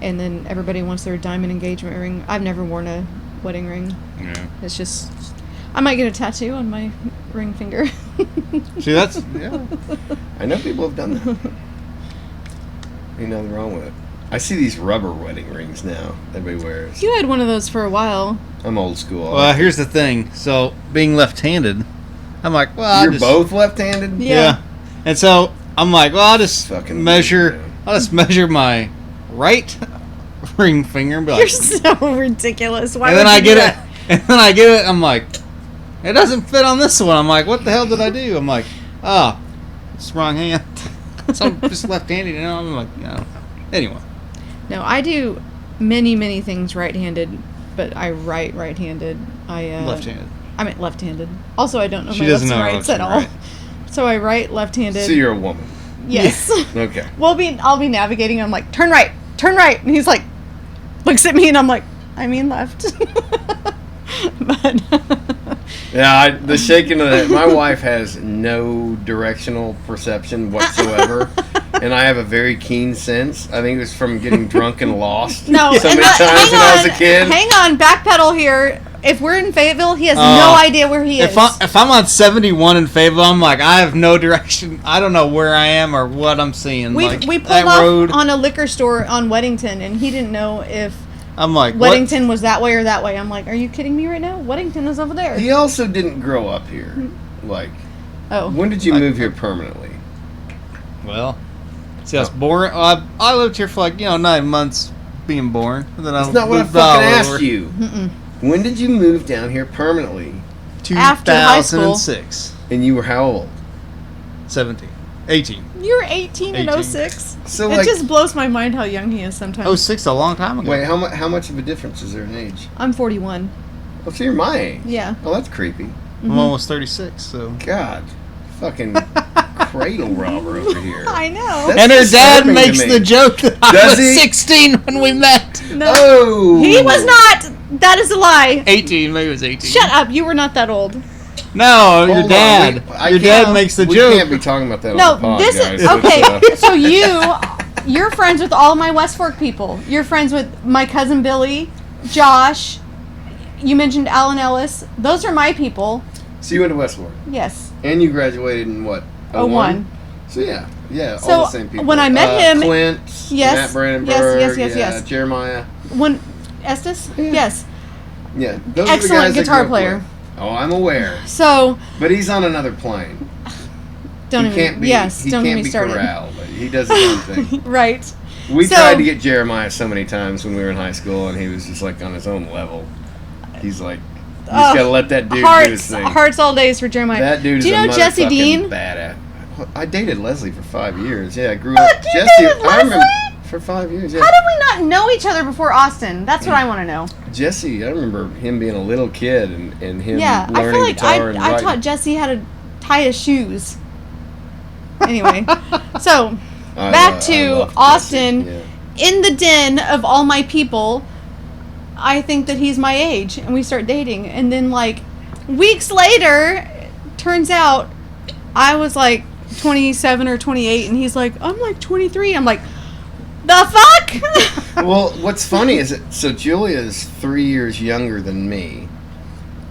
And then everybody wants their diamond engagement ring. I've never worn a wedding ring. Yeah. It's just, I might get a tattoo on my ring finger. See, that's yeah. I know people have done that. Ain't nothing wrong with it. I see these rubber wedding rings now. Everybody wears. You had one of those for a while. I'm old school. Well, here's the thing. So, being left-handed, I'm like, well, I'll You're just, both left-handed. Yeah. And so I'm like, well, I'll just Fucking measure. weird, man. I'll just measure my right ring finger and be You're like, so ridiculous. Why and then would I you get do it, that? and then I get it. I'm like, it doesn't fit on this one. I'm like, what the hell did I do? I'm like, oh, it's the wrong hand. So I'm just left-handed, you know. I'm like, you know. Anyway, No, I do many, many things right-handed, but I write right-handed. left-handed. I meant left-handed. Also, I don't know She my doesn't lefts and know her rights left at and all. right. So I write left-handed. So you're a woman. Yes. Okay. I'll be navigating. I'm like, turn right, and he's like, looks at me, and I'm like, I mean left. But Yeah, the shaking of that. My wife has no directional perception whatsoever, and I have a very keen sense. I think it was from getting drunk and lost no, so and many times when I was a kid. Hang on, backpedal here. If we're in Fayetteville, he has Oh. no idea where he is. If I'm on 71 in Fayetteville, I'm like, I have no direction. I don't know where I am or what I'm seeing. we like, pulled that off road. on a liquor store on Weddington, and he didn't know if I'm like, what? Weddington was that way or that way. I'm like, are you kidding me right now? Weddington is over there. He also didn't grow up here. Like, Oh, when did you move here permanently? Well, see, I was born. I lived here for like 9 months being born. And then That's not what I moved all fucking asked over. you. When did you move down here permanently? After high school. 2006. And you were how old? 17. 18. you're 18 in 18. 06. So, It like- just blows my mind how young he is sometimes. 06, a long time ago. Wait, how much of a difference is there in age? I'm 41. Oh, so you're my age. Yeah. Oh, that's creepy. I'm almost 36, so. God, fucking cradle robber over here. I know. That's And her dad disturbing to makes me. the joke that I Does was he? 16 when we met. No. Oh, He was not. That is a lie. 18, maybe it was 18. Shut up. You were not that old. No, your Hold on, dad. I Your can't- dad makes the we joke. can't be talking about that No, on the pod, this guys. is okay. So you're friends with all my West Fork people. You're friends with my cousin Billy, Josh. You mentioned Alan Ellis. Those are my people. So you went to Westward, Yes. and you graduated in what? 01. So yeah, So, all the same people. when I met him- Clint, Yes, Matt Brandenburg, yes. Jeremiah, When Estes? Yes. yeah, those are the Excellent guys that guitar grew up player. with. Oh, I'm aware, So but he's on another plane. don't he even. can't be. Yes. he Don't can't get me be started. corralled. He does his own thing. Right. We So- tried to get Jeremiah so many times when we were in high school, and he was just like on his own level. He's like, you just gotta let that dude do his thing. Hearts all days for Jeremiah. That dude is Do you a know Jesse motherfucking Dean? badass. I dated Leslie for 5 years. Yeah, I grew Oh, up. you Jesse, dated I remember Leslie? For 5 years, yeah. How did we not know each other before Austin? That's what I want to know. Jesse, I remember him being a little kid and him Yeah, I learning feel like guitar and I writing. taught Jesse how to tie his shoes. Anyway, so back I to love Austin. Jesse, yeah. In the den of all my people, I think that he's my age, and we start dating. And then, like, weeks later, turns out I was like 27 or 28, and he's like, I'm like 23. I'm like, the fuck? Well, what's funny is that, so Julia is 3 years younger than me,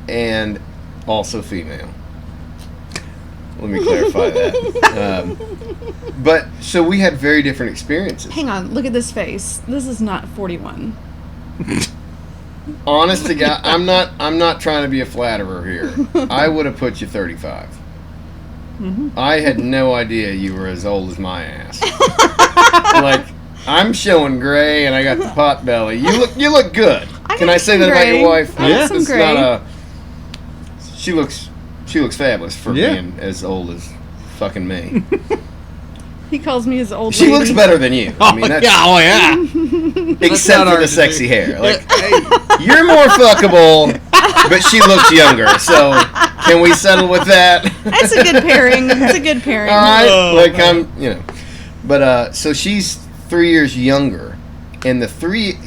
and also female. Let me clarify that. But so we had very different experiences. Hang on, look at this face. This is not 41. Honest to God, I'm not trying to be a flatterer here. I would have put you 35. I had no idea you were as old as my ass. Like, I'm showing gray and I got the pot belly. You look good. Can I say that about your wife? I got some It's gray. not she looks fabulous for Yeah. being as old as fucking me. He calls me his old She lady. looks better than you. I mean, that's, except not for hard the to sexy do. hair. Like, you're more fuckable, but she looks younger. So, can we settle with that? That's a good pairing. That's a good pairing. All right. Oh, Like, but so she's 3 years younger, and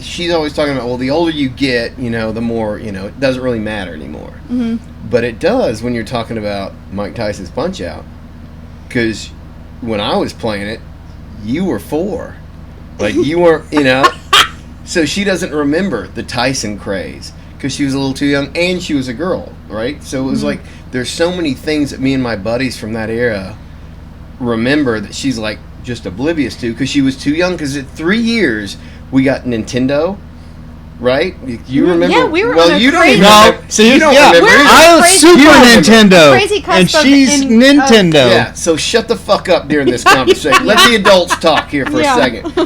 she's always talking about, well, the older you get, the more, it doesn't really matter anymore. Mm-hmm. But it does when you're talking about Mike Tyson's Punch Out, because when I was playing it, you were 4. Like, you weren't, So she doesn't remember the Tyson craze because she was a little too young and she was a girl, right? So it was like, there's so many things that me and my buddies from that era remember that she's like just oblivious to because she was too young. Because at 3 years, we got Nintendo. Right? You remember? Yeah, we were Well, on a you don't crazy- even No, remember. see, You don't yeah, remember. We're on I was crazy Super You don't remember. Nintendo, Crazy cusp and of she's in- Nintendo. Yeah, so shut the fuck up during this conversation. Let the adults talk here for Yeah. a second.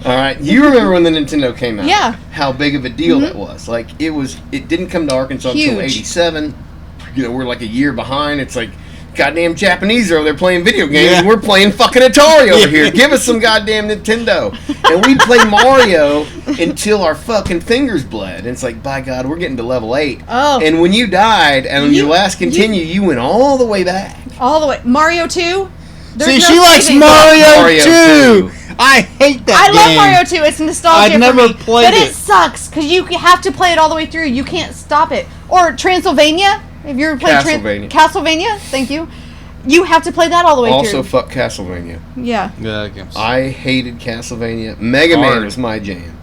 All right, you remember when the Nintendo came out? Yeah. How big of a deal that was. Like, it didn't come to Arkansas until Huge. '87. We're like a year behind. It's like, goddamn Japanese are over there playing video games, Yeah. and we're playing fucking Atari over here. Give us some goddamn Nintendo. And we'd play Mario until our fucking fingers bled. And it's like, by God, we're getting to level 8. Oh. And when you died, and on You- your last continue, you went all the way back. All the way. Mario 2? There's See, no she likes saving. Mario 2. 2. I hate that I love game. Mario 2. It's nostalgia I've never for me. played but it. it sucks because you have to play it all the way through. You can't stop it. Or Transylvania. If you're playing Castlevania. Castlevania, thank you. You have to play that all the way Also, through. fuck Castlevania. Yeah. Yeah, that game's I hated Castlevania. Mega Man Hard. was my jam.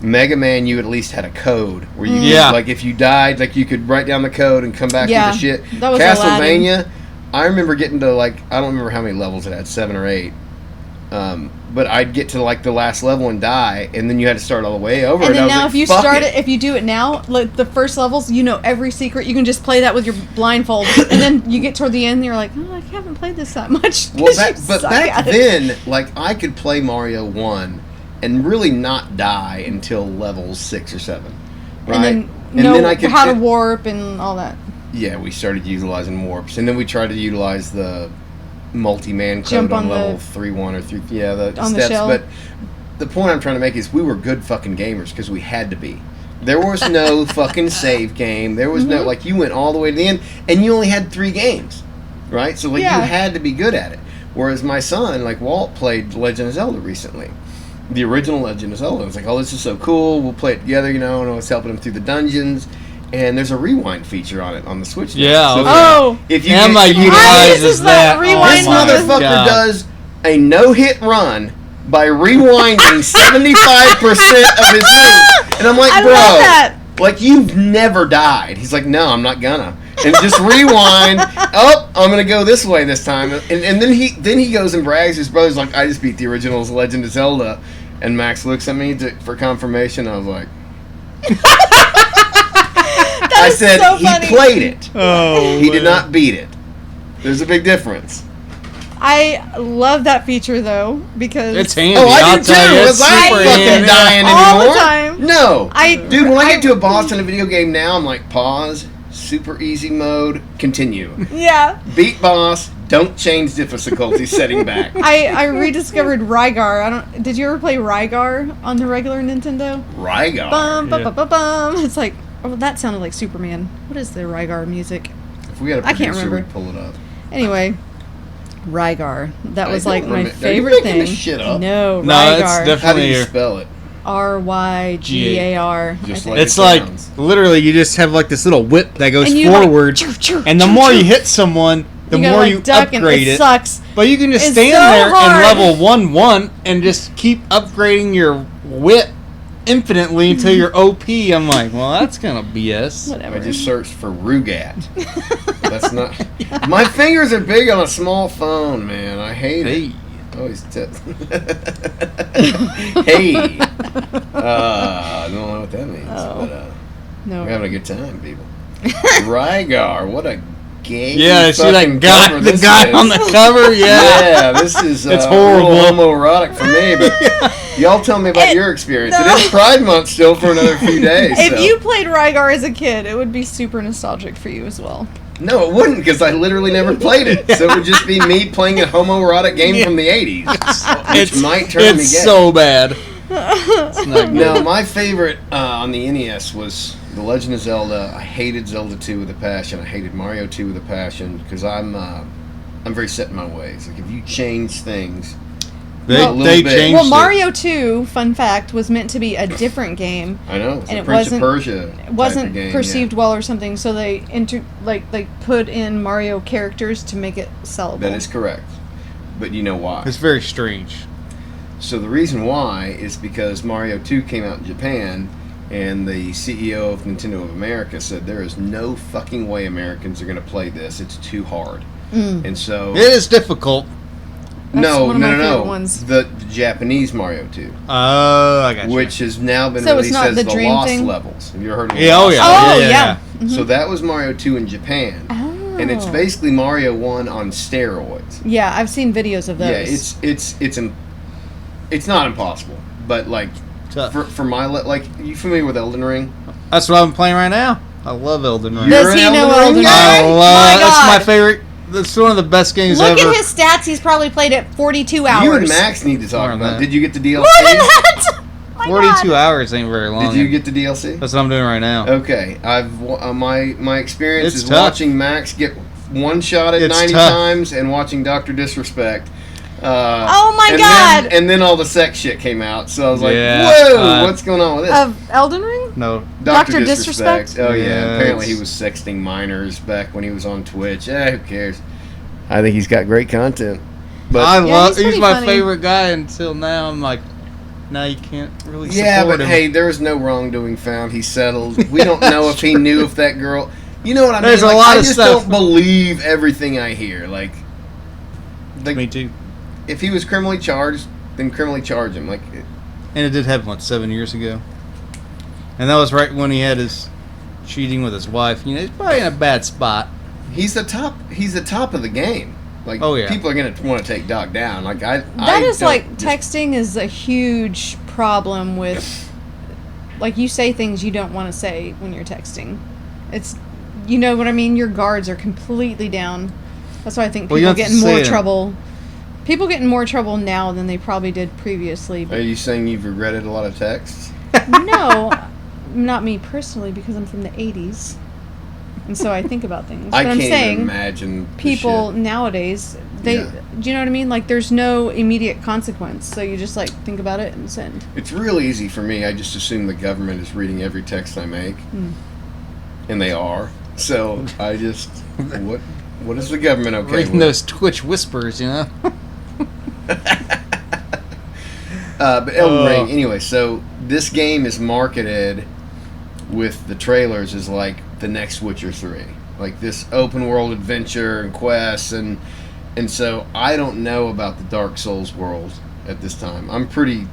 Mega Man, you at least had a code where you Yeah. could, like, if you died, like, you could write down the code and come back Yeah, with the shit. that was Castlevania, I remember getting to, like, I don't remember how many levels it had, 7 or 8. But I'd get to, like, the last level and die, and then you had to start all the way over. And I then was now, like, if you fuck start it, if you do it now, like the first levels, you know every secret. You can just play that with your blindfold, and then you get toward the end, and you're like, oh, I haven't played this that much. Well, 'cause that, you but suck back at it. then, like, I could play Mario 1 and really not die until level 6 or 7. Right? and then And know then I could how to fit- warp and all that. Yeah, we started utilizing warps, and then we tried to utilize the multi-man code Jump on on level the- 3-1 or 3. Yeah, the on the steps. shell. But the point I'm trying to make is we were good fucking gamers because we had to be. There was no fucking save game. There was no, like, you went all the way to the end, and you only had 3 games, right? So, like, Yeah. you had to be good at it. Whereas my son, like Walt, played Legend of Zelda recently. The original Legend of Zelda. I was like, oh, this is so cool. We'll play it together, and I was helping him through the dungeons. And there's a rewind feature on it on the Switch. now. Yeah, So Oh, if you Emma get, utilizes uses that. that rewind this Oh my motherfucker God. does a no-hit run by rewinding 75% of his moves. And I'm like, I bro, love that. like, you've never died. He's like, no, I'm not gonna. And just rewind. Oh, I'm gonna go this way this time. And then he goes and brags. His brother's like, I just beat the original Legend of Zelda. And Max looks at me for confirmation. I was like, I is said so he funny. played it. Oh, He did not beat it. There's a big difference. I love that feature though because It's handy. Oh, I I'll do too. tell you, it's Was I super fucking handy. dying all anymore? the time. No. I- Dude, when I I- get to a boss in a video game now, I'm like, pause, super easy mode, continue. Yeah. Beat boss, don't change difficulty setting back. I rediscovered Rygar. Did you ever play Rygar on the regular Nintendo? Rygar. Bum, bum, bum, bum, bum. It's like, oh, that sounded like Superman. What is the Rygar music? If we had a I can't producer, remember. we'd pull it up. Anyway, Rygar. That was I like don't my remember- Are you favorite making thing. this shit up? No, No, it's Rygar. How do definitely. you spell it? Rygar. Just I like think. It's it like sounds. literally you just have like this little whip that goes And you, like, forward, choo, choo, and the choo, more choo. you hit someone, the gotta, more like, you duck, and upgrade it sucks. But you can just It's stand so there hard. and level 1-1 and just keep upgrading your whip infinitely until you're OP. I'm like, well, that's kind of BS. Whatever. I just searched for Rugat. That's not. My fingers are big on a small phone, man. I hate it. Hey. Always hey. I don't know what that means, but No. we're having a good time, people. Rygar, what a gay. Yeah, see fucking that guy, cover the this guy is. on the cover. Yeah, Yeah, this is It's a horrible. little homoerotic for me, but y'all tell me about your experience. no. It is Pride Month still for another few days. If so. you played Rygar as a kid, it would be super nostalgic for you as well. No, it wouldn't, because I literally never played it. So it would just be me playing a homoerotic game from the 80s, which might turn me it's gay. so bad. It's not good. No, my favorite on the NES was The Legend of Zelda. I hated Zelda 2 with a passion. I hated Mario 2 with a passion, because I'm very set in my ways. Like, if you change things... They a little bit. changed Well, it. Mario 2, fun fact, was meant to be a different game. I know, it's And a it Prince of wasn't- Persia It type wasn't of game, perceived well or something, so they put in Mario characters to make it sellable. That is correct. But you know why? It's very strange. So the reason why is because Mario 2 came out in Japan, and the CEO of Nintendo of America said there is no fucking way Americans are going to play this. It's too hard. And so... It is difficult. That's no, one of my no, no, favorite no. ones. The Japanese Mario 2, Oh, I got you. which has now been So it's released not as the the Dream Lost thing? Levels. Have you ever heard of Yeah, oh Lost yeah. Oh, yeah. yeah. Levels? So that was Mario 2 in Japan. Oh. And it's basically Mario 1 on steroids. Yeah, I've seen videos of those. Yeah, it's not impossible, but like Tough. for my like, you familiar with Elden Ring? That's what I'm playing right now. I love Elden Ring. Does You're an he know Elden Ring Elden guy? I Ring? love. That's God. my favorite. That's one of the best games Look ever. at his stats. He's probably played it 42 hours. You and Max need to talk More than about. that. Did you get the DLC? More than that. My 42 God. hours ain't very long. Did you get the DLC? That's what I'm doing right now. Okay, my experience It's is tough. watching Max get one shot at It's 90 tough. times and watching Dr. Disrespect. Oh my and God. and then all the sex shit came out, so I was like, Yeah, whoa, what's going on with this? Of Elden Ring? No. Dr. Dr. Disrespect. Disrespect? Oh yeah, Yeah, apparently he it's- was sexting minors back when he was on Twitch. Who cares? I think he's got great content. But I Yeah, love. he's He's pretty my funny. favorite guy until now. I'm like, now you can't really yeah, support but him. hey, there was no wrongdoing found. He settled. We don't know if he knew if that girl. You know what I mean? There's a Like, lot I of just stuff. don't believe everything I hear. Like, Me too. if he was criminally charged, then criminally charge him. Like, And it did happen, what, 7 years ago? And that was right when he had his cheating with his wife. You know, he's probably in a bad spot. he's the top. He's the top of the game. Like, Oh, yeah. people are gonna want to take Doc down. Like, That I is don't like just- texting is a huge problem with, like, you say things you don't want to say when you're texting. It's, you know what I mean? Your guards are completely down. That's why I think Well, you people have get in to more say it. trouble. People get in more trouble now than they probably did previously. Are But you saying you've regretted a lot of texts? no, not me personally, because I'm from the 80s. And so I think about things. But I I'm can't saying even imagine the people shit. nowadays, they, Yeah. do you know what I mean? Like, there's no immediate consequence. So you just, like, think about it and send. It's real easy for me. I just assume the government is reading every text I make, and they are. So I just what is the government okay Reading with? those Twitch whispers, you know? But Elden Ring, anyway. So this game is marketed with the trailers as like the next Witcher 3, like this open world adventure and quests, and so I don't know about the Dark Souls world at this time. I'm pretty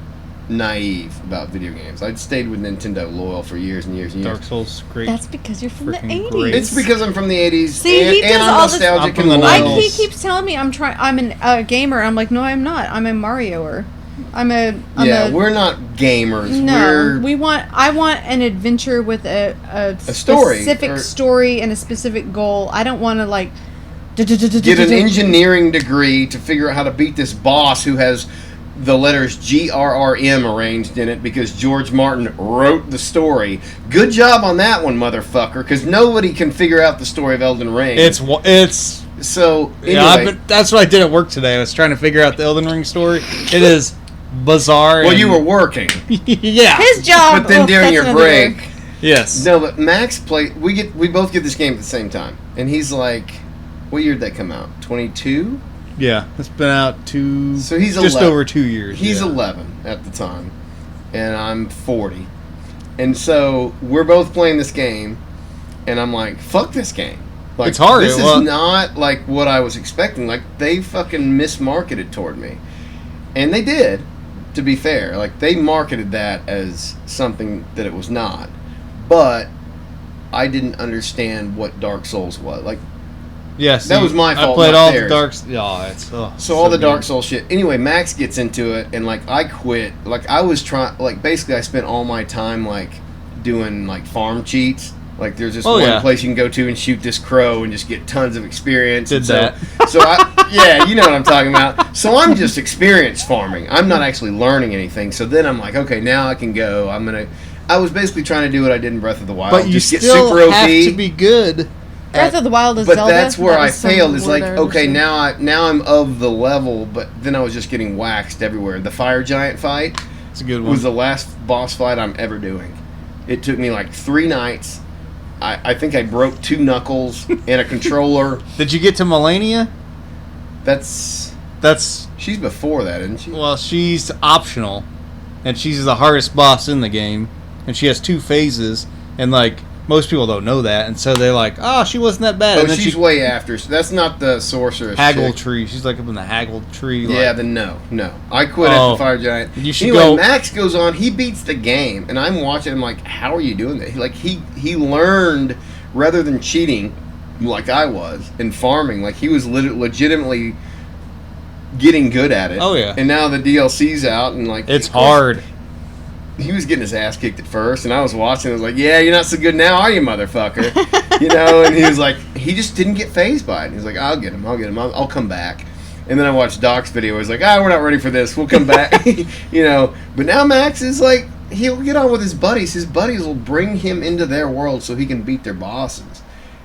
naive about video games. I'd stayed with Nintendo loyal for years and years and years. Dark Souls, great. That's because you're from the Freaking 80s. great. It's because I'm from the 80s. See, and, he does and I'm all this- nostalgic I'm from and the loyal. He keeps telling me I'm a gamer. I'm like, no, I'm not. I'm a Marioer. We're not gamers. I want an adventure with a story, specific story and a specific goal. I don't want to like get an engineering degree to figure out how to beat this boss who has the letters GRRM arranged in it because George Martin wrote the story. Good job on that one, motherfucker, because nobody can figure out the story of Elden Ring. It's so anyway. Yeah, but that's what I did at work today. I was trying to figure out the Elden Ring story. It is bizarre. Well, you were working. Yeah. His job. But then during your break. Yes. No, but Max played. We both get this game at the same time, and he's like, "What year did that come out? 22." Yeah, it's been out So he's just 11. over 2 years. He's 11 at the time, and I'm 40, and so we're both playing this game, and I'm like, "Fuck this game." Like, it's hard. This is not like what I was expecting. Like, they fucking mismarketed toward me. And they did, to be fair. Like, they marketed that as something that it was not. But I didn't understand what Dark Souls was. Like, yes, that was my fault. I played all the Dark. So all the Dark Souls shit. Anyway, Max gets into it, and like I quit. Like I was trying. Like basically, I spent all my time like doing like farm cheats. Like there's this one place you can go to and shoot this crow and just get tons of experience. Did that? So yeah, you know what I'm talking about. So I'm just experience farming. I'm not actually learning anything. So then I'm like, okay, now I can go. I was basically trying to do what I did in Breath of the Wild. But you just get still super OP. have to be good. Breath of the Wild is but Zelda. that's where I failed. It's like, I okay, understand. now I'm of the level, but then I was just getting waxed everywhere. The fire giant fight It's a good one. was the last boss fight I'm ever doing. It took me like 3 nights. I think I broke 2 knuckles and a controller. Did you get to Melania? That's she's before that, isn't she? Well, she's optional, and she's the hardest boss in the game, and she has 2 phases, and like most people don't know that, and so they're like, "Oh, she wasn't that bad." Oh, and then she's way after. So that's not the sorceress. Haggle chick. tree. She's like up in the Haggle tree. Yeah, like, then no. I quit at the fire giant. You should anyway, go. Max goes on. He beats the game, and I'm watching him like, how are you doing that? He learned rather than cheating, like I was in farming. Like he was legitimately getting good at it. Oh yeah. And now the DLC's out, and like it's hard. He was getting his ass kicked at first, and I was watching. I was like, "Yeah, you're not so good now, are you, motherfucker?" You know. And he was like, he just didn't get fazed by it. And he was like, "I'll get him. I'll come back." And then I watched Doc's video. He's like, we're not ready for this. We'll come back." You know. But now Max is like, he'll get on with his buddies. His buddies will bring him into their world so he can beat their bosses.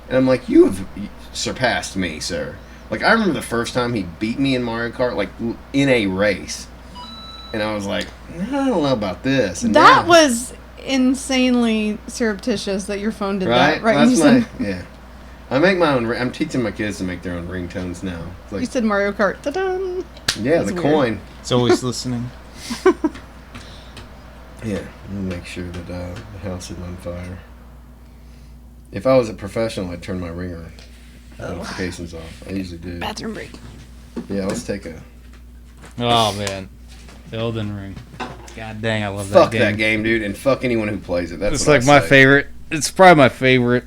And I'm like, you have surpassed me, sir. Like I remember the first time he beat me in Mario Kart, like in a race. And I was like, I don't know about this. And that now, was insanely surreptitious that your phone did that. Right? That's You said, yeah. I make my own. I'm teaching my kids to make their own ringtones now. It's like, you said Mario Kart. Ta-da! yeah, That's the weird. coin. It's always listening. Yeah, I'll make sure that the house isn't on fire. If I was a professional, I'd turn my ringer notifications off. I usually do. Bathroom break. Yeah, let's take a. Oh man, Elden Ring. God dang, I love Fuck that game. that game, dude, and fuck anyone who plays it. That's It's what like I my say. favorite. It's probably my favorite.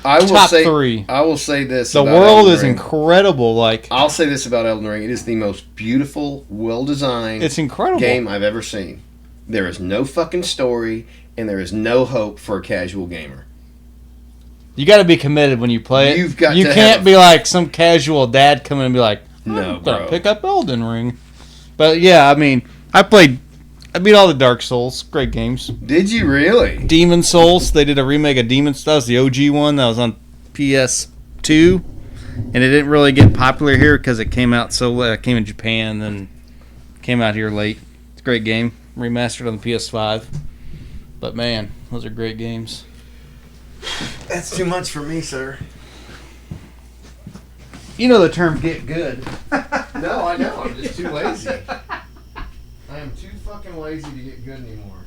I will Top say, 3. I will say this. The about world Elden is Ring. incredible. Like I'll say this about Elden Ring: it is the most beautiful, well-designed it's incredible. game I've ever seen. There is no fucking story, and there is no hope for a casual gamer. You got to be committed when you play it. You've got you to can't have- be like some casual dad coming and be like, No, I'm gonna bro. pick up Elden Ring. But yeah, I mean, I beat all the Dark Souls. Great games. Did you really? Demon Souls. They did a remake of Demon Souls. That was the OG one. That was on PS2, and it didn't really get popular here because it came out so late. It came in Japan, then came out here late. It's a great game. Remastered on the PS5. But man, those are great games. That's too much for me, sir. You know the term "get good." No, I know. I'm just too lazy. I am too fucking lazy to get good anymore.